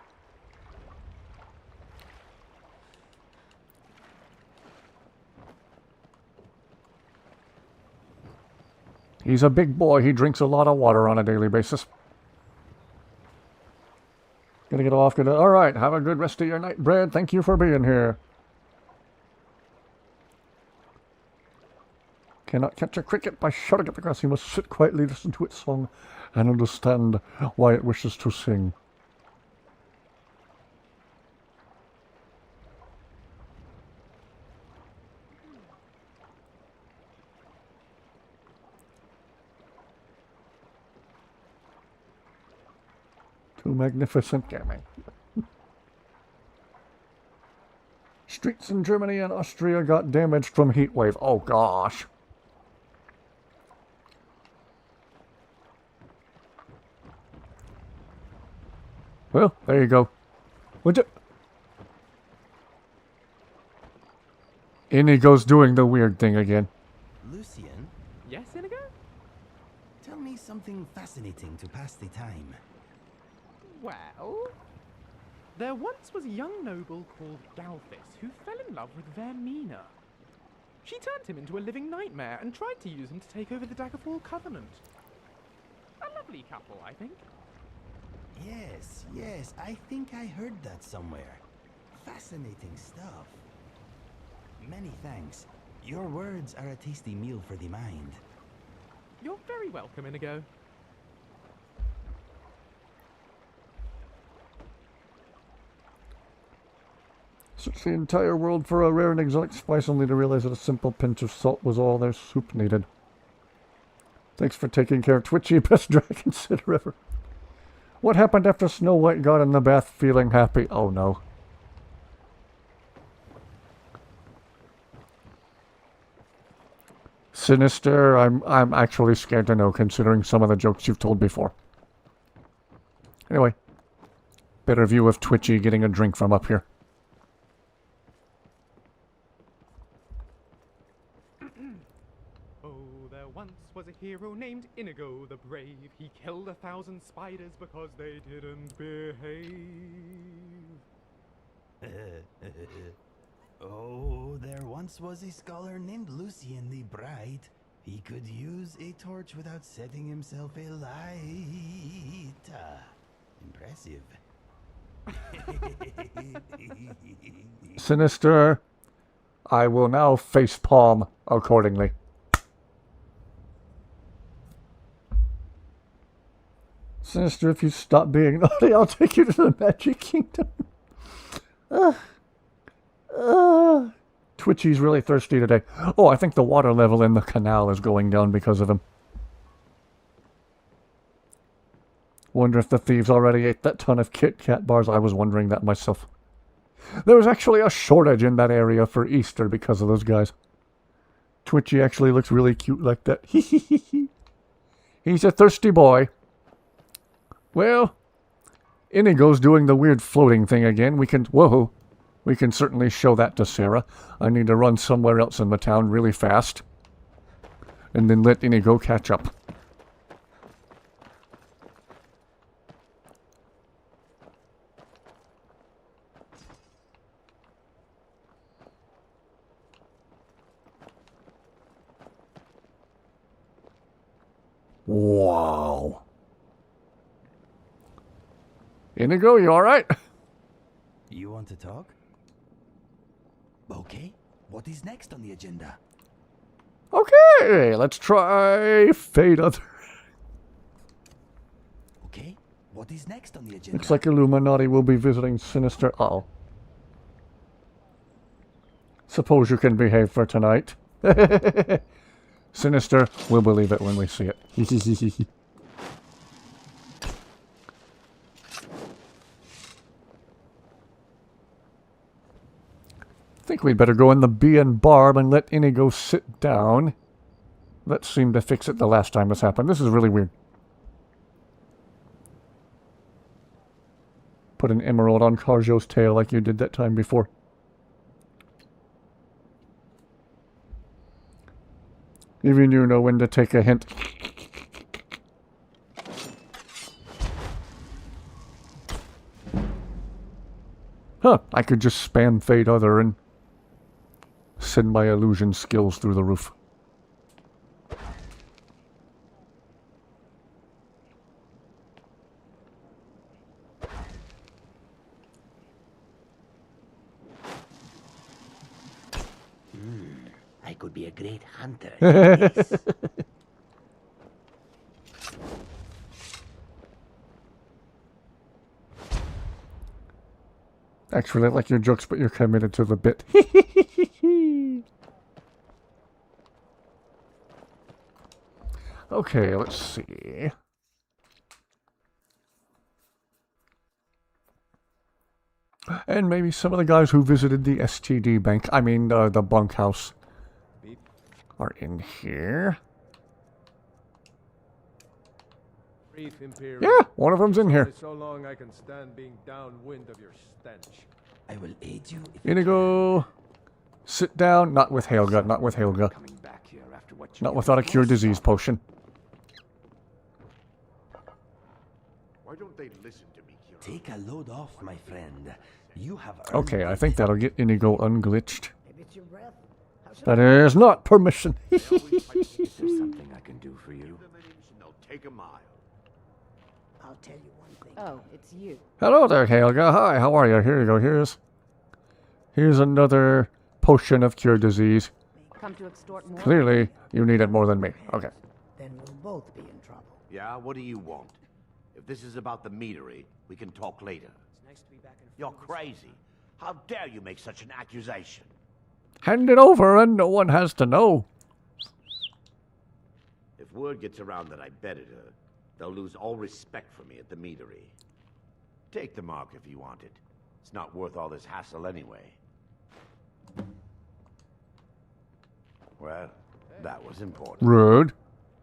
A: He's a big boy. He drinks a lot of water on a daily basis. Gonna get off. Alright, have a good rest of your night, Brad. Thank you for being here. Cannot catch a cricket by shouting at the grass. He must sit quietly, listen to its song, and understand why it wishes to sing. Too magnificent gaming. Streets in Germany and Austria got damaged from heat wave. Oh gosh. Well, there you go. Would you? Inigo's doing the weird thing again.
E: Lucian?
F: Yes, Inigo?
E: Tell me something fascinating to pass the time.
F: Well, there once was a young noble called Galthis who fell in love with Vermina. She turned him into a living nightmare and tried to use him to take over the Daggerfall Covenant. A lovely couple, I think.
E: Yes, I think I heard that somewhere. Fascinating stuff. Many thanks. Your words are a tasty meal for the mind.
F: You're very welcome, Inigo.
A: Search the entire world for a rare and exotic spice only to realize that a simple pinch of salt was all their soup needed. Thanks for taking care of Twitchy, best dragon sitter ever. What happened after Snow White got in the bath feeling happy? Oh no. Sinister, I'm actually scared to know considering some of the jokes you've told before. Anyway, better view of Twitchy getting a drink from up here.
F: Once was a hero named Inigo the Brave. He killed 1,000 spiders because they didn't behave.
E: Oh, there once was a scholar named Lucien the Bright. He could use a torch without setting himself alight. Impressive.
A: Sinister, I will now facepalm accordingly. Sinister, if you stop being naughty, I'll take you to the Magic Kingdom. Twitchy's really thirsty today. Oh, I think the water level in the canal is going down because of him. Wonder if the thieves already ate that ton of Kit Kat bars. I was wondering that myself. There was actually a shortage in that area for Easter because of those guys. Twitchy actually looks really cute like that. He's a thirsty boy. Well, Inigo's doing the weird floating thing again. We can certainly show that to Sarah. I need to run somewhere else in the town really fast. And then let Inigo catch up. Wow. Inigo, you alright?
E: You want to talk? Okay, what is next on the agenda?
A: Okay, let's try Fade Other.
E: Okay, what is next on the agenda?
A: Looks like Illuminati will be visiting Sinister. Uh-oh. Suppose you can behave for tonight. Sinister, we'll believe it when we see it. I think we'd better go in the Bee and Barb and let Inigo sit down. That seemed to fix it the last time this happened. This is really weird. Put an emerald on Carjo's tail like you did that time before. Even you know when to take a hint. Huh, I could just spam Fade Other and send my illusion skills through the roof.
G: I could be a great hunter. Like this.
A: Actually, I like your jokes, but you're committed to the bit. Okay, let's see. And maybe some of the guys who visited the STD bank, I mean the bunkhouse, are in here. Yeah, one of them's in here.
P: So long I can stand being downwind of your stench.
E: I will aid you if
A: Inigo, sit down. Not with Helga, not with Helga. Not without a cure disease potion.
H: Why don't they listen to me, Kira?
E: take a load off, my friend. You have earned
A: Okay, I
E: it.
A: think that'll get Inigo unglitched. That is not permission.
I: Is there something I can do for you?
H: They'll take a mile.
J: I'll tell you one thing. Oh, it's you.
A: Hello there, Helga. Hi, how are you? Here you go. Here's Here's another potion of cure disease.
J: Come to extort more?
A: Clearly, you need it more than me. Okay.
E: Then we'll both be in trouble.
H: Yeah, what do you want? If this is about the meadery, we can talk later.
M: It's nice to be back in
H: You're crazy. How dare you make such an accusation?
A: Hand it over and no one has to know.
H: If word gets around that I bedded her, they'll lose all respect for me at the meadery. Take the mark if you want it. It's not worth all this hassle anyway. Well, that was important.
A: Rude.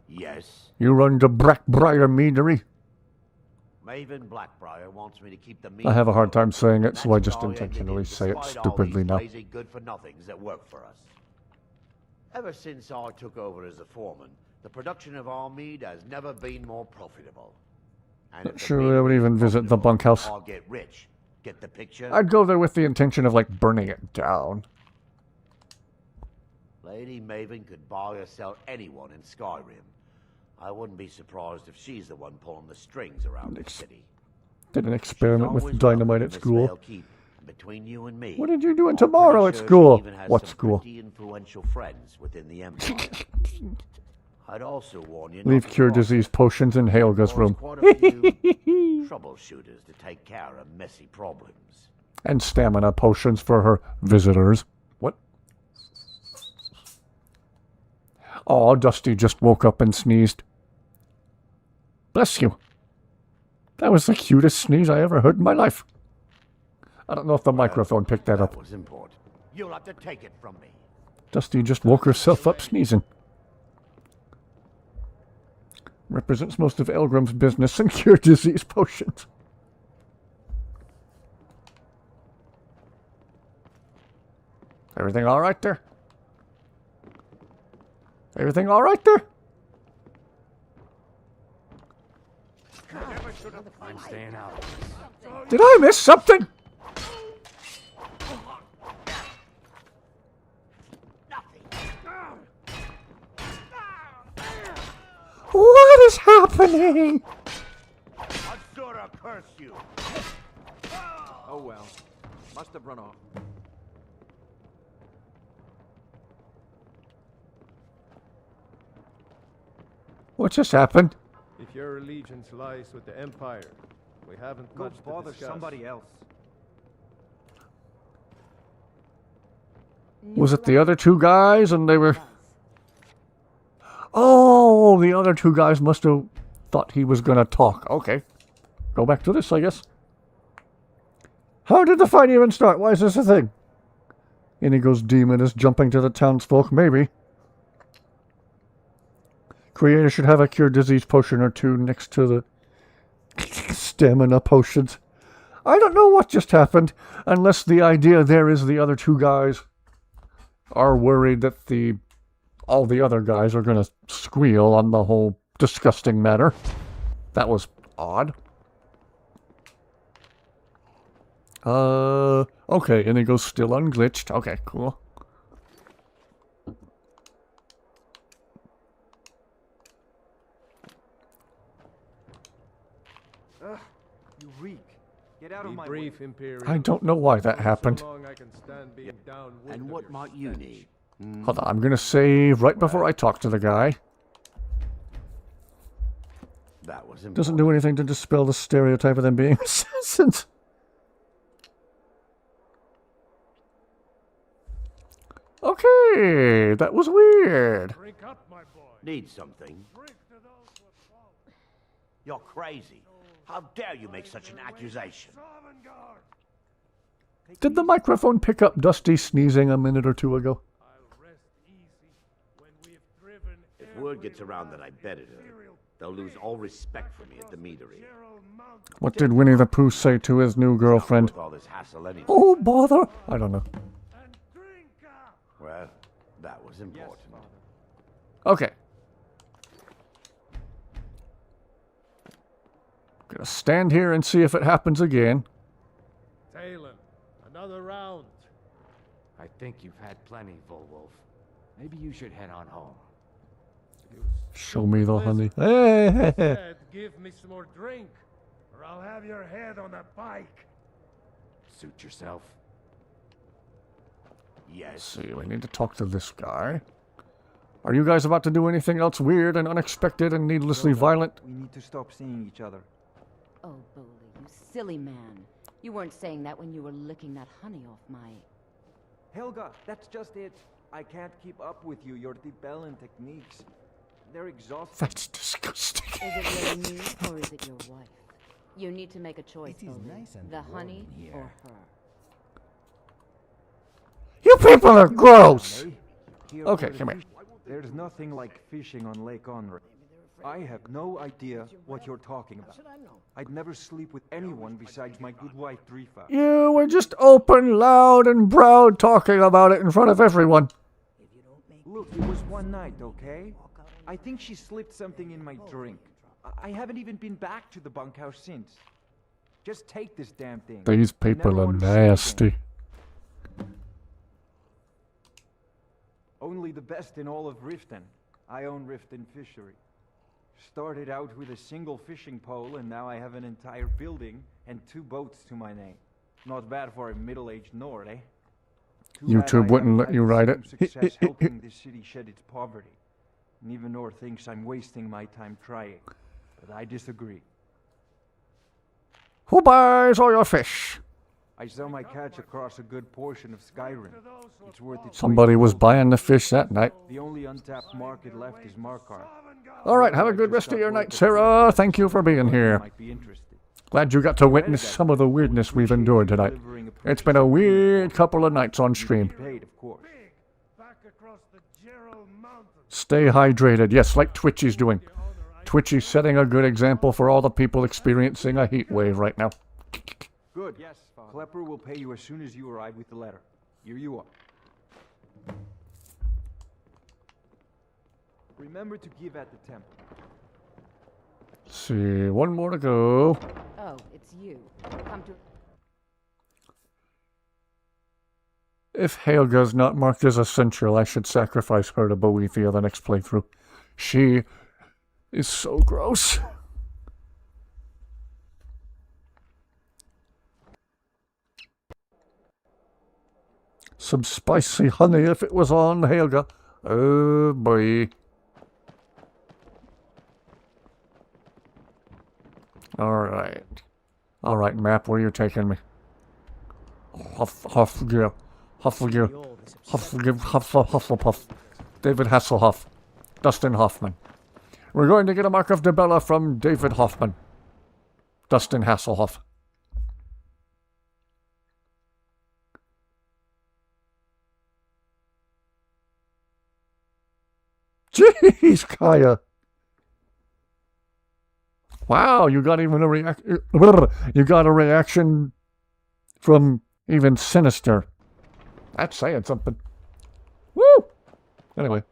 H: Yes.
A: You run the Blackbriar Meadery.
H: Maven Blackbriar wants me to keep the
A: I have a hard time saying it,
H: and
A: so I
H: that's
A: just
H: all we
A: intentionally
H: engineered,
A: say it
H: despite all
A: stupidly
H: these
A: now.
H: lazy good-for-nothings that work for us. Ever since I took over as a foreman, the production of our mead has never been more profitable. And if the
A: Surely I would even visit the bunkhouse.
H: I'll get rich. Get the picture?
A: I'd go there with the intention of, like, burning it down.
H: Lady Maven could buy or sell anyone in Skyrim. I wouldn't be surprised if she's the one pulling the strings around the city.
A: Did an experiment with dynamite at school.
H: Between you and me,
A: What did you doing
H: I'm
A: tomorrow
H: pretty
A: at
H: sure
A: school?
H: she even has
A: What
H: some
A: school?
H: pretty influential friends within the Empire. I'd also warn you.
A: Leave
H: not to
A: cure
H: cross
A: disease potions in Helga's room.
H: quite a few troubleshooters to take care of messy problems.
A: And stamina potions for her visitors. What? Oh, Dusty just woke up and sneezed. Bless you. That was the cutest sneeze I ever heard in my life. I don't know if the microphone picked that up.
H: That was important. You'll have to take it from me.
A: Dusty just woke herself up sneezing. Represents most of Elgrim's business and cure disease potions. Everything all right there? Everything all right there?
I: I'm staying out.
A: Did I miss something? What is happening?
H: I sort of curse you.
R: Oh well. Must have run off.
A: What just happened?
P: If your allegiance lies with the Empire, we haven't
R: Go
P: much to
R: bother
P: discuss.
R: somebody else.
A: Was it the other two guys and they were... Oh, the other two guys must have thought he was going to talk. Okay. Go back to this, I guess. How did the fight even start? Why is this a thing? Inigo's demon is jumping to the townsfolk, maybe. Creator should have a cure disease potion or two next to the stamina potions. I don't know what just happened, unless the idea there is the other two guys are worried that all the other guys are going to squeal on the whole disgusting matter. That was odd. Okay, Inigo's still unglitched. Okay, cool.
R: Ugh, you reek. Get out of
P: Be
R: my
P: brief,
R: way.
P: Imperial.
A: I don't know why that happened.
P: So long I can stand being downwind
H: And
P: of
H: what
P: your
H: might you need?
A: Hold on, I'm going to save right before I talk to the guy.
H: That was important.
A: Doesn't do anything to dispel the stereotype of them being assassins. Okay, that was weird.
H: Drink up, my boy. Need something? You're crazy. How dare you make such an accusation?
A: Did the microphone pick up Dusty sneezing a minute or two ago?
H: If word gets around that I bedded her, they'll lose all respect for me at the meadery.
A: What did Winnie the Pooh say to his new girlfriend?
H: With all this hassle anyway.
A: Oh, bother. I don't know.
H: Well, that was important.
A: Okay. Gonna stand here and see if it happens again.
P: Talon, another round.
I: I think you've had plenty, Volwolf. Maybe you should head on home.
A: Show me the honey. Hey.
P: Said, give me some more drink,
Q: or I'll have your head on a pike.
I: Suit yourself.
H: Yes.
A: See, we need to talk to this guy. Are you guys about to do anything else weird and unexpected and needlessly violent?
M: We need to stop seeing each other.
J: Oh, Bully, you silly man. You weren't saying that when you were licking that honey off my...
M: Helga, that's just it. I can't keep up with you. Your Tibellan techniques. They're exhausting.
A: That's disgusting.
J: Is it really me, or is it your wife? You need to make a choice,
E: It is
J: Bully.
E: nice and
J: The
E: warm
J: honey
E: here.
J: or her.
A: You people are gross!
M: Here
A: Okay,
M: for the
A: come here.
M: fish- There's nothing like fishing on Lake Onra. I have no idea what you're talking about. I'd never sleep with anyone besides my good wife, Drifa.
A: You were just open, loud, and proud talking about it in front of everyone.
M: Look, it was one night, okay? I think she slipped something in my drink. I haven't even been back to the bunkhouse since. Just take this damn thing.
A: These
M: I never
A: people are
M: want to see it again.
A: nasty.
M: Only the best in all of Riften. I own Riften Fishery. Started out with a single fishing pole, and now I have an entire building and 2 boats to my name. Not bad for a middle-aged Nord, eh? Too bad
A: YouTube
M: I
A: wouldn't
M: haven't
A: let
M: had
A: you
M: the
A: ride
M: same
A: it.
M: success helping this city shed its poverty. And even Nord thinks I'm wasting my time trying. But I disagree.
A: Who buys all your fish?
M: I sell my catch across a good portion of Skyrim. It's worth its
A: Somebody
M: weight
A: was
M: in gold.
A: buying the fish that night.
M: The only untapped market left is Markarth.
A: Alright, have a good rest of your night, Sarah. Thank you for being here.
M: Might be interested.
A: Glad you got to witness some of the weirdness we've endured tonight. It's been a weird couple of nights on stream.
M: Paid, of course.
A: Stay hydrated. Yes, like Twitchy's doing. Twitchy's setting a good example for all the people experiencing a heat wave right now.
M: Good. Yes, Father. Klepper will pay you as soon as you arrive with the letter. Here you are. Remember to give at the temple.
A: See, one more to go.
J: Oh, it's you. Come to...
A: If Helga's not marked as essential, I should sacrifice her to Boethia the next playthrough. She is so gross. Some spicy honey if it was on Helga. Oh boy. Alright. Alright, map, where are you taking me? Hufflepuff. Hufflepuff. David Hasselhoff. Dustin Hoffman. We're going to get a Mark of Dibella from David Hoffman. Dustin Hasselhoff. Jeez, Kaya. Wow, you got even a you got a reaction from even Sinister. That's saying something. Woo! Anyway.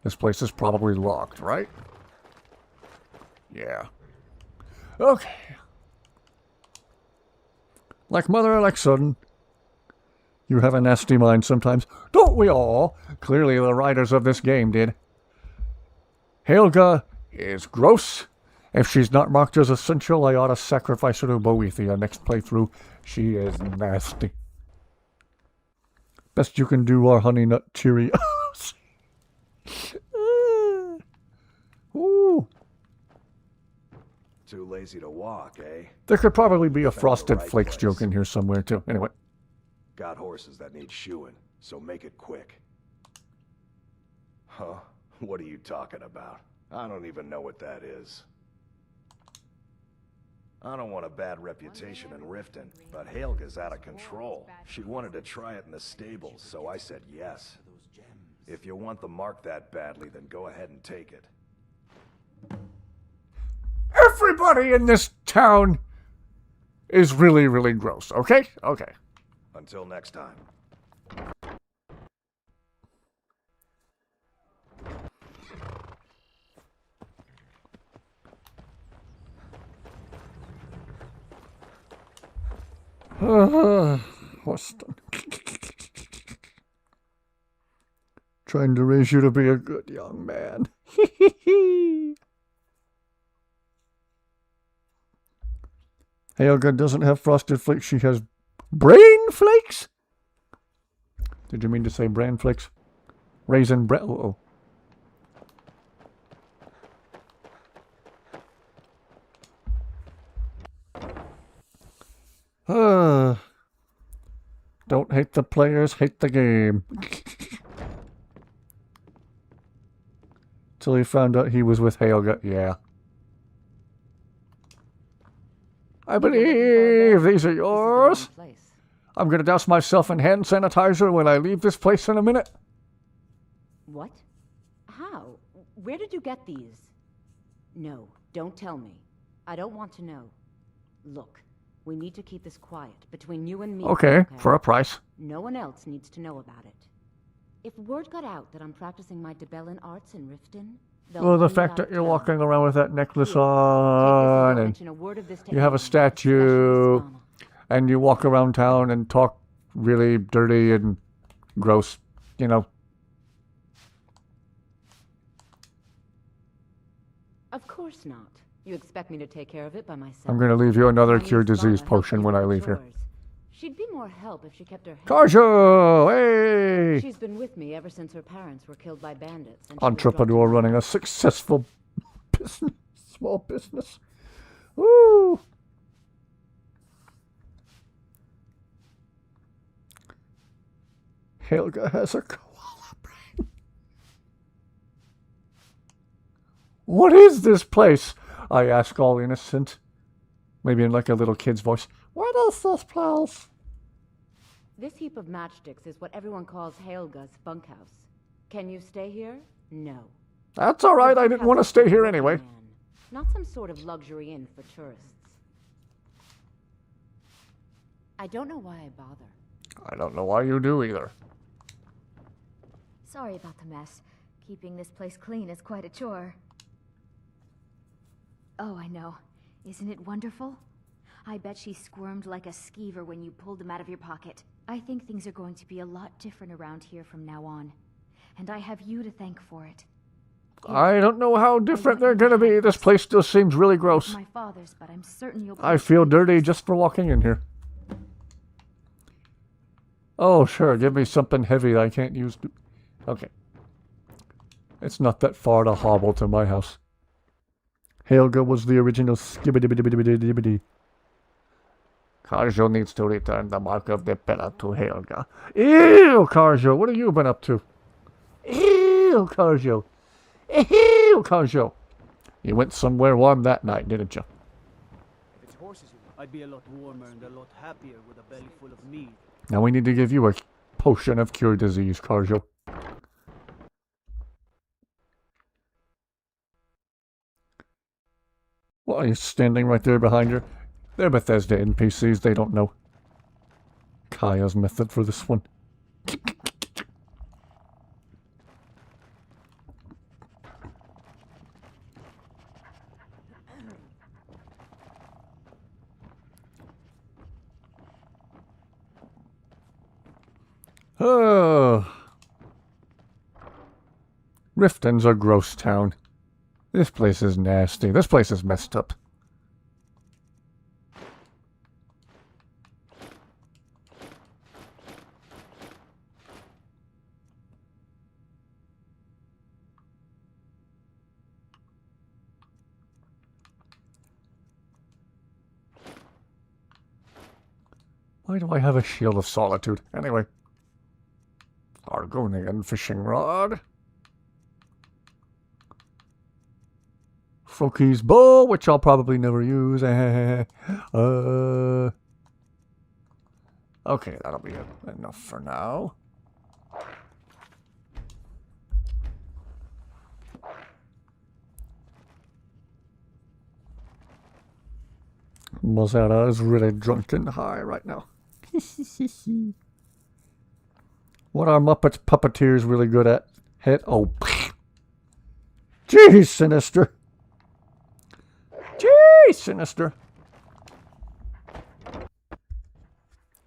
A: This place is probably locked, right? Yeah. Okay. Like mother, like son. You have a nasty mind sometimes. Don't we all? Clearly the writers of this game did. Helga is gross. If she's not marked as essential, I ought to sacrifice her to Boethia next playthrough. She is nasty. Best you can do are Honey Nut Cheerios. Ooh.
S: Too lazy to walk, eh?
A: There could probably be a
S: Found the
A: Frosted
S: right
A: Flakes
S: place.
A: joke in here somewhere, too. Anyway.
S: Got horses that need shoeing, so make it quick. Huh? What are you talking about? I don't even know what that is. I don't want a bad reputation in Riften, but Helga's out of control. She wanted to try it in the stables, so I said yes. If you want the mark that badly, then go ahead and take it.
A: Everybody in this town is really, really gross, okay? Okay.
S: Until next time.
A: Austin. Trying to raise you to be a good young man. Helga doesn't have Frosted Flakes. She has Brain flakes? Did you mean to say bran flakes? Raisin bread. Uh-oh. Don't hate the players, hate the game. Till he found out he was with Helga. Yeah. I believe these are yours. I'm gonna douse myself in hand sanitizer when I leave this place in a minute.
J: What? How? Where did you get these? No, don't tell me. I don't want to know. Look, we need to keep this quiet between you and me.
A: Okay, for a price.
J: No one else needs to know about it. If word got out that I'm practicing my Debellan arts in Riften,
A: Well, the fact that you're walking around with that necklace on, and you have a statue, and you walk around town and talk really dirty and gross, you know.
J: Of course not. You expect me to take care of it by myself.
A: I'm going to leave you another cure disease potion when I leave here.
J: She'd be more help if she kept her head.
A: Karjo! Hey!
J: She's been with me ever since her parents were killed by bandits. And
A: Entrepreneur running a successful business, small business. Woo! Helga has a koala brain. What is this place? I ask all innocent. Maybe in like a little kid's voice. What is this place?
J: This heap of matchsticks is what everyone calls Helga's bunkhouse. Can you stay here? No.
A: That's all right. I didn't want to stay here anyway.
J: Not some sort of luxury inn for tourists. I don't know why I bother.
A: I don't know why you do either.
O: Sorry about the mess. Keeping this place clean is quite a chore. Oh, I know. Isn't it wonderful? I bet she squirmed like a skeever when you pulled them out of your pocket. I think things are going to be a lot different around here from now on. And I have you to thank for it.
A: I don't know how different they're going to be. This place still seems really gross.
O: My father's, but I'm certain you'll.
A: I feel dirty just for walking in here. Oh, sure. Give me something heavy that I can't use. Okay. It's not that far to hobble to my house. Helga was the original skibbidi-bidi-bidi-bidi-bidi. Karjo needs to return the mark of the pillar to Helga. Ew, Karjo, what have you been up to? Ew, Karjo. Ew, Karjo. You went somewhere warm that night, didn't you?
T: If it's horses, I'd be a lot warmer and a lot happier with a belly full of meat.
A: Now we need to give you a potion of cure disease, Karjo. Well, are you standing right there behind her? They're Bethesda NPCs, they don't know. Kaya's method for this one. Oh. Riften's a gross town. This place is nasty. This place is messed up. Why do I have a shield of solitude? Anyway. Argonian fishing rod. Froki's bow, which I'll probably never use. Okay, that'll be enough for now. Mozetta is really drunk and high right now. What are Muppets puppeteers really good at? Hit. Oh. Jeez, Sinister. Jeez, Sinister.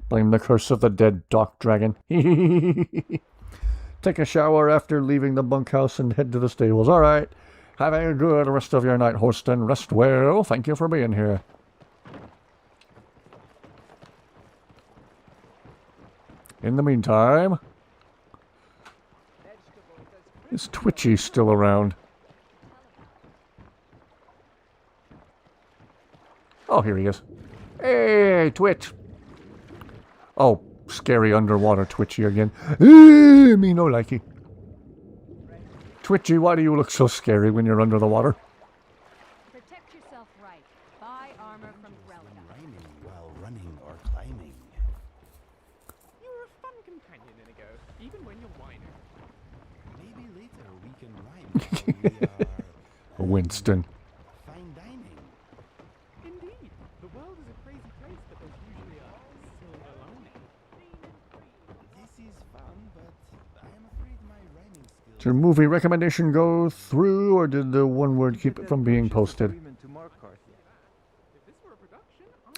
A: Blame the curse of the dead Dock Dragon. Take a shower after leaving the bunkhouse and head to the stables. Alright. Have a good rest of your night, Horston. Rest well. Thank you for being here. In the meantime, is Twitchy still around? Oh, here he is. Hey, Twitch. Oh, scary underwater Twitchy again. Me no likey. Twitchy, why do you look so scary when you're under the water?
B: Protect yourself right. Buy armor from Relica.
E: Rhyming while running or climbing.
F: You were a fun companion, Inigo, even when you're whining.
E: Maybe later we can rhyme while we are
A: Winston.
E: fine dining.
F: Indeed, the world is a crazy place, but there's usually a silver lining.
E: This is fun, but I am afraid my rhyming skills.
A: Did your movie recommendation go through, or did the one word keep it from being posted?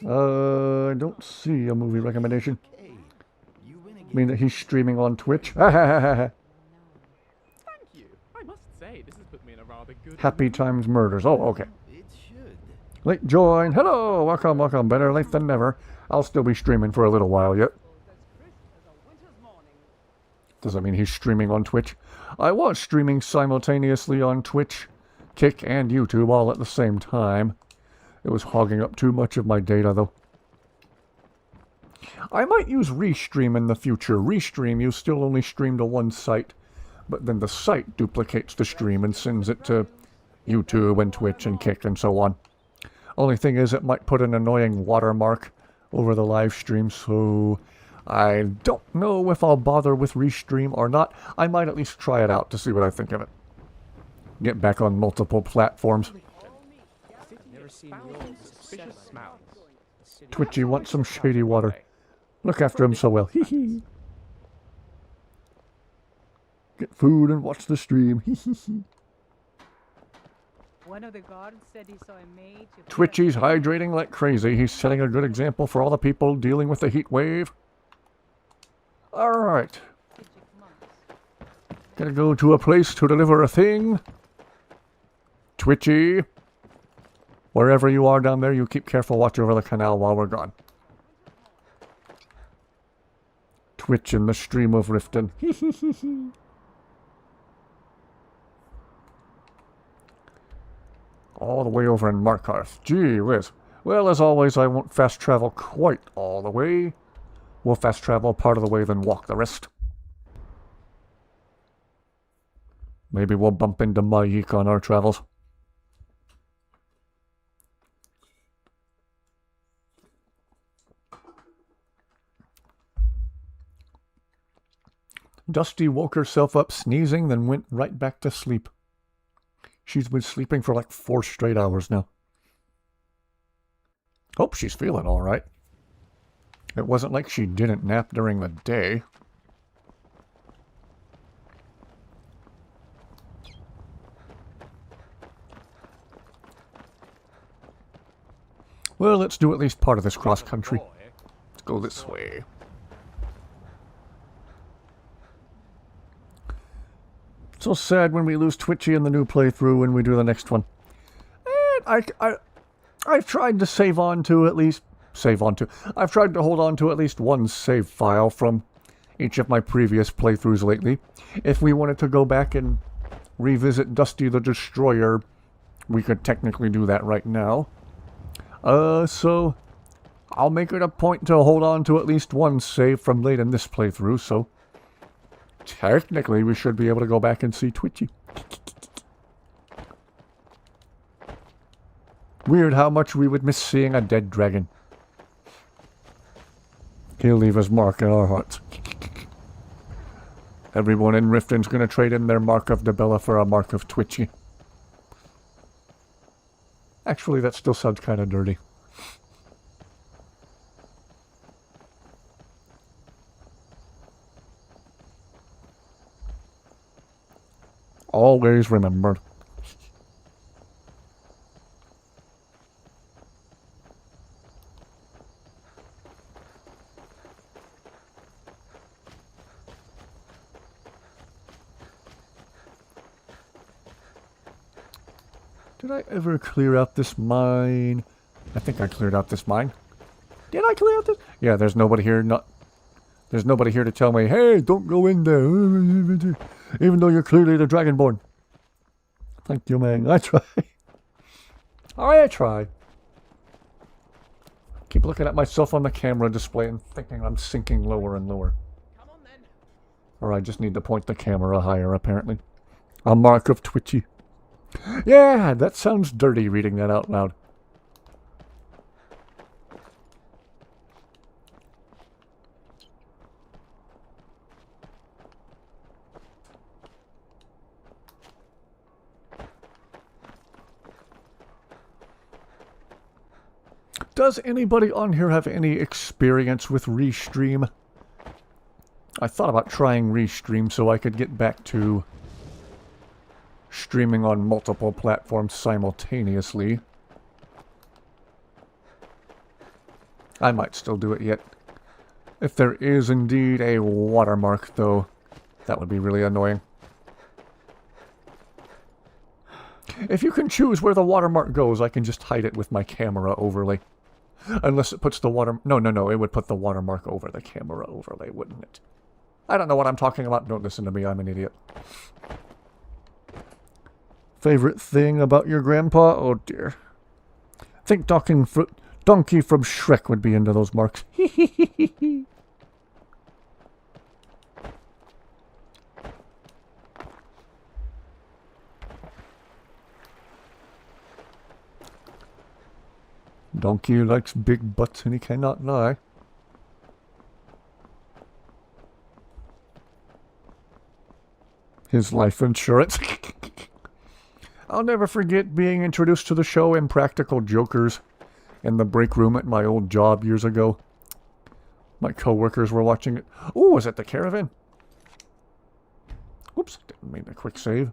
A: I don't see a movie recommendation. I mean that he's streaming on Twitch.
F: Thank you. I must say, this has put me in a rather good
A: Happy
F: mood.
A: Times Murders. Oh, okay.
E: It should.
A: Late join. Hello. Welcome, welcome. Better late than never. I'll still be streaming for a little while yet. Does that mean he's streaming on Twitch? I was streaming simultaneously on Twitch, Kick, and YouTube all at the same time. It was hogging up too much of my data, though. I might use Restream in the future. Restream, you still only stream to one site, but then the site duplicates the stream and sends it to YouTube and Twitch and Kick and so on. Only thing is, it might put an annoying watermark over the live stream, so I don't know if I'll bother with Restream or not. I might at least try it out to see what I think of it. Get back on multiple platforms. Twitchy wants some shady water. Look after him so well. Hee hee. Get food and watch the stream. Hee hee hee.
U: One of the guards said he saw a mage.
A: Twitchy's hydrating like crazy. He's setting a good example for all the people dealing with the heat wave. Alright. Gotta go to a place to deliver a thing. Twitchy. Wherever you are down there, you keep careful watch over the canal while we're gone. Twitch in the stream of Riften. All the way over in Markarth. Gee whiz. Well, as always, I won't fast travel quite all the way. We'll fast travel part of the way, then walk the rest. Maybe we'll bump into Mayik on our travels. Dusty woke herself up sneezing, then went right back to sleep. She's been sleeping for like 4 straight hours now. Hope she's feeling all right. It wasn't like she didn't nap during the day. Well, let's do at least part of this cross-country. Let's go this way. So sad when we lose Twitchy in the new playthrough when we do the next one. And I've tried to save on to at least... I've tried to hold on to at least one save file from each of my previous playthroughs lately. If we wanted to go back and revisit Dusty the Destroyer, we could technically do that right now. So I'll make it a point to hold on to at least one save from late in this playthrough, so technically we should be able to go back and see Twitchy. Weird how much we would miss seeing a dead dragon. He'll leave his mark in our hearts. Everyone in Riften's gonna trade in their Mark of Debella for a Mark of Twitchy. Actually, that still sounds kind of dirty. Always remembered. Did I ever clear out this mine? I think I cleared out this mine. Did I clear out this? Yeah, there's nobody here. There's nobody here to tell me, hey, don't go in there, even though you're clearly the Dragonborn. Thank you, man. I try. I try. Keep looking at myself on the camera display and thinking I'm sinking lower and lower. Or I just need to point the camera higher, apparently. A mark of Twitchy. Yeah, that sounds dirty reading that out loud. Does anybody on here have any experience with Restream? I thought about trying Restream so I could get back to streaming on multiple platforms simultaneously. I might still do it yet. If there is indeed a watermark, though, that would be really annoying. If you can choose where the watermark goes, I can just hide it with my camera overlay. Unless it puts the water... No, it would put the watermark over the camera overlay, wouldn't it? I don't know what I'm talking about. Don't listen to me, I'm an idiot. Favorite thing about your grandpa? Oh dear. I think Donkey from Shrek would be into those marks. Donkey likes big butts and he cannot lie. His life insurance. I'll never forget being introduced to the show Impractical Jokers in the break room at my old job years ago. My coworkers were watching it. Oh, was it the caravan? Oops, didn't mean a quick save.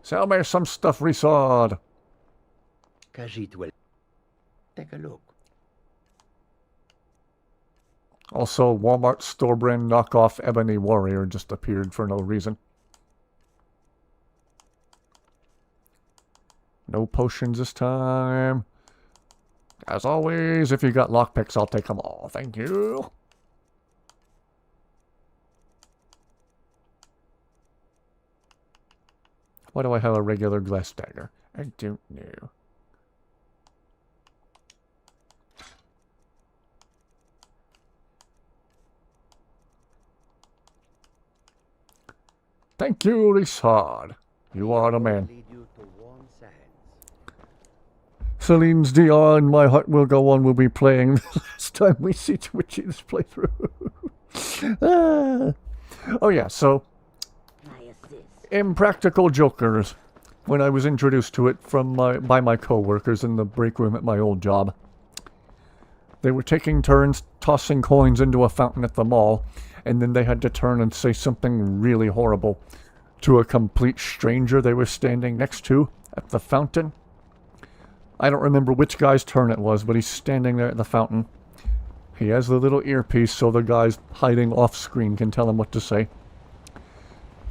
A: Sell me some stuff resawed.
H: Take a look.
A: Also, Walmart store brand knockoff Ebony Warrior just appeared for no reason. No potions this time. As always, if you got lockpicks, I'll take them all. Thank you. Why do I have a regular glass dagger? I don't know. Thank you, Richard. You are the man. Celine's DR and My Heart Will Go On will be playing the last time we see Twitchy's playthrough. Oh yeah, so Impractical Jokers. When I was introduced to it by my coworkers in the break room at my old job. They were taking turns tossing coins into a fountain at the mall, and then they had to turn and say something really horrible to a complete stranger they were standing next to at the fountain. I don't remember which guy's turn it was, but he's standing there at the fountain. He has the little earpiece so the guys hiding off screen can tell him what to say.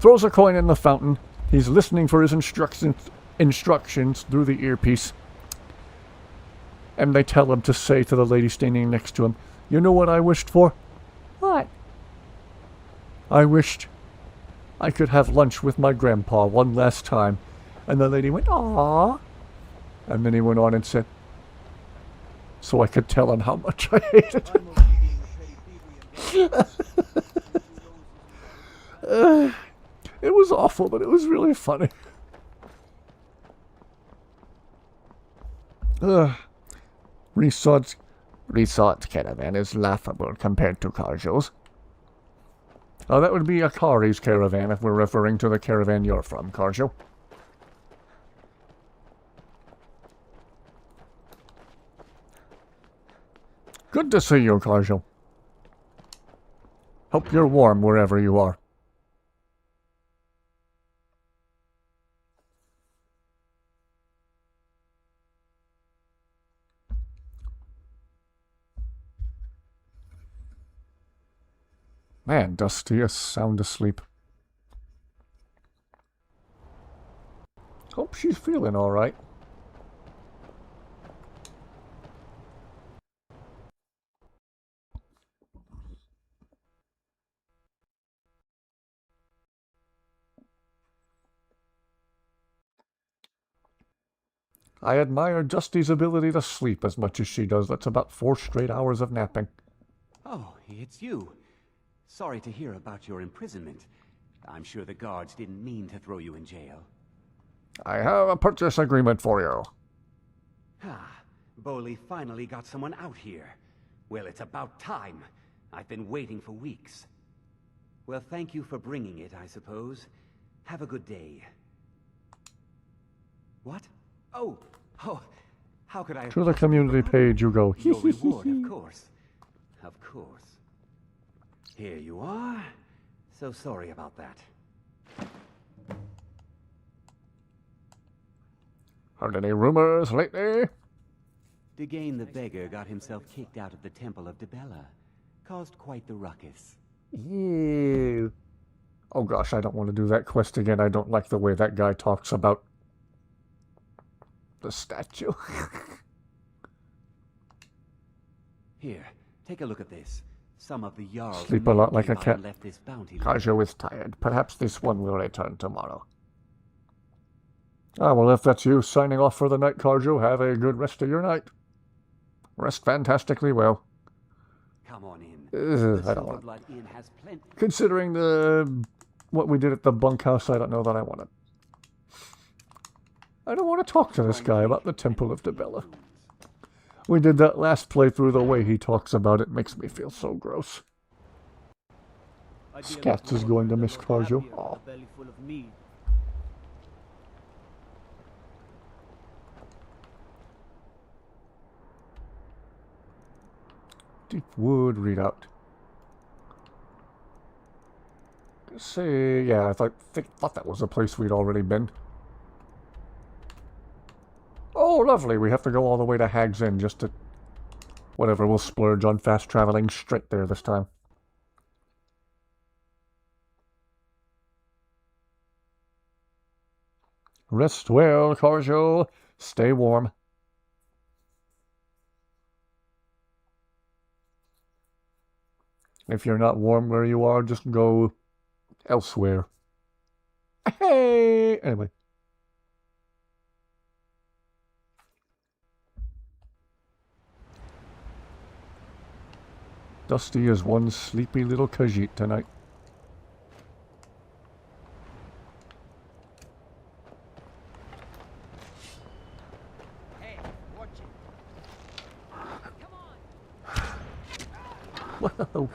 A: Throws a coin in the fountain. He's listening for his instructions through the earpiece. And they tell him to say to the lady standing next to him, "You know what I wished for?" "What?" "I wished I could have lunch with my grandpa one last time." And the lady went, "Aww." And then he went on and said, so I could tell him how much I hated him. It was awful, but it was really funny. Resort's caravan is laughable compared to Karjo's. Oh, that would be Akari's caravan if we're referring to the caravan you're from, Karjo. Good to see you, Karjo. Hope you're warm wherever you are. Man, Dusty is sound asleep. Hope she's feeling alright. I admire Dusty's ability to sleep as much as she does. That's about 4 straight hours of napping.
C: Oh, it's you. Sorry to hear about your imprisonment. I'm sure the guards didn't mean to throw you in jail.
A: I have a purchase agreement for you.
C: Ah, Boley finally got someone out here. Well, it's about time. I've been waiting for weeks. Well, thank you for bringing it, I suppose. Have a good day. What? Oh, how could I...
A: To the community page you go.
C: Your reward, of course. Of course. Here you are. So sorry about that.
A: Heard any rumors lately?
C: Degane the beggar got himself kicked out of the Temple of Dibella. Caused quite the ruckus.
A: Ew. Oh gosh, I don't want to do that quest again. I don't like the way that guy talks about the statue.
C: Here, take a look at this. Some of the Jarl's
A: Sleep a lot like a cat.
C: left this bounty.
A: Kajo is tired. Perhaps this one will return tomorrow. Ah, well, if that's you signing off for the night, Kajo, have a good rest of your night. Rest fantastically well.
C: Come on in.
A: I don't want to. Considering what we did at the bunkhouse, I don't know that I want to. I don't want to talk to this guy about the Temple of Dibella. We did that last playthrough. The way he talks about it makes me feel so gross. Scats is going to miss Kajo. Aw. Deep Wood readout. Say, yeah, I thought that was a place we'd already been. Oh, lovely. We have to go all the way to Hag's Inn just to... Whatever, we'll splurge on fast traveling straight there this time. Rest well, Kajo. Stay warm. If you're not warm where you are, just go elsewhere. Hey! Anyway. Dusty is one sleepy little Khajiit tonight.
D: Hey, watch it.
A: Whoa.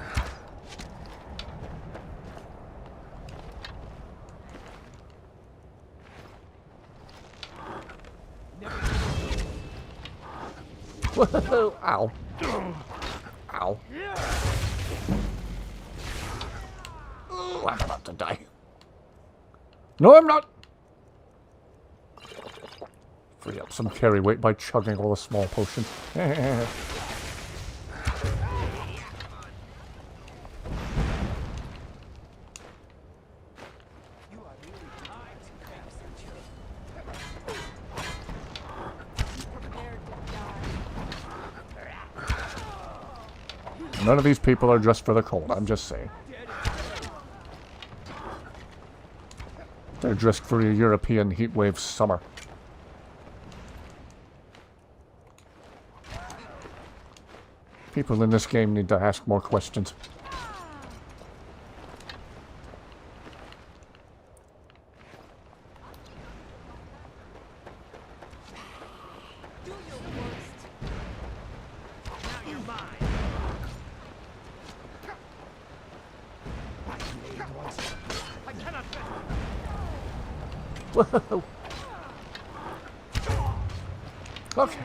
A: Whoa. Ow. Ow. Oh, I'm about to die. No, I'm not! Free up some carry weight by chugging all the small potions. None of these people are dressed for the cold, I'm just saying. They're dressed for a European heatwave summer. People in this game need to ask more questions. Whoa. Okay.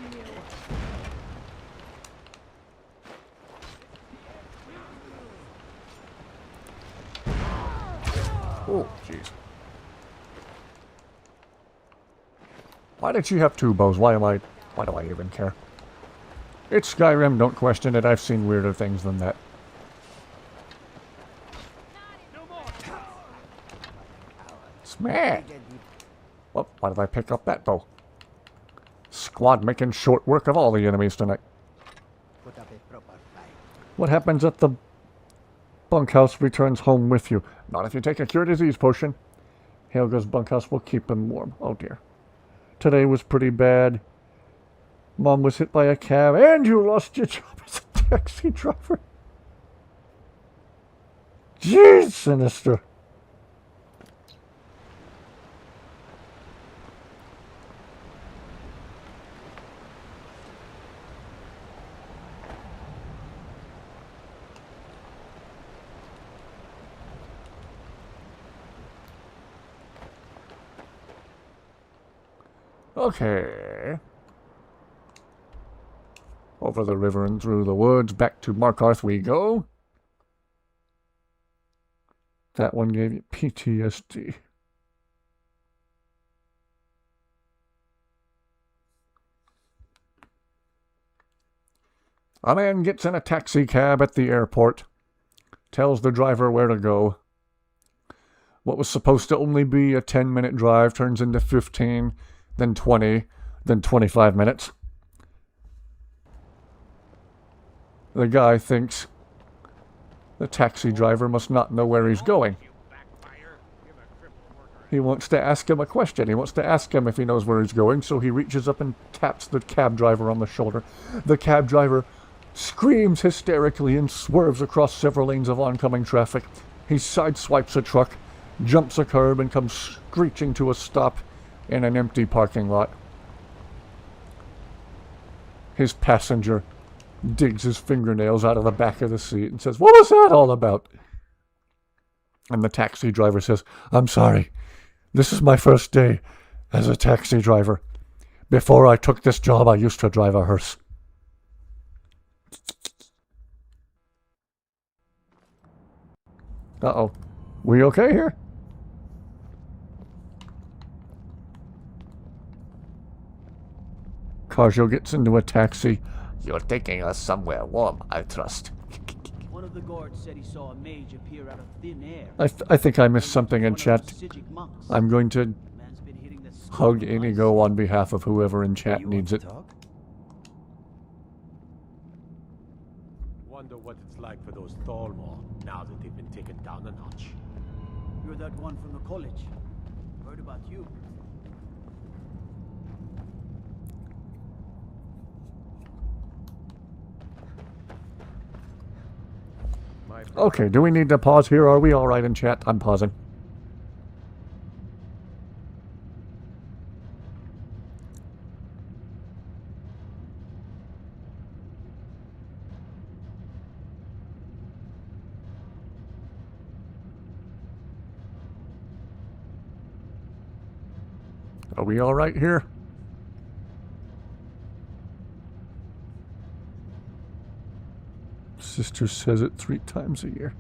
A: Oh, jeez. Why did she have 2 bows? Why do I even care? It's Skyrim, don't question it. I've seen weirder things than that. Smash! Well, why did I pick up that bow? Squad making short work of all the enemies tonight. What happens at the bunkhouse returns home with you. Not if you take a cure disease potion. Helga's bunkhouse will keep him warm. Oh dear. Today was pretty bad. Mom was hit by a cab and you lost your job as a taxi driver. Jeez, Sinister. Okay. Over the river and through the woods, back to Markarth we go. That one gave you PTSD. A man gets in a taxi cab at the airport, tells the driver where to go. What was supposed to only be a 10-minute drive turns into 15, then 20, then 25 minutes. The guy thinks the taxi driver must not know where he's going. He wants to ask him a question. He wants to ask him if he knows where he's going, so he reaches up and taps the cab driver on the shoulder. The cab driver screams hysterically and swerves across several lanes of oncoming traffic. He sideswipes a truck, jumps a curb, and comes screeching to a stop in an empty parking lot. His passenger digs his fingernails out of the back of the seat and says, "What was that all about?" And the taxi driver says, "I'm sorry. This is my first day as a taxi driver. Before I took this job, I used to drive a hearse." Uh-oh. We okay here? Karjo gets into a taxi. "You're taking us somewhere warm, I trust."
T: One of the guards said he saw a mage appear out of thin air.
A: I think I missed something in chat. I'm going to hug Inigo on behalf of whoever in chat needs it.
P: Wonder what it's like for those Thalmor now that they've been taken down a notch.
T: You're that one from the college. Heard about you.
A: Okay, do we need to pause here? Are we alright in chat? I'm pausing. Are we alright here? Sister says it 3 times a year.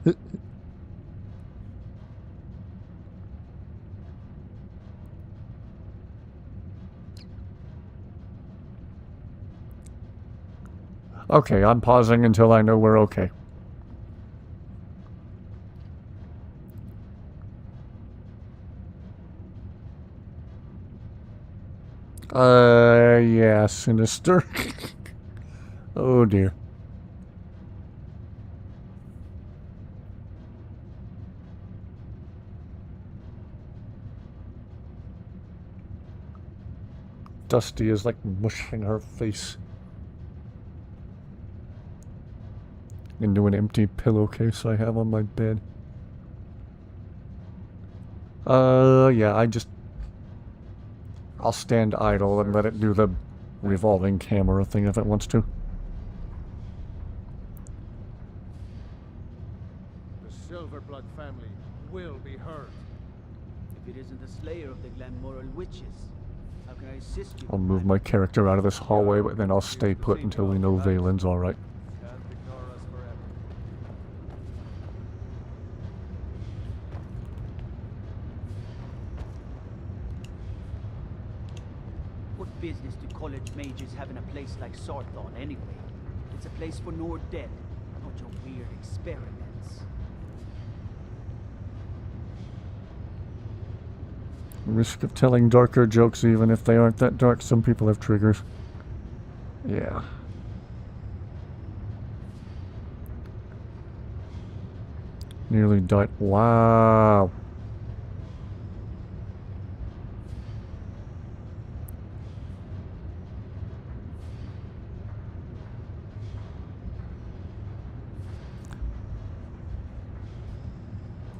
A: Okay, I'm pausing until I know we're okay. Yeah, Sinister. Oh dear. Dusty is like mushing her face into an empty pillowcase I have on my bed. Yeah, I'll stand idle and let it do the revolving camera thing if it wants to.
P: The Silverblood family will be heard.
T: If it isn't the slayer of the Glenmoral witches, how can I assist you?
A: I'll move my character out of this hallway, but then I'll stay put until we know Valen's alright.
P: Can't ignore us forever.
T: What business do college mages have in a place like Sarthon anyway? It's a place for Nord dead, not your weird experiments.
A: Risk of telling darker jokes even if they aren't that dark. Some people have triggers. Yeah. Nearly died. Wow.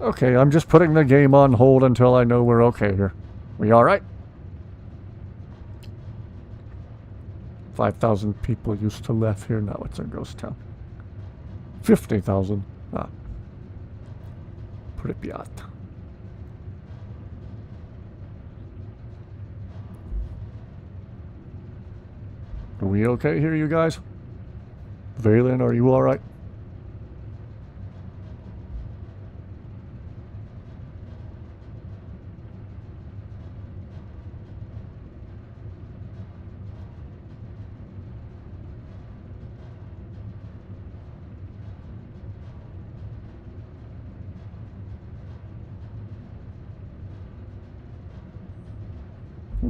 A: Okay, I'm just putting the game on hold until I know we're okay here. We alright? 5,000 people used to live here, now it's a ghost town. 50,000. Ah. Pripyat. Are we okay here, you guys? Valen, are you alright?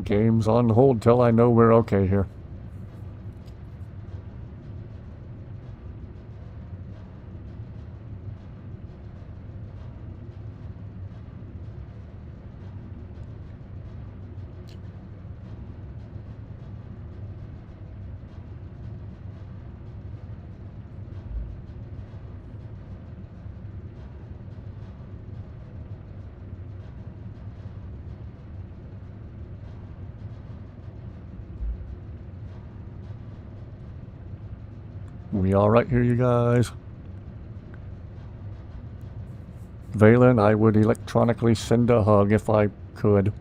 A: Game's on hold till I know we're okay here. We alright here, you guys? Valen, I would electronically send a hug if I could.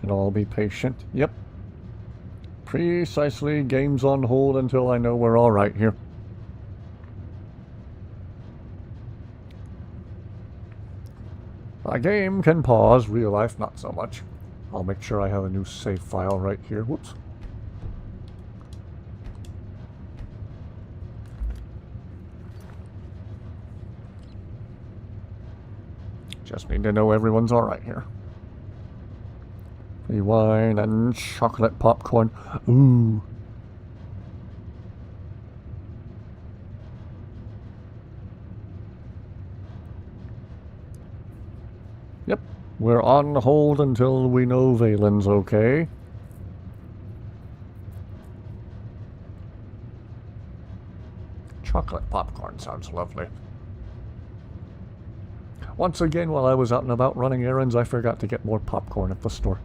A: Can all be patient. Yep. Precisely. Game's on hold until I know we're alright here. A game can pause, real life not so much. I'll make sure I have a new save file right here. Whoops. Just need to know everyone's alright here. Free wine and chocolate popcorn. Ooh. Yep. We're on hold until we know Valen's okay. Chocolate popcorn sounds lovely. Once again, while I was out and about running errands, I forgot to get more popcorn at the store.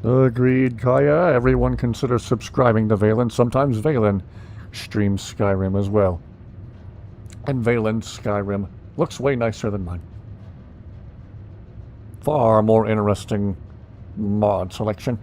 A: Agreed, Kaya. Everyone consider subscribing to Valen. Sometimes Valen streams Skyrim as well. And Valen's Skyrim looks way nicer than mine. Far more interesting mod selection.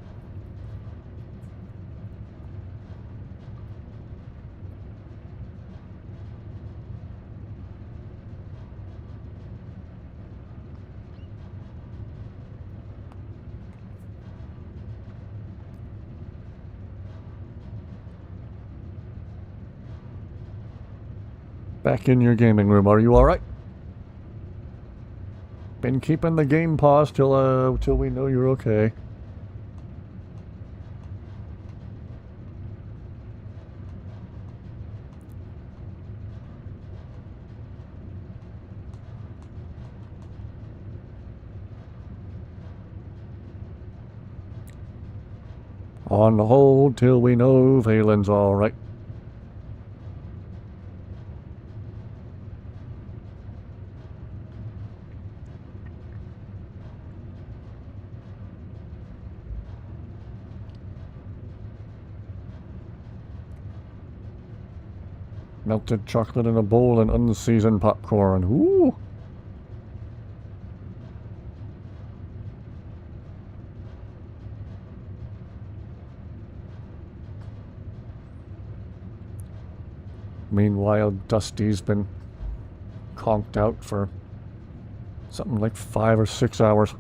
A: Back in your gaming room, are you alright? Been keeping the game paused till we know you're okay. On hold till we know Valen's alright. Melted chocolate in a bowl and unseasoned popcorn. Ooh! Meanwhile, Dusty's been conked out for something like 5 or 6 hours.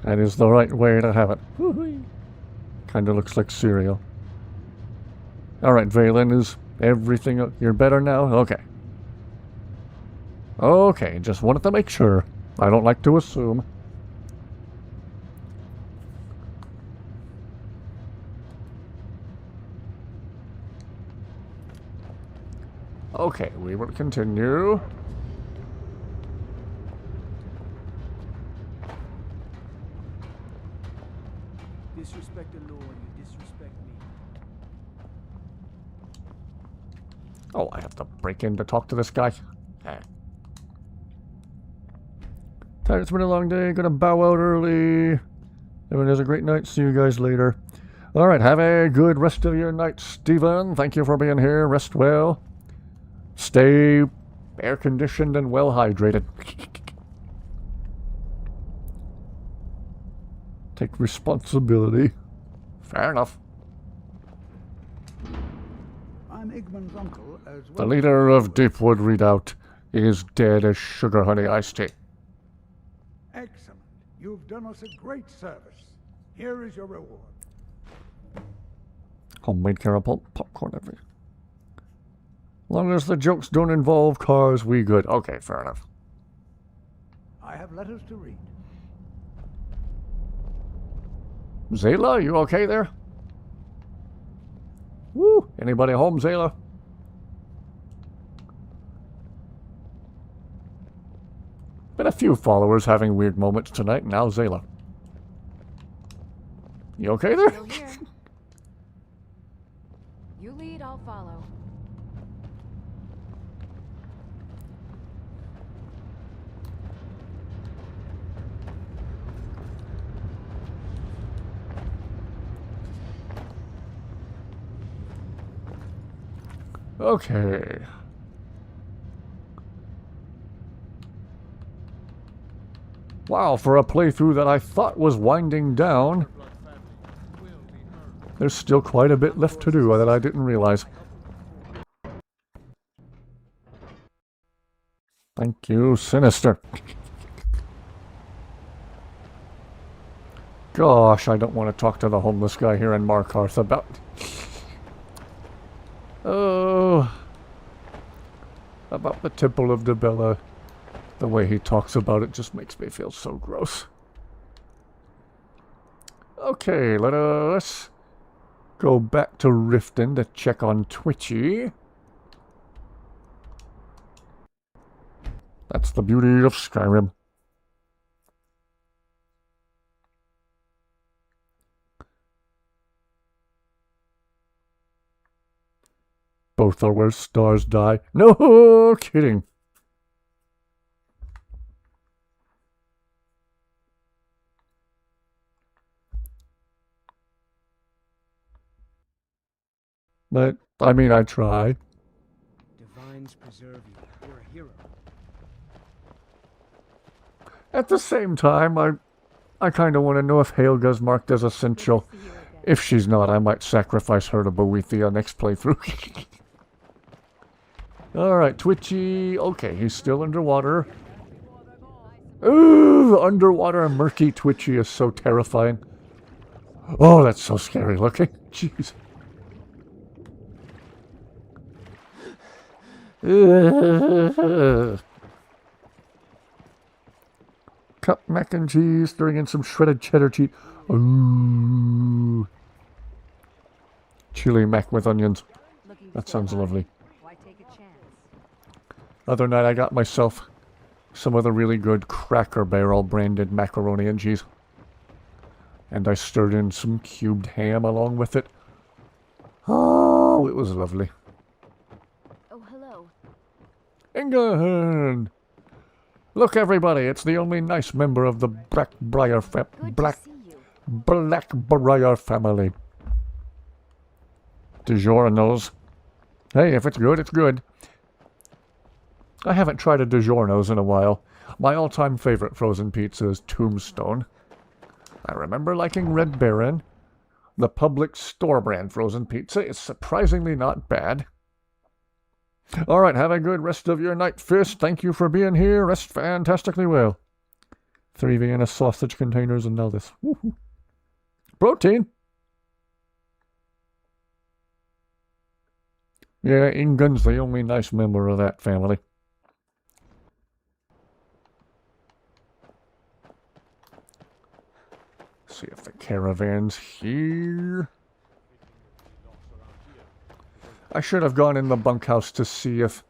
A: That is the right way to have it. Kinda looks like cereal. Alright, Valen, is everything... You're better now? Okay. Okay, just wanted to make sure. I don't like to assume. Okay, we will continue.
T: Disrespect the law, you disrespect me.
A: Oh, I have to break in to talk to this guy. Tired, it's been a long day. Gonna bow out early. Everyone has a great night. See you guys later. Alright, have a good rest of your night, Stephen. Thank you for being here. Rest well. Stay air-conditioned and well-hydrated. Take responsibility. Fair enough.
Q: I'm Igman's uncle as well.
A: The leader of Deepwood Redoubt is dead as sugar honey iced tea.
Q: Excellent. You've done us a great service. Here is your reward.
A: Homemade caramel popcorn every. Long as the jokes don't involve cars, we good. Okay, fair enough.
Q: I have letters to read.
A: Zayla, you okay there? Woo! Anybody home, Zayla? Been a few followers having weird moments tonight. Now Zayla. You okay there?
B: Still here. You lead, I'll follow.
A: Okay. Wow, for a playthrough that I thought was winding down, there's still quite a bit left to do that I didn't realize. Thank you, Sinister. Gosh, I don't want to talk to the homeless guy here in Markarth about... Oh, about the Temple of Dibella. The way he talks about it just makes me feel so gross. Okay, let us go back to Riften to check on Twitchy. That's the beauty of Skyrim. Both are where stars die. No kidding. But, I mean, I try.
T: Divines preserve you. You're a hero.
A: At the same time, I kind of want to know if Helga's marked as essential. If she's not, I might sacrifice her to Boethia next playthrough. Alright, Twitchy. Okay, he's still underwater. Ooh, underwater murky Twitchy is so terrifying. Oh, that's so scary looking. Jeez. Cup mac and cheese, throwing in some shredded cheddar cheese. Ooh. Chili mac with onions. That sounds lovely. Other night I got myself some of the really good Cracker Barrel branded macaroni and cheese. And I stirred in some cubed ham along with it. Oh, it was lovely.
O: Oh, hello.
A: England! Look, everybody, it's the only nice member of the Blackbriar family. DiGiorno's. Hey, if it's good, it's good. I haven't tried a DiGiorno's in a while. My all-time favorite frozen pizza is Tombstone. I remember liking Red Baron. The Publix store brand frozen pizza is surprisingly not bad. Alright, have a good rest of your night, Fist. Thank you for being here. Rest fantastically well. 3 Vienna sausage containers and now this. Woohoo. Protein. Yeah, Ingun's the only nice member of that family. See if the caravan's here. I should have gone in the bunkhouse to see if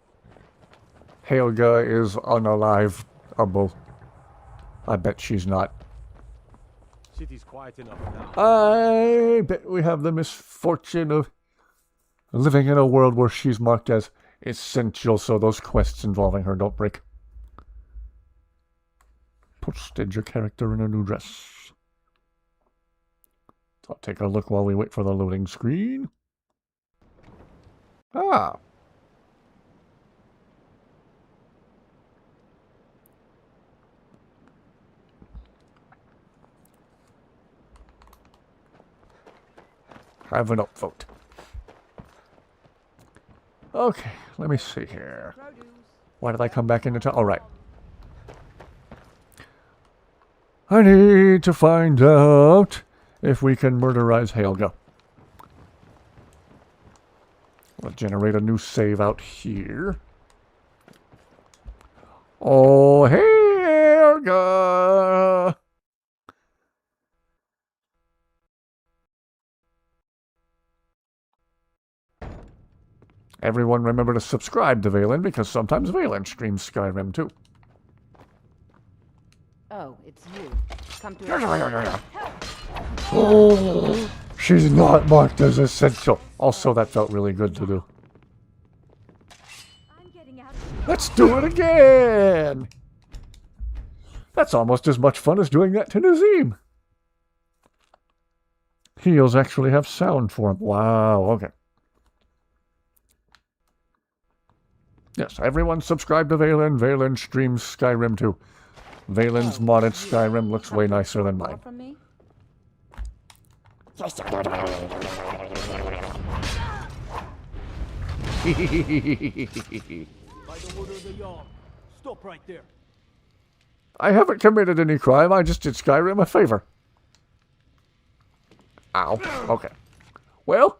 A: Helga is unalive-able. I bet she's not.
K: City's quiet enough now.
A: I bet we have the misfortune of living in a world where she's marked as essential, so those quests involving her don't break. Postage a character in a new dress. I'll take a look while we wait for the loading screen. Ah. Have an upvote. Okay, let me see here. Why did I come back into town? All right. I need to find out if we can murderize Helga. We'll generate a new save out here. Oh, Helga! Everyone remember to subscribe to Valen, because sometimes Valen streams Skyrim too.
J: Oh, it's you. Come to
A: Oh, she's not marked as essential. Also, that felt really good to do. Let's do it again! That's almost as much fun as doing that to Nazim. Heels actually have sound for him. Wow, okay. Yes, everyone subscribe to Valen. Valen streams Skyrim too. Valen's modded Skyrim looks way nicer than mine.
D: Stop right there.
A: I haven't committed any crime, I just did Skyrim a favor. Ow. Okay. Well,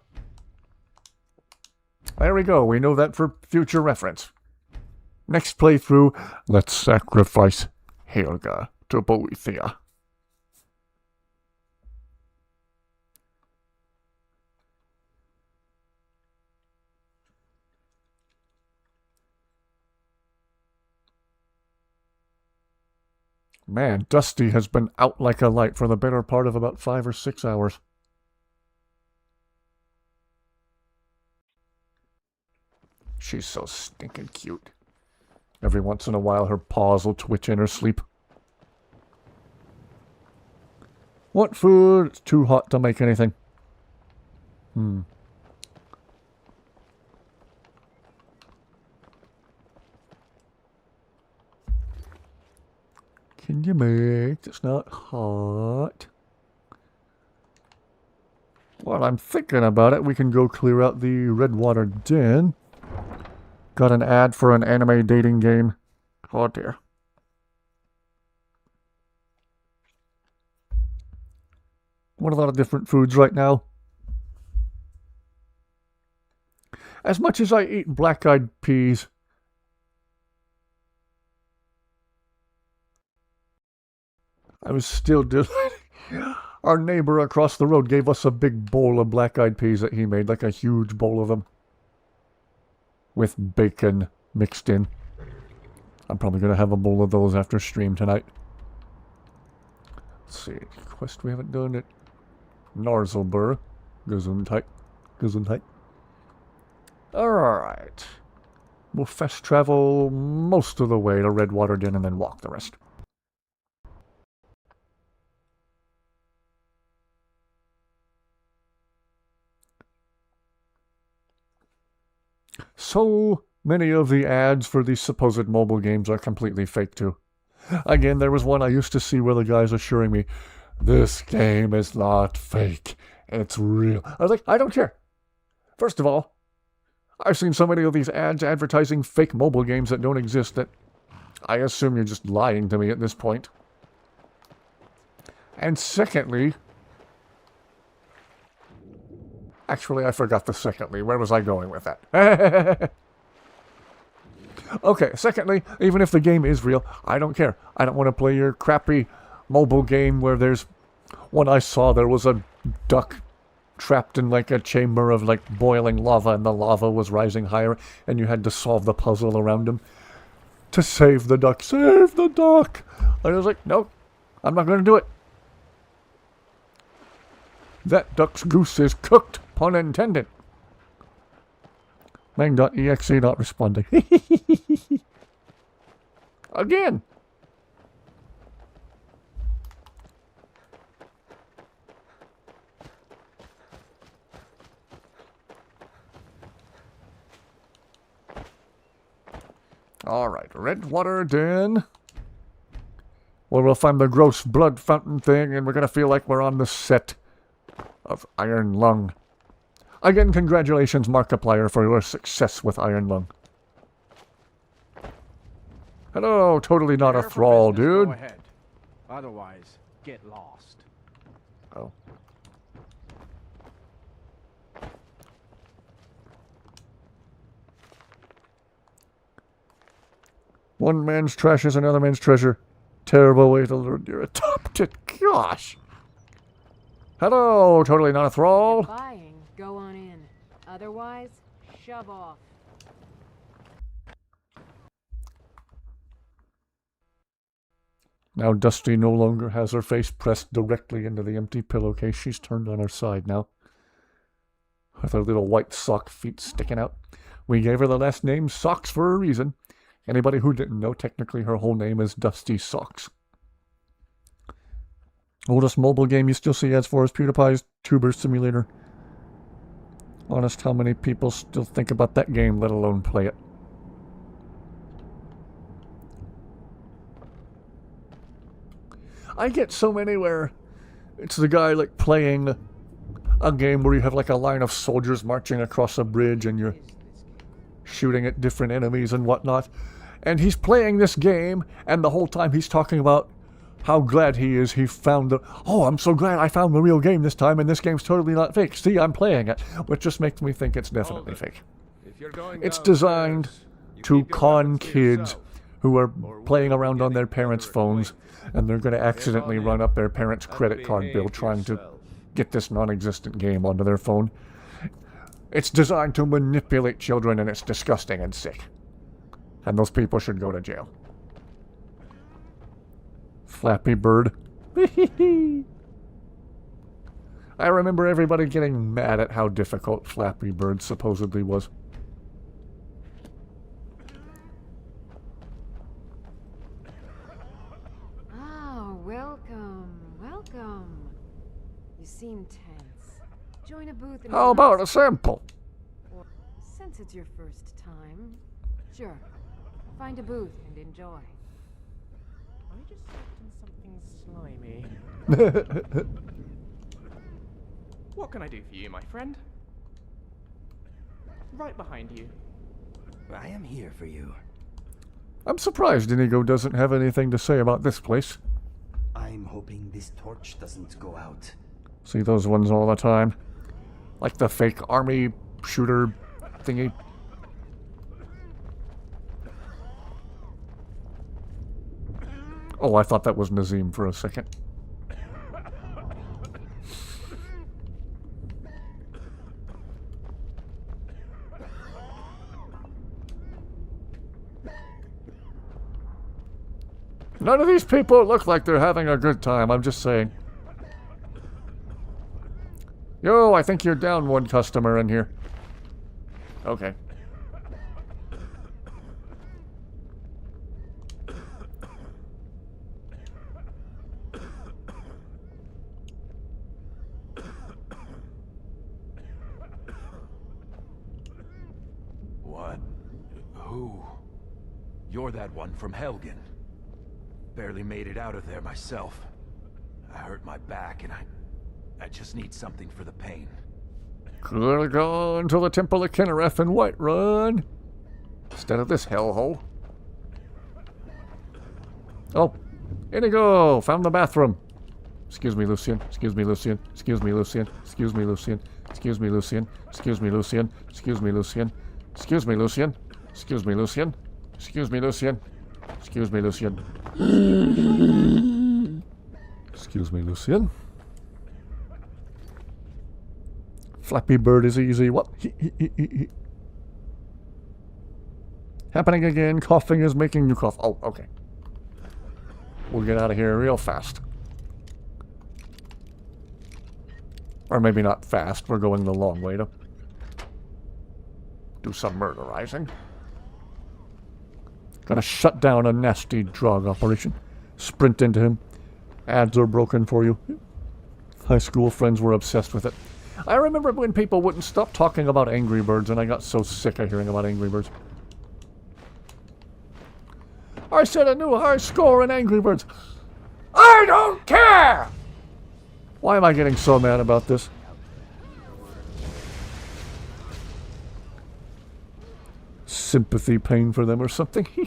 A: there we go. We know that for future reference. Next playthrough, let's sacrifice Helga to Boethia. Man, Dusty has been out like a light for the better part of about 5 or 6 hours. She's so stinking cute. Every once in a while her paws will twitch in her sleep. Want food? It's too hot to make anything. Can you make that's not hot? While I'm thinking about it, we can go clear out the Redwater Den. Got an ad for an anime dating game. Oh dear. Want a lot of different foods right now. As much as I eat black-eyed peas, I was still Our neighbor across the road gave us a big bowl of black-eyed peas that he made, like a huge bowl of them. With bacon mixed in. I'm probably going to have a bowl of those after stream tonight. Let's see. Quest we haven't done it. Narzelbur. Gesundheit. Gesundheit. Alright. We'll fast travel most of the way to Redwater Den and then walk the rest. So many of the ads for these supposed mobile games are completely fake too. Again, there was one I used to see where the guy's assuring me, this game is not fake, it's real. I was like, I don't care. First of all, I've seen so many of these ads advertising fake mobile games that don't exist that I assume you're just lying to me at this point. And secondly, actually, I forgot the secondly. Where was I going with that? Okay, secondly, even if the game is real, I don't care. I don't want to play your crappy mobile game where there's... One I saw, there was a duck trapped in like a chamber of like boiling lava, and the lava was rising higher, and you had to solve the puzzle around him to save the duck. Save the duck! I was like, no, I'm not going to do it. That duck's goose is cooked, pun intended. Mang.exe not responding. Again! Alright, Redwater Den. Where we'll find the gross blood fountain thing, and we're gonna feel like we're on the set of Iron Lung. Again, congratulations, Markiplier, for your success with Iron Lung. Hello, totally not a thrall, dude.
F: Go ahead. Otherwise, get lost.
A: Oh. One man's trash is another man's treasure. Terrible way to learn you're adopted. Gosh. Hello, totally not a thrall.
B: Buying, go on in. Otherwise, shove off.
A: Now Dusty no longer has her face pressed directly into the empty pillowcase. She's turned on her side now, with her little white sock feet sticking out. We gave her the last name Socks for a reason. Anybody who didn't know, technically her whole name is Dusty Socks. Oldest mobile game you still see ads for is PewDiePie's Tuber Simulator. Honest, how many people still think about that game, let alone play it? I get so many where it's the guy like playing a game where you have like a line of soldiers marching across a bridge and you're shooting at different enemies and whatnot. And he's playing this game, and the whole time he's talking about how glad he is he found the... Oh, I'm so glad I found the real game this time, and this game's totally not fake. See, I'm playing it. Which just makes me think it's definitely fake. It's designed to con kids who are playing around on their parents' phones, and they're going to accidentally run up their parents' credit card bill trying to get this non-existent game onto their phone. It's designed to manipulate children, and it's disgusting and sick. And those people should go to jail. Flappy Bird. I remember everybody getting mad at how difficult Flappy Bird supposedly was.
B: Oh, welcome, welcome. You seem tense. Join a booth and...
A: How about a sample?
B: Or, since it's your first time, sure. Find a booth and enjoy.
F: I just stepped in something slimy. What can I do for you, my friend? Right behind you.
E: I am here for you.
A: I'm surprised Inigo doesn't have anything to say about this place.
E: I'm hoping this torch doesn't go out.
A: See those ones all the time. Like the fake army shooter thingy. Oh, I thought that was Nazim for a second. None of these people look like they're having a good time, I'm just saying. Yo, I think you're down one customer in here. Okay.
L: You're that one from Helgen. Barely made it out of there myself. I hurt my back and I just need something for the pain.
A: Could have gone to the Temple of Kinnereth in Whiterun instead of this hellhole. Oh, Inigo! Found the bathroom. Excuse me, Lucian. Excuse me, Lucian. Excuse me, Lucian. Excuse me, Lucian. Excuse me, Lucian. Excuse me, Lucian. Excuse me, Lucian. Excuse me, Lucian. Excuse me, Lucian. Excuse me, Lucian. Excuse me, Lucian. Excuse me, Lucian. Flappy Bird is easy. What? Happening again. Coughing is making you cough. Oh, okay. We'll get out of here real fast. Or maybe not fast. We're going the long way to do some murderizing. Gotta shut down a nasty drug operation. Sprint into him. Ads are broken for you. High school friends were obsessed with it. I remember when people wouldn't stop talking about Angry Birds, and I got so sick of hearing about Angry Birds. I set a new high score in Angry Birds. I don't care! Why am I getting so mad about this? Sympathy pain for them or something.
L: I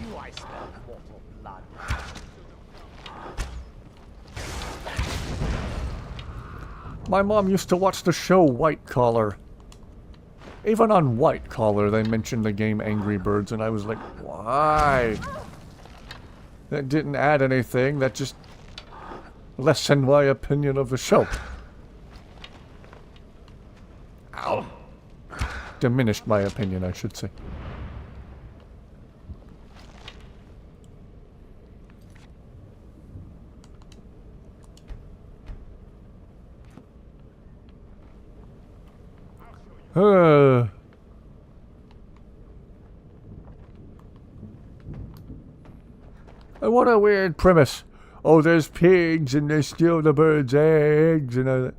L: knew I smelled mortal blood.
A: My mom used to watch the show White Collar. Even on White Collar, they mentioned the game Angry Birds, and I was like, why? That didn't add anything. That just lessened my opinion of the show. Ow. Diminished my opinion, I should say. What a weird premise. Oh, there's pigs and they steal the birds' eggs and all that.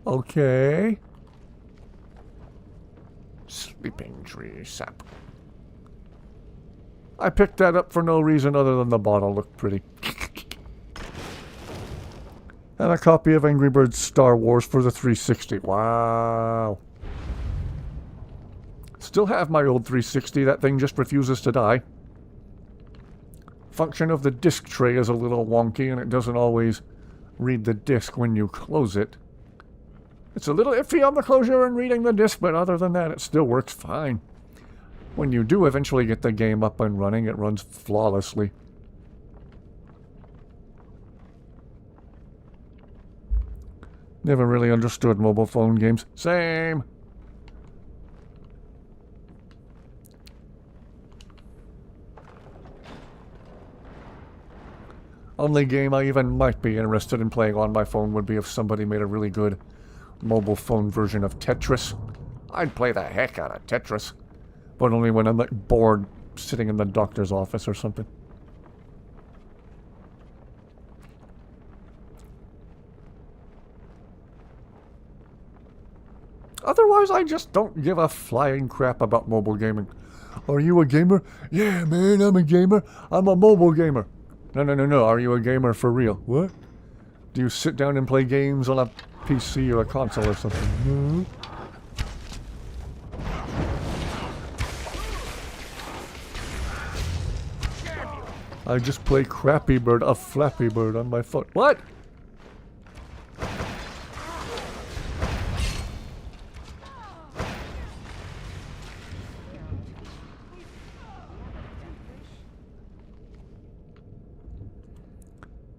A: Okay. Sleeping tree sap. I picked that up for no reason other than the bottle looked pretty. And a copy of Angry Birds Star Wars for the 360. Wow. Still have my old 360. That thing just refuses to die. Function of the disc tray is a little wonky and it doesn't always read the disc when you close it. It's a little iffy on the closure and reading the disc, but other than that, it still works fine. When you do eventually get the game up and running, it runs flawlessly. Never really understood mobile phone games. Same! Only game I even might be interested in playing on my phone would be if somebody made a really good mobile phone version of Tetris. I'd play the heck out of Tetris. But only when I'm like bored sitting in the doctor's office or something. Otherwise, I just don't give a flying crap about mobile gaming. Are you a gamer? Yeah, man, I'm a gamer. I'm a mobile gamer. No. Are you a gamer for real? What? Do you sit down and play games on a PC or a console or something? No. I just play Crappy Bird, a Flappy Bird on my phone. What?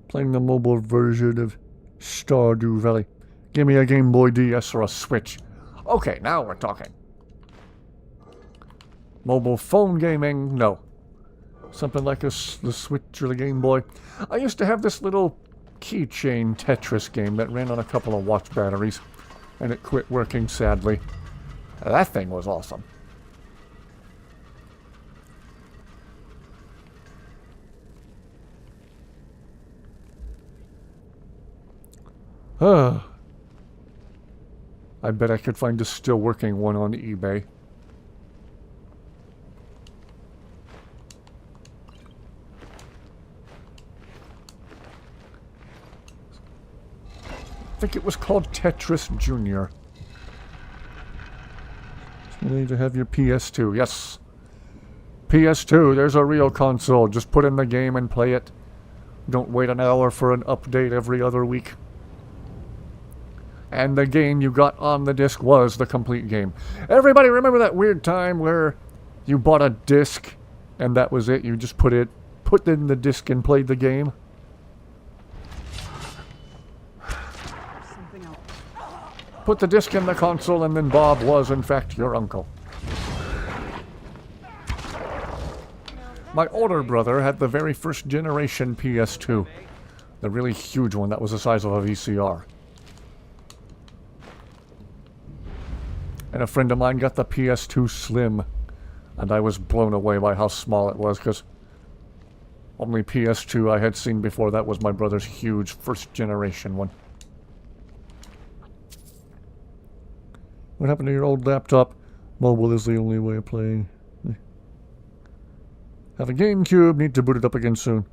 A: Playing the mobile version of Stardew Valley. Give me a Game Boy DS or a Switch. Okay, now we're talking. Mobile phone gaming? No. Something like the Switch or the Game Boy. I used to have this little keychain Tetris game that ran on a couple of watch batteries, and it quit working sadly. That thing was awesome. I I bet I could find a still working one on eBay. I think it was called Tetris Junior. So you need to have your PS2. Yes. PS2, there's a real console. Just put in the game and play it. Don't wait an hour for an update every other week. And the game you got on the disc was the complete game. Everybody remember that weird time where you bought a disc and that was it? You just put in the disc and played the game? Put the disc in the console and then Bob was in fact your uncle. My older brother had the very first generation PS2. The really huge one that was the size of a VCR. And a friend of mine got the PS2 Slim. And I was blown away by how small it was, because only PS2 I had seen before that was my brother's huge first generation one. What happened to your old laptop? Mobile is the only way of playing. Have a GameCube, need to boot it up again soon.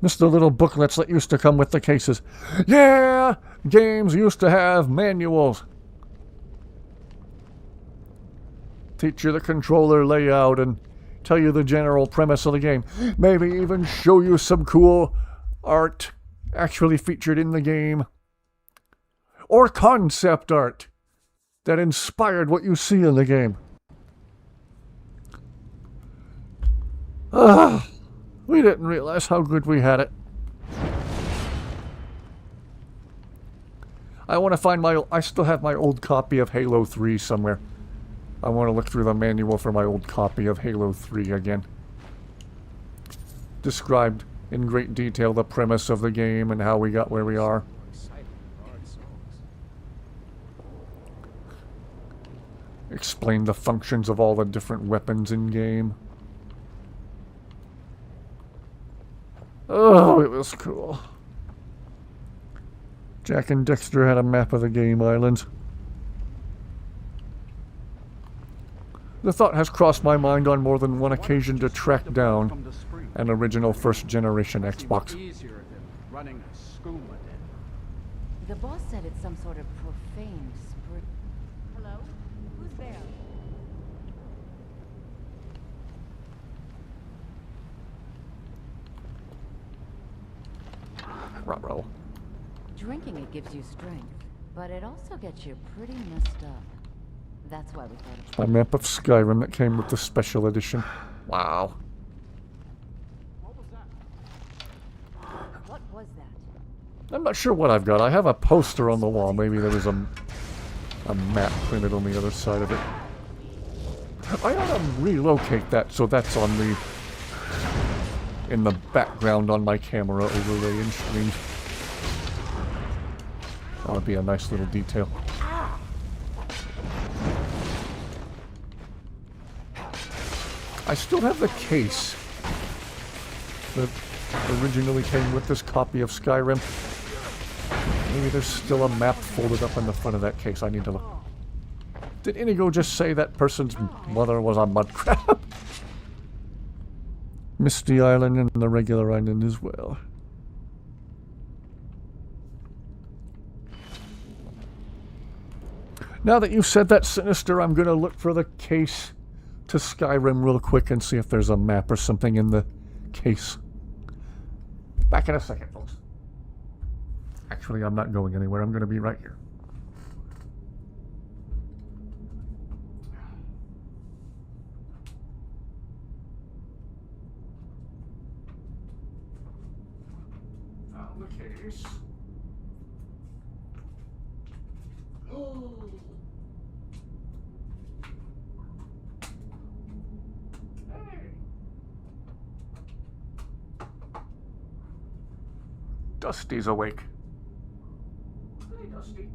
A: Missed the little booklets that used to come with the cases. Yeah! Games used to have manuals. Teach you the controller layout and tell you the general premise of the game. Maybe even show you some cool art actually featured in the game. Or concept art that inspired what you see in the game. We didn't realize how good we had it. I want to find I still have my old copy of Halo 3 somewhere. I want to look through the manual for my old copy of Halo 3 again. Described in great detail the premise of the game and how we got where we are. Explain the functions of all the different weapons in game. Oh, it was cool. Jack and Dexter had a map of the game islands. The thought has crossed my mind on more than one occasion to track down an original first-generation Xbox.
J: The boss said it's some sort of profane spree.
B: Hello? Who's there?
A: Ruh-roh.
J: Drinking it gives you strength, but it also gets you pretty messed up. That's why we thought
A: It's my map of Skyrim that came with the special edition. Wow.
J: What was that?
A: I'm not sure what I've got. I have a poster on the wall. Maybe there was a map printed on the other side of it. I ought to relocate that so that's on the in the background on my camera overlay and screen. That would be a nice little detail. I still have the case that originally came with this copy of Skyrim. Maybe there's still a map folded up in the front of that case. I need to look. Did Inigo just say that person's mother was a mud crab? Misty Island and the regular island as well. Now that you've said that, Sinister, I'm going to look for the case to Skyrim real quick and see if there's a map or something in the case. Back in a second, folks. Actually, I'm not going anywhere. I'm going to be right here. Found the case. Oh. Dusty's awake. Hey, Dusty. I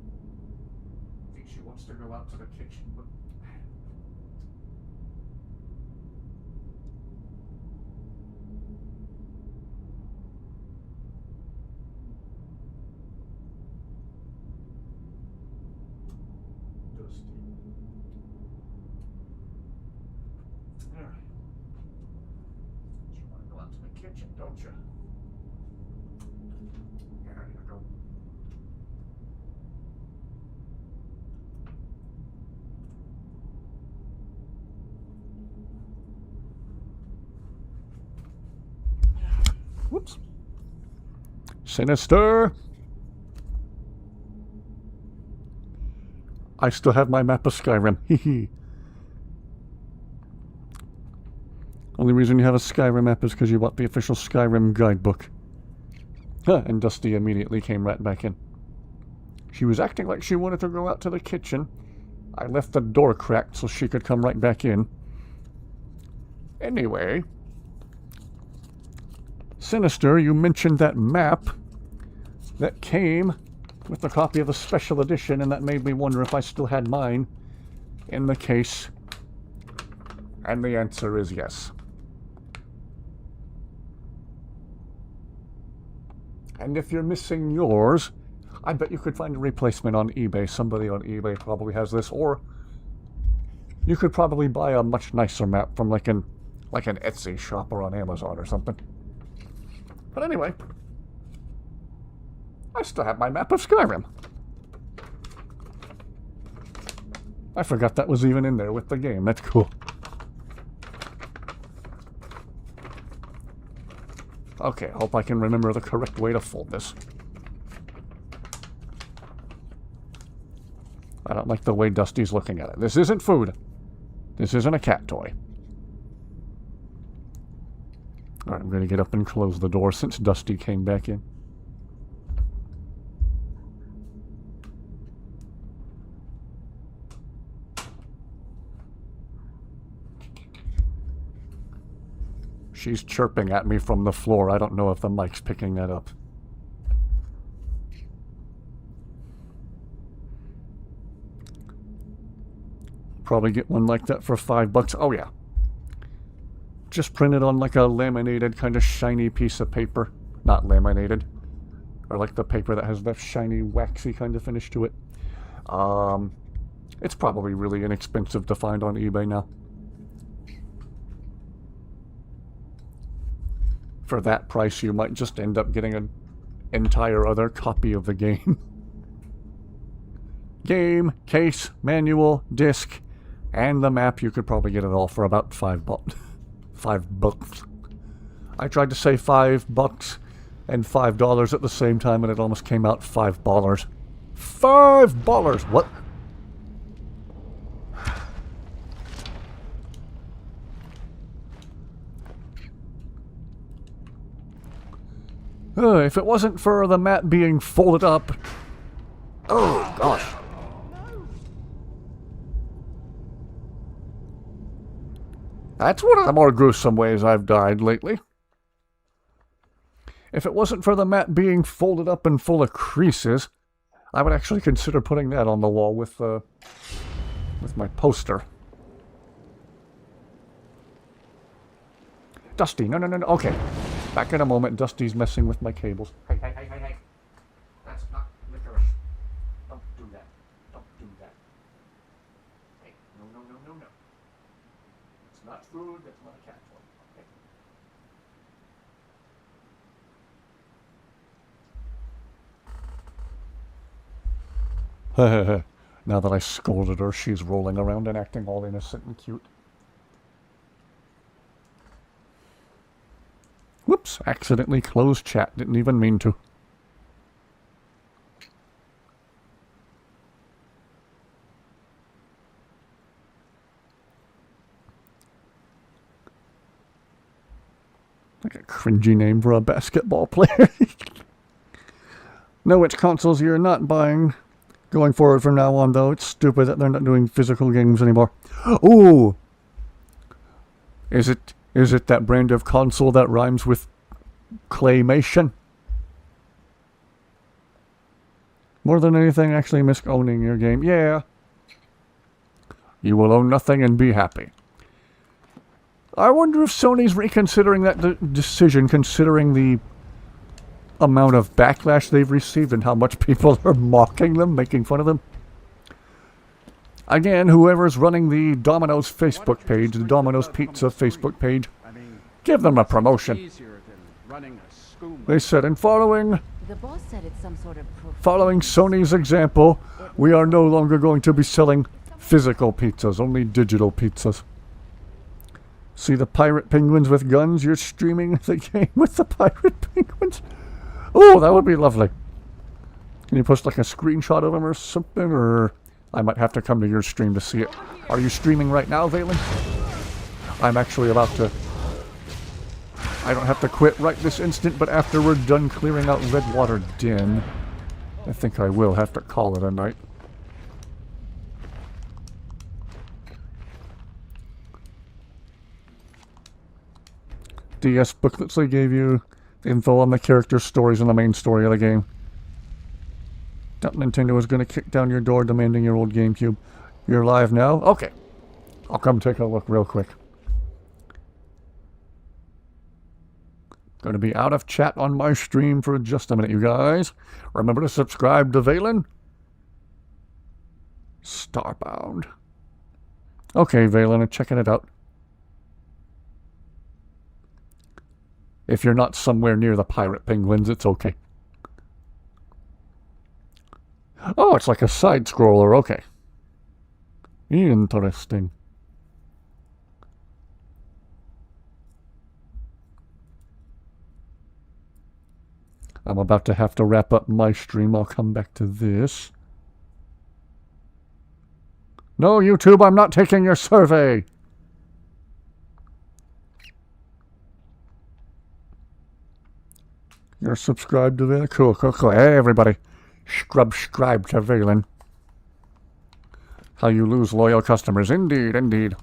A: think she wants to go out to the kitchen, but... kitchen, don't you? There you go. Whoops. Sinister! I still have my map of Skyrim. Hehe. Only reason you have a Skyrim map is because you bought the official Skyrim guidebook. Huh, and Dusty immediately came right back in. She was acting like she wanted to go out to the kitchen. I left the door cracked so she could come right back in. Anyway, Sinister, you mentioned that map that came with a copy of the special edition, and that made me wonder if I still had mine in the case. And the answer is yes. And if you're missing yours, I bet you could find a replacement on eBay. Somebody on eBay probably has this, or you could probably buy a much nicer map from like an Etsy shop or on Amazon or something. But anyway, I still have my map of Skyrim. I forgot that was even in there with the game. That's cool. Okay, I hope I can remember the correct way to fold this. I don't like the way Dusty's looking at it. This isn't food. This isn't a cat toy. Alright, I'm going to get up and close the door since Dusty came back in. She's chirping at me from the floor. I don't know if the mic's picking that up. Probably get one like that for $5. Oh yeah. Just print it on like a laminated kind of shiny piece of paper. Not laminated. Or like the paper that has that shiny waxy kind of finish to it. It's probably really inexpensive to find on eBay now. For that price, you might just end up getting an entire other copy of the game. Game, case, manual, disc, and the map. You could probably get it all for about $5. $5. I tried to say $5 and $5 at the same time, and it almost came out $5. $5! What? If it wasn't for the map being folded up... Oh, gosh. That's one of the more gruesome ways I've died lately. If it wasn't for the map being folded up and full of creases, I would actually consider putting that on the wall with my poster. Dusty, no. Okay. Back in a moment. Dusty's messing with my cables. Hey. That's not licorice. Don't do that. Don't do that. Hey, no. It's not food. That's not a cat toy. Okay. Now that I scolded her, she's rolling around and acting all innocent and cute. Whoops, accidentally closed chat. Didn't even mean to. Like a cringy name for a basketball player. No, it's consoles you're not buying. Going forward from now on, though, it's stupid that they're not doing physical games anymore. Ooh! Is it that brand of console that rhymes with claymation? More than anything, actually miss owning your game. Yeah. You will own nothing and be happy. I wonder if Sony's reconsidering that decision, considering the amount of backlash they've received and how much people are mocking them, making fun of them. Again, whoever's running the Domino's Facebook page, the Domino's Pizza Facebook page, give them a promotion.
D: running a school.
A: They said, and following
J: The boss said it's some sort of
A: Sony's example, we are no longer going to be selling physical pizzas, only digital pizzas. See the pirate penguins with guns? You're streaming the game with the pirate penguins? Oh, that would be lovely. Can you post like a screenshot of them or something? Or I might have to come to your stream to see it. Are you streaming right now, Valen? I'm actually about to... I don't have to quit right this instant, but after we're done clearing out Redwater Den, I think I will have to call it a night. DS booklets they gave you, the info on the characters' stories and the main story of the game. That Nintendo is going to kick down your door demanding your old GameCube. You're live now? Okay. I'll come take a look real quick. Going to be out of chat on my stream for just a minute, you guys. Remember to subscribe to Valen. Starbound. Okay, Valen, I'm checking it out. If you're not somewhere near the pirate penguins, it's okay. Oh, it's like a side-scroller, okay. Interesting. I'm about to have to wrap up my stream. I'll come back to this. No, YouTube, I'm not taking your survey. You're subscribed to that? Cool, cool, cool. Hey, everybody. Subscribe to Valen. How you lose loyal customers. Indeed, indeed.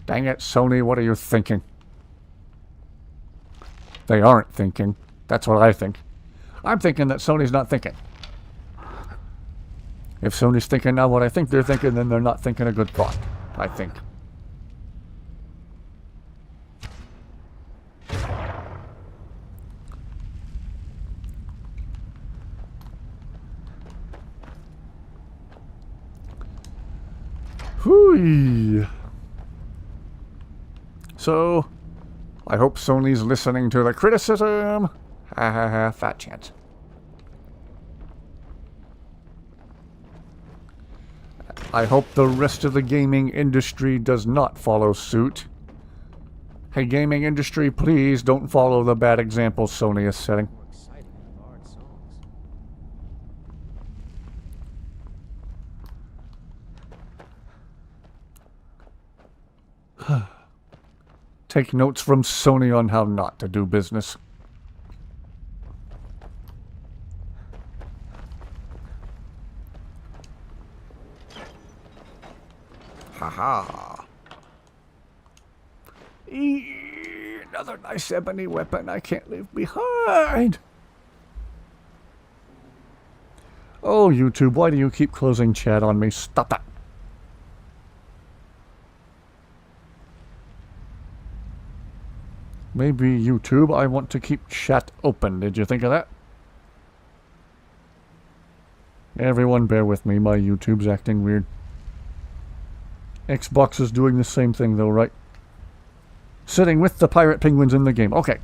A: Dang it, Sony, what are you thinking? They aren't thinking. That's what I think. I'm thinking that Sony's not thinking. If Sony's thinking now what I think they're thinking, then they're not thinking a good thought, I think. Whoo! So, I hope Sony's listening to the criticism. Ha ha ha, fat chance. I hope the rest of the gaming industry does not follow suit. Hey, gaming industry, please don't follow the bad example Sony is setting. Take notes from Sony on how not to do business. Haha. Another nice ebony weapon I can't leave behind. Oh, YouTube, why do you keep closing chat on me? Stop that. Maybe YouTube, I want to keep chat open. Did you think of that? Everyone bear with me, my YouTube's acting weird. Xbox is doing the same thing though, right? Sitting with the pirate penguins in the game. Okay.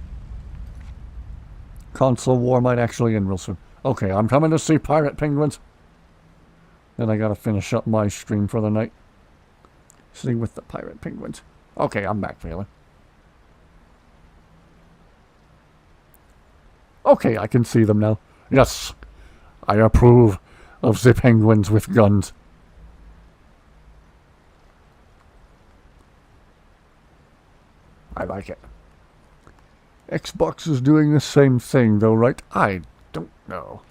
A: Console war might actually end real soon. Okay, I'm coming to see pirate penguins. Then I gotta finish up my stream for the night. Sitting with the pirate penguins. Okay, I'm back, Valen. Okay, I can see them now. Yes, I approve of the penguins with guns. I like it. Xbox is doing the same thing though, right? I don't know.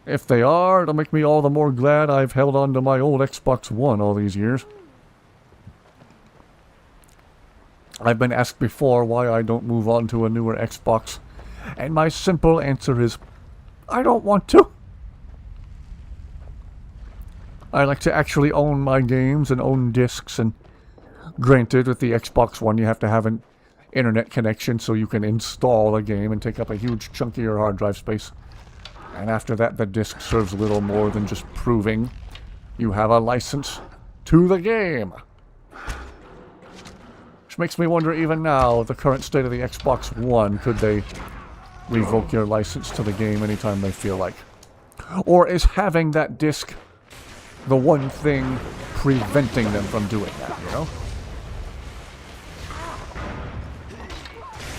A: If they are, it'll make me all the more glad I've held on to my old Xbox One all these years. I've been asked before why I don't move on to a newer Xbox, and my simple answer is, I don't want to. I like to actually own my games and own discs, and granted, with the Xbox One you have to have an internet connection so you can install a game and take up a huge chunk of your hard drive space. And after that, the disc serves little more than just proving you have a license to the game. Which makes me wonder, even now, the current state of the Xbox One, could they revoke your license to the game anytime they feel like? Or is having that disc the one thing preventing them from doing that, you know?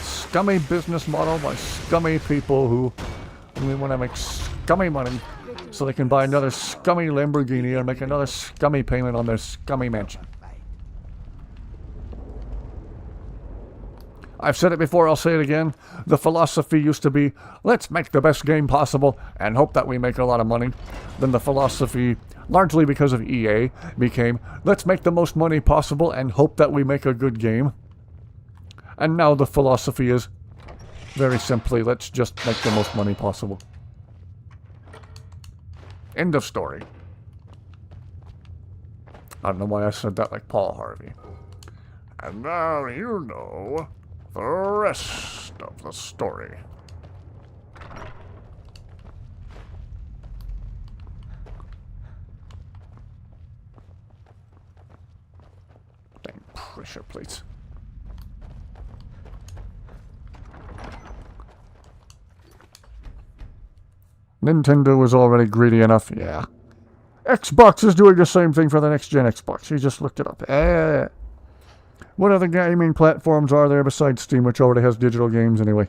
A: Scummy business model by scummy people who only want to make scummy money so they can buy another scummy Lamborghini or make another scummy payment on their scummy mansion. I've said it before, I'll say it again. The philosophy used to be, let's make the best game possible and hope that we make a lot of money. Then the philosophy, largely because of EA, became, let's make the most money possible and hope that we make a good game. And now the philosophy is, very simply, let's just make the most money possible. End of story. I don't know why I said that like Paul Harvey. And now you know the rest of the story. Dang pressure plates. Nintendo was already greedy enough, yeah. Xbox is doing the same thing for the next-gen Xbox. You just looked it up. What other gaming platforms are there besides Steam, which already has digital games anyway?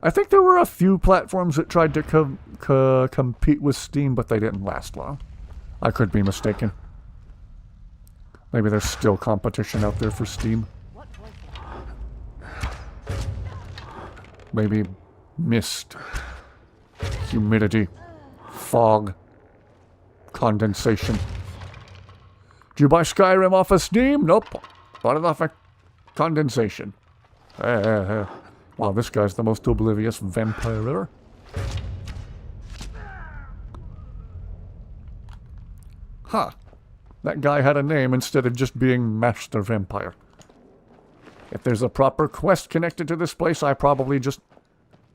A: I think there were a few platforms that tried to compete with Steam, but they didn't last long. I could be mistaken. Maybe there's still competition out there for Steam. Maybe mist, humidity, fog, condensation. Did you buy Skyrim off of Steam? Nope. Bought it off of condensation. Wow, this guy's the most oblivious vampire ever. Huh. That guy had a name instead of just being Master Vampire. If there's a proper quest connected to this place, I probably just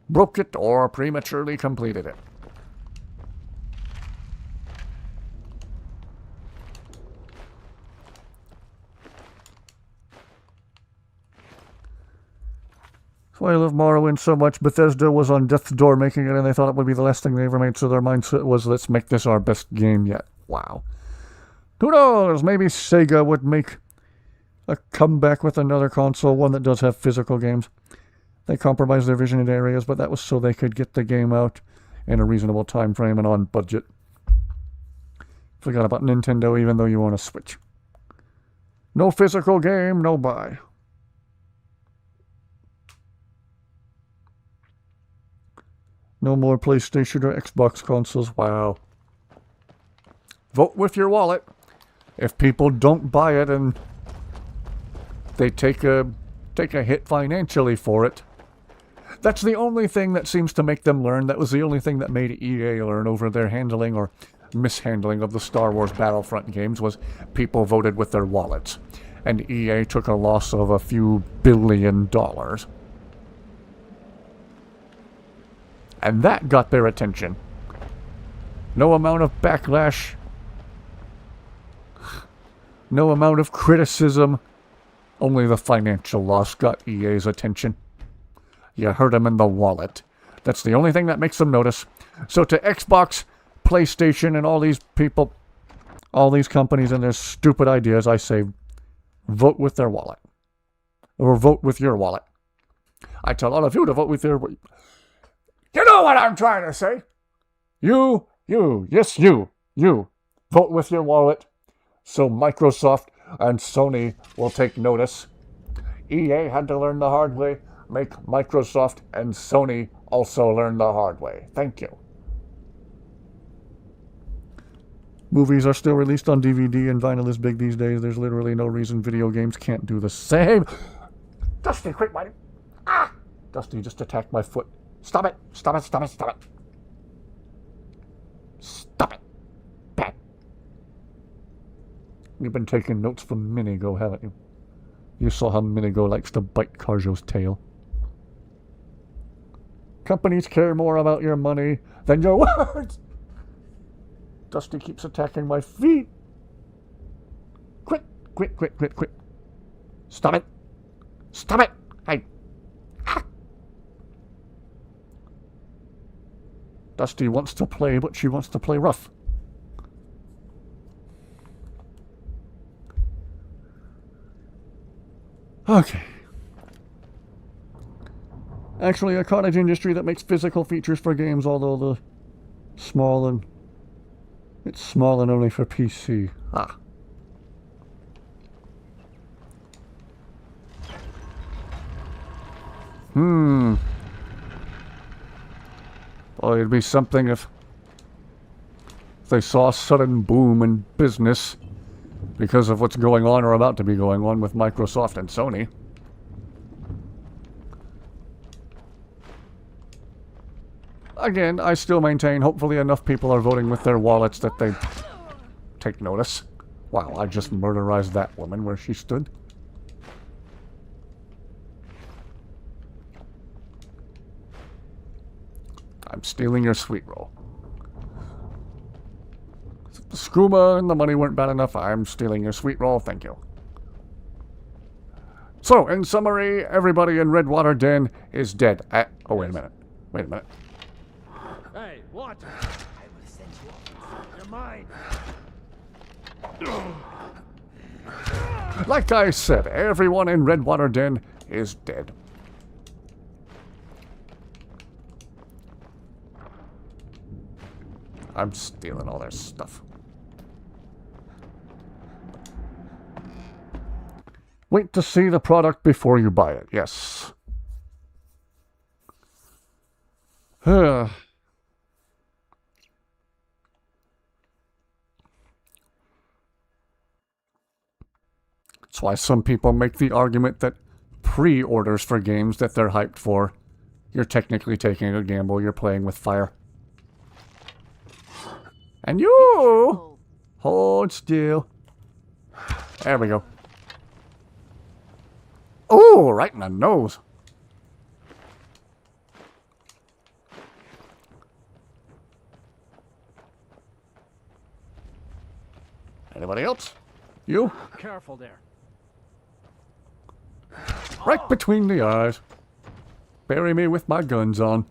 A: broke it or prematurely completed it. That's why I love Morrowind so much. Bethesda was on death's door making it, and they thought it would be the last thing they ever made, so their mindset was, let's make this our best game yet. Wow. Who knows? Maybe Sega would make a comeback with another console, one that does have physical games. They compromised their vision in areas, but that was so they could get the game out in a reasonable time frame and on budget. Forgot about Nintendo, even though you own a Switch. No physical game, no buy. No more PlayStation or Xbox consoles. Wow. Vote with your wallet. If people don't buy it and they take a hit financially for it, that's the only thing that seems to make them learn. That was the only thing that made EA learn over their handling or mishandling of the Star Wars Battlefront games, was people voted with their wallets. And EA took a loss of a few $billion. And that got their attention. No amount of backlash, no amount of criticism, only the financial loss got EA's attention. You hurt them in the wallet. That's the only thing that makes them notice. So to Xbox, PlayStation, and all these people, all these companies and their stupid ideas, I say, vote with their wallet. Or vote with your wallet. I tell all of you to vote with your... You know what I'm trying to say. Yes, you. Vote with your wallet so Microsoft and Sony will take notice. EA had to learn the hard way. Make Microsoft and Sony also learn the hard way. Thank you. Movies are still released on DVD and vinyl is big these days. There's literally no reason video games can't do the same. Dusty, quick, buddy. Ah! Dusty just attacked my foot. Stop it. Stop it. Stop it. Stop it. Stop it. Pat. You've been taking notes from Minigo, haven't you? You saw how Minigo likes to bite Carjo's tail. Companies care more about your money than your words. Dusty keeps attacking my feet. Quit. Stop it. Stop it. Hey. Dusty wants to play, but she wants to play rough. Okay. Actually, a cottage industry that makes physical features for games, although it's small and only for PC. Ah. Well, it'd be something if they saw a sudden boom in business because of what's going on or about to be going on with Microsoft and Sony. Again, I still maintain hopefully enough people are voting with their wallets that they take notice. Wow, I just murderized that woman where she stood. I'm stealing your sweet roll. If the skooma and the money weren't bad enough, I'm stealing your sweet roll, thank you. So, in summary, everybody in Redwater Den is dead. Oh, wait a minute.
P: Hey, what? I will send you off. You're mine.
A: Like I said, everyone in Redwater Den is dead. I'm stealing all their stuff. Wait to see the product before you buy it, yes. That's why some people make the argument that pre-orders for games that they're hyped for, you're technically taking a gamble, you're playing with fire. And you hold still. There we go. Oh, right in the nose. Anybody else? You?
D: Careful there.
A: Right between the eyes. Bury me with my guns on.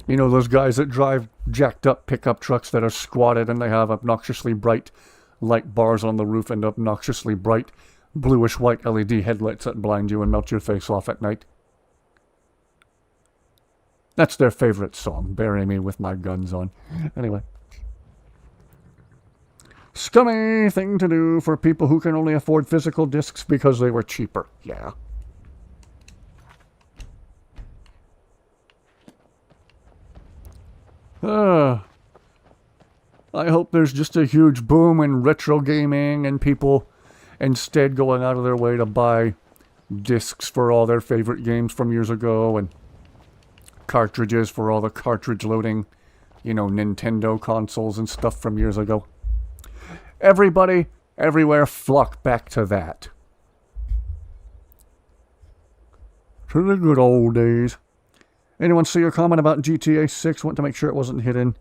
A: You know those guys that drive jacked up pickup trucks that are squatted and they have obnoxiously bright light bars on the roof and obnoxiously bright bluish white LED headlights that blind you and melt your face off at night? That's their favorite song, Bury Me With My Guns On. Anyway. Scummy thing to do for people who can only afford physical discs because they were cheaper. Yeah. I hope there's just a huge boom in retro gaming and people instead going out of their way to buy discs for all their favorite games from years ago and cartridges for all the cartridge loading, you know, Nintendo consoles and stuff from years ago. Everybody, everywhere flock back to that. To the good old days. Anyone see your comment about GTA 6? Want to make sure it wasn't hidden.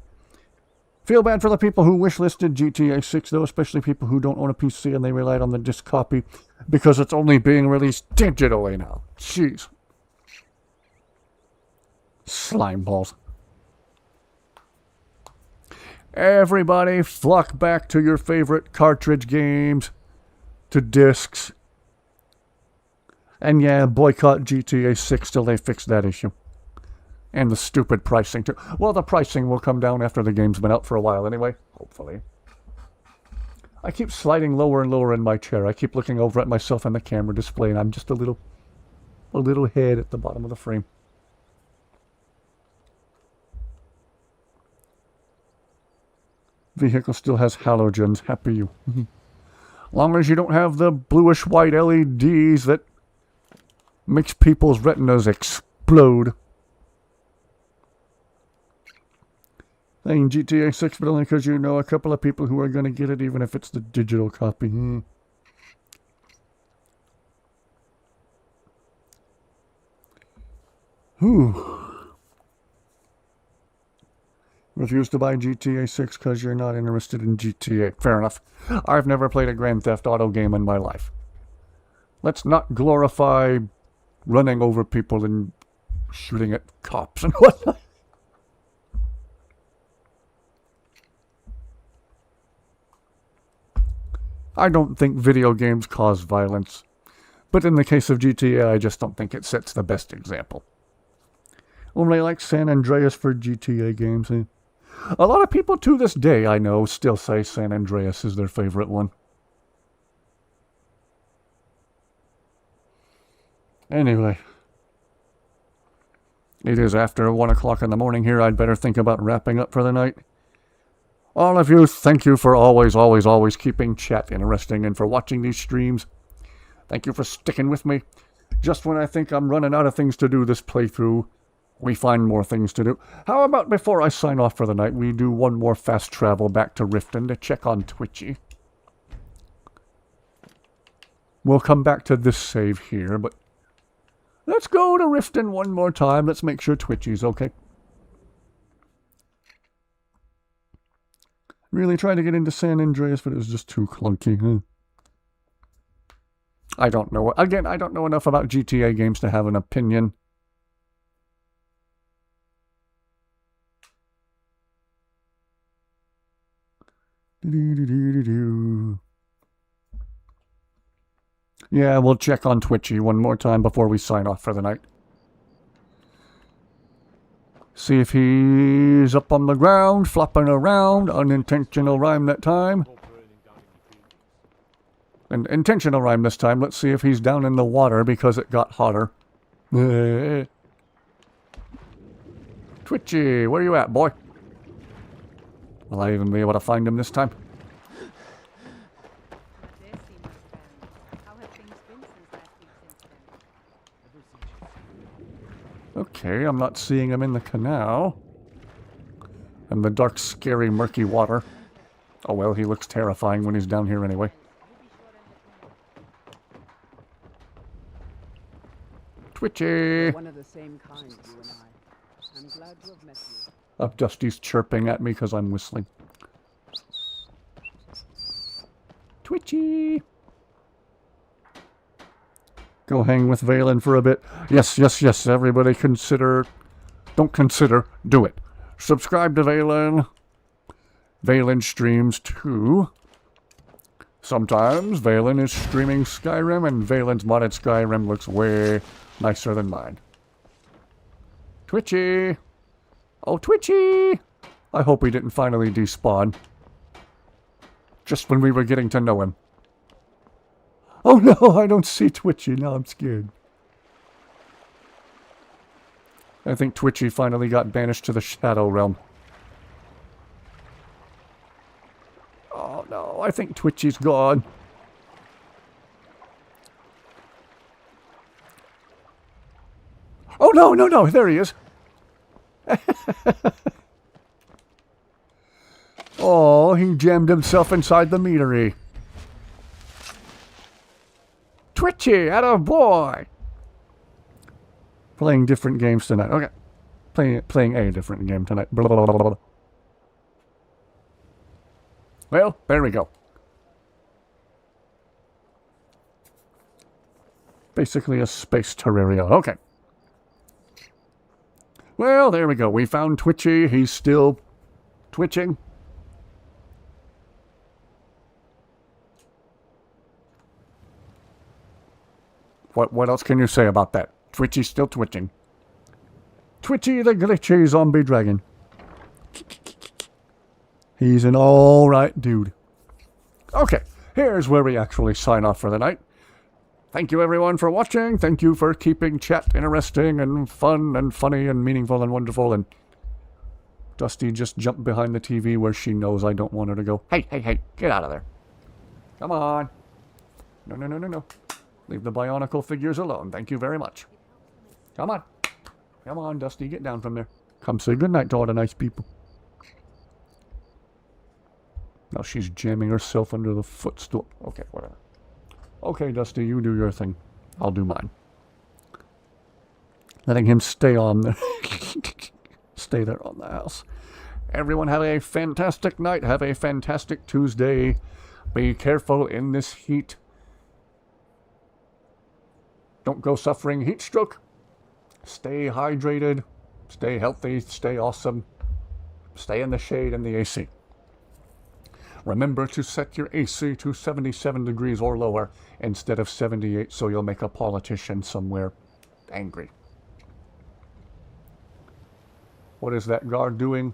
A: Feel bad for the people who wishlisted GTA 6, though, especially people who don't own a PC and they relied on the disc copy because it's only being released digitally now. Jeez. Slime balls. Everybody flock back to your favorite cartridge games, to discs. And yeah, boycott GTA 6 till they fix that issue. And the stupid pricing too. Well, the pricing will come down after the game's been out for a while anyway. Hopefully. I keep sliding lower and lower in my chair. I keep looking over at myself on the camera display and I'm just a little head at the bottom of the frame. Vehicle still has halogens. Happy you. Long as you don't have the bluish white LEDs that makes people's retinas explode. Playing GTA 6, but only because you know a couple of people who are going to get it, even if it's the digital copy. Whew. Refuse to buy GTA 6 because you're not interested in GTA. Fair enough. I've never played a Grand Theft Auto game in my life. Let's not glorify running over people and shooting at cops and whatnot. I don't think video games cause violence. But in the case of GTA, I just don't think it sets the best example. Only like San Andreas for GTA games. A lot of people to this day, I know, still say San Andreas is their favorite one. Anyway. It is after 1 o'clock in the morning here. I'd better think about wrapping up for the night. All of you, thank you for always keeping chat interesting and for watching these streams. Thank you for sticking with me. Just when I think I'm running out of things to do this playthrough, we find more things to do. How about before I sign off for the night, we do one more fast travel back to Riften to check on Twitchy. We'll come back to this save here, but let's go to Riften one more time. Let's make sure Twitchy's okay. Really tried to get into San Andreas, but it was just too clunky. Huh? I don't know. Again, I don't know enough about GTA games to have an opinion. Yeah, we'll check on Twitchy one more time before we sign off for the night. See if he's up on the ground, flopping around. Unintentional rhyme that time. An intentional rhyme this time. Let's see if he's down in the water because it got hotter. Twitchy, where you at, boy? Will I even be able to find him this time? Okay, I'm not seeing him in the canal. And the dark, scary, murky water. Oh well, he looks terrifying when he's down here anyway. Twitchy!
N: One of the same kind, you and I. I'm glad to have met you.
A: Up Dusty's chirping at me because I'm whistling. Twitchy! Go hang with Valen for a bit. Yes, yes, yes. Everybody consider... Don't consider. Do it. Subscribe to Valen. Valen streams too. Sometimes Valen is streaming Skyrim, and Valen's modded Skyrim looks way nicer than mine. Twitchy! Oh, Twitchy! I hope he didn't finally despawn. Just when we were getting to know him. Oh no, I don't see Twitchy. Now I'm scared. I think Twitchy finally got banished to the Shadow Realm. Oh no, I think Twitchy's gone. Oh no, no, no, there he is. Oh, he jammed himself inside the meadery. Twitchy, atta boy. Playing different games tonight. Okay. Playing a different game tonight. Blah, blah, blah, blah. Well, there we go. Basically a space terraria. Okay. Well, there we go. We found Twitchy. He's still twitching. What else can you say about that? Twitchy's still twitching. Twitchy the glitchy zombie dragon. He's an alright dude. Okay, here's where we actually sign off for the night. Thank you everyone for watching. Thank you for keeping chat interesting and fun and funny and meaningful and wonderful. And Dusty just jumped behind the TV where she knows I don't want her to go. Hey, hey, hey, get out of there. Come on. No, no, no, no, no. Leave the bionicle figures alone. Thank you very much. Come on. Come on, Dusty. Get down from there. Come say goodnight to all the nice people. Now she's jamming herself under the footstool. Okay, whatever. Okay, Dusty, you do your thing. I'll do mine. Letting him stay on there. Stay there on the house. Everyone have a fantastic night. Have a fantastic Tuesday. Be careful in this heat. Don't go suffering heat stroke. Stay hydrated. Stay healthy. Stay awesome. Stay in the shade and the AC. Remember to set your AC to 77 degrees or lower instead of 78 so you'll make a politician somewhere angry. What is that guard doing?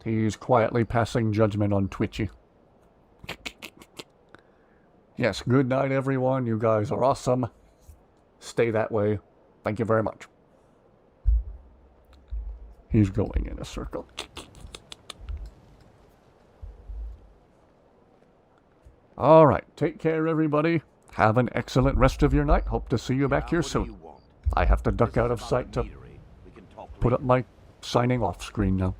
A: He's quietly passing judgment on Twitchy. Yes, good night everyone. You guys are awesome. Stay that way. Thank you very much. He's going in a circle. Alright, take care everybody. Have an excellent rest of your night. Hope to see you back here soon. I have to duck out of sight to put up my signing off screen now.